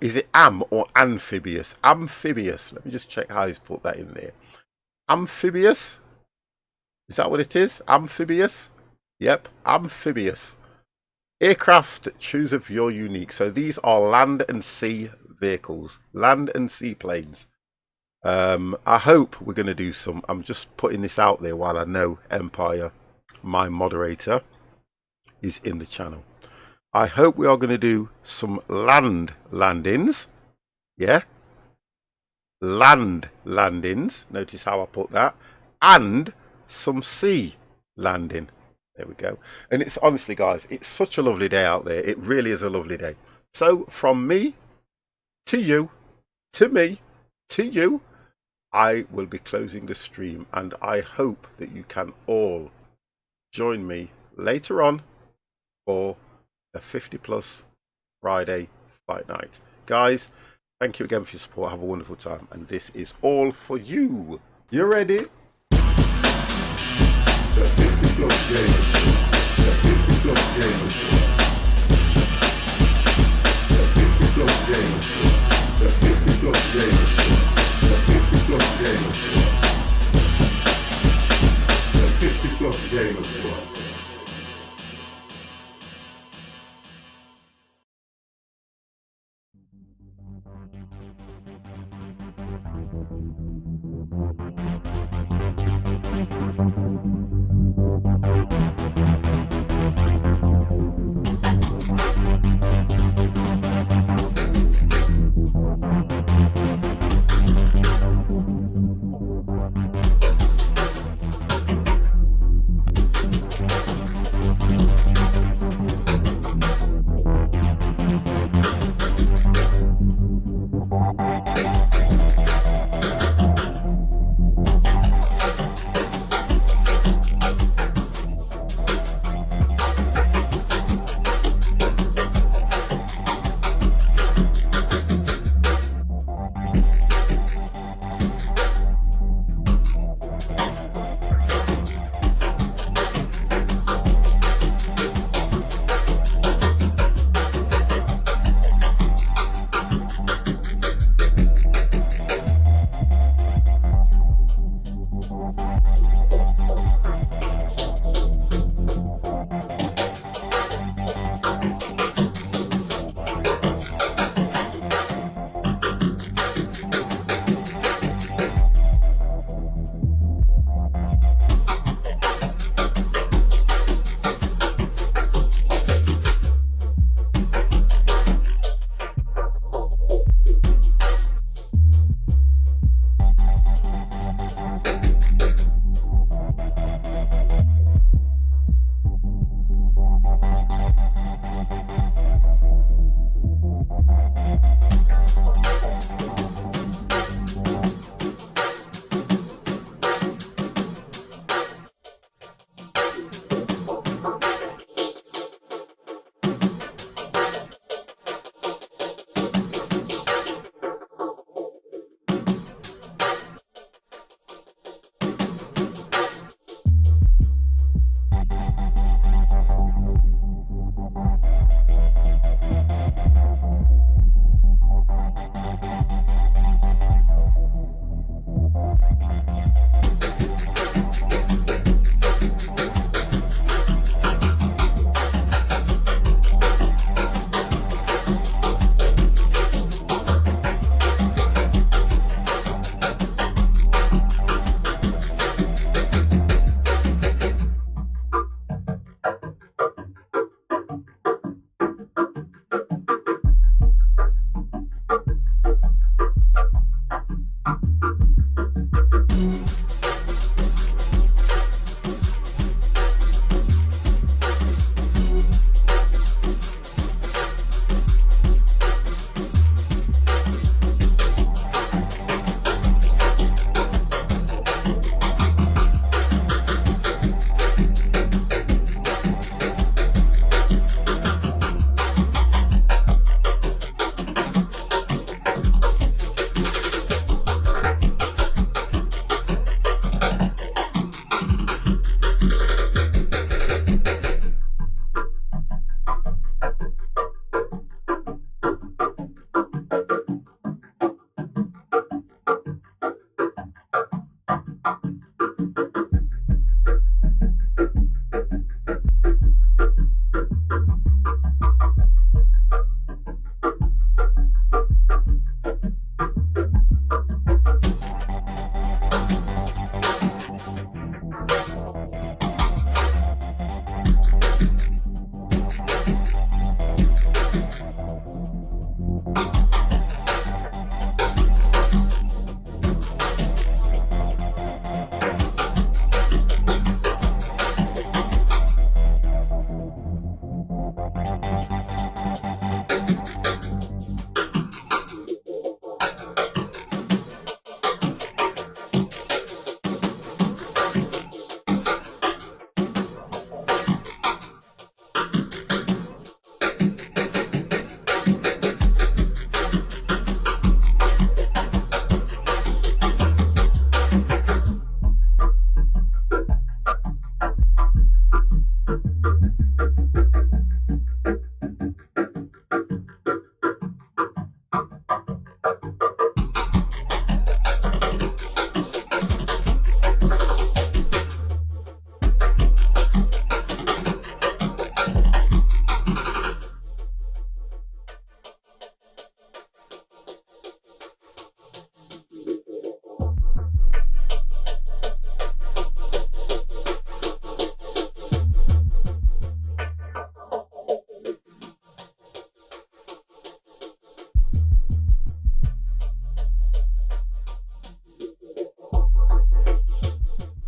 is it or amphibious? Amphibious. Let me just check how he's put that in there. Amphibious? Is that what it is? Amphibious? Yep, amphibious. Aircraft, choose if you're unique. So these are land and sea vehicles, land and sea planes. I hope we're going to do some. I'm just putting this out there while I know Empire, my moderator, is in the channel. I hope we are going to do some land landings. Yeah. Land landings. Notice how I put that. And some sea landing. There we go. And it's honestly, guys, it's such a lovely day out there. It really is a lovely day. So from me to you, to me, to you, I will be closing the stream, and I hope that you can all join me later on for a 50+ Friday fight night. Guys, thank you again for your support. Have a wonderful time, and this is all for you. You ready? Gamers.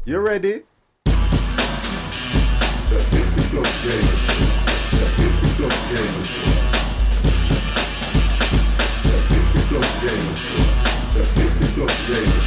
You ready? The 50 plus game. The 50 plus game. The 50 plus game. The 50 plus game.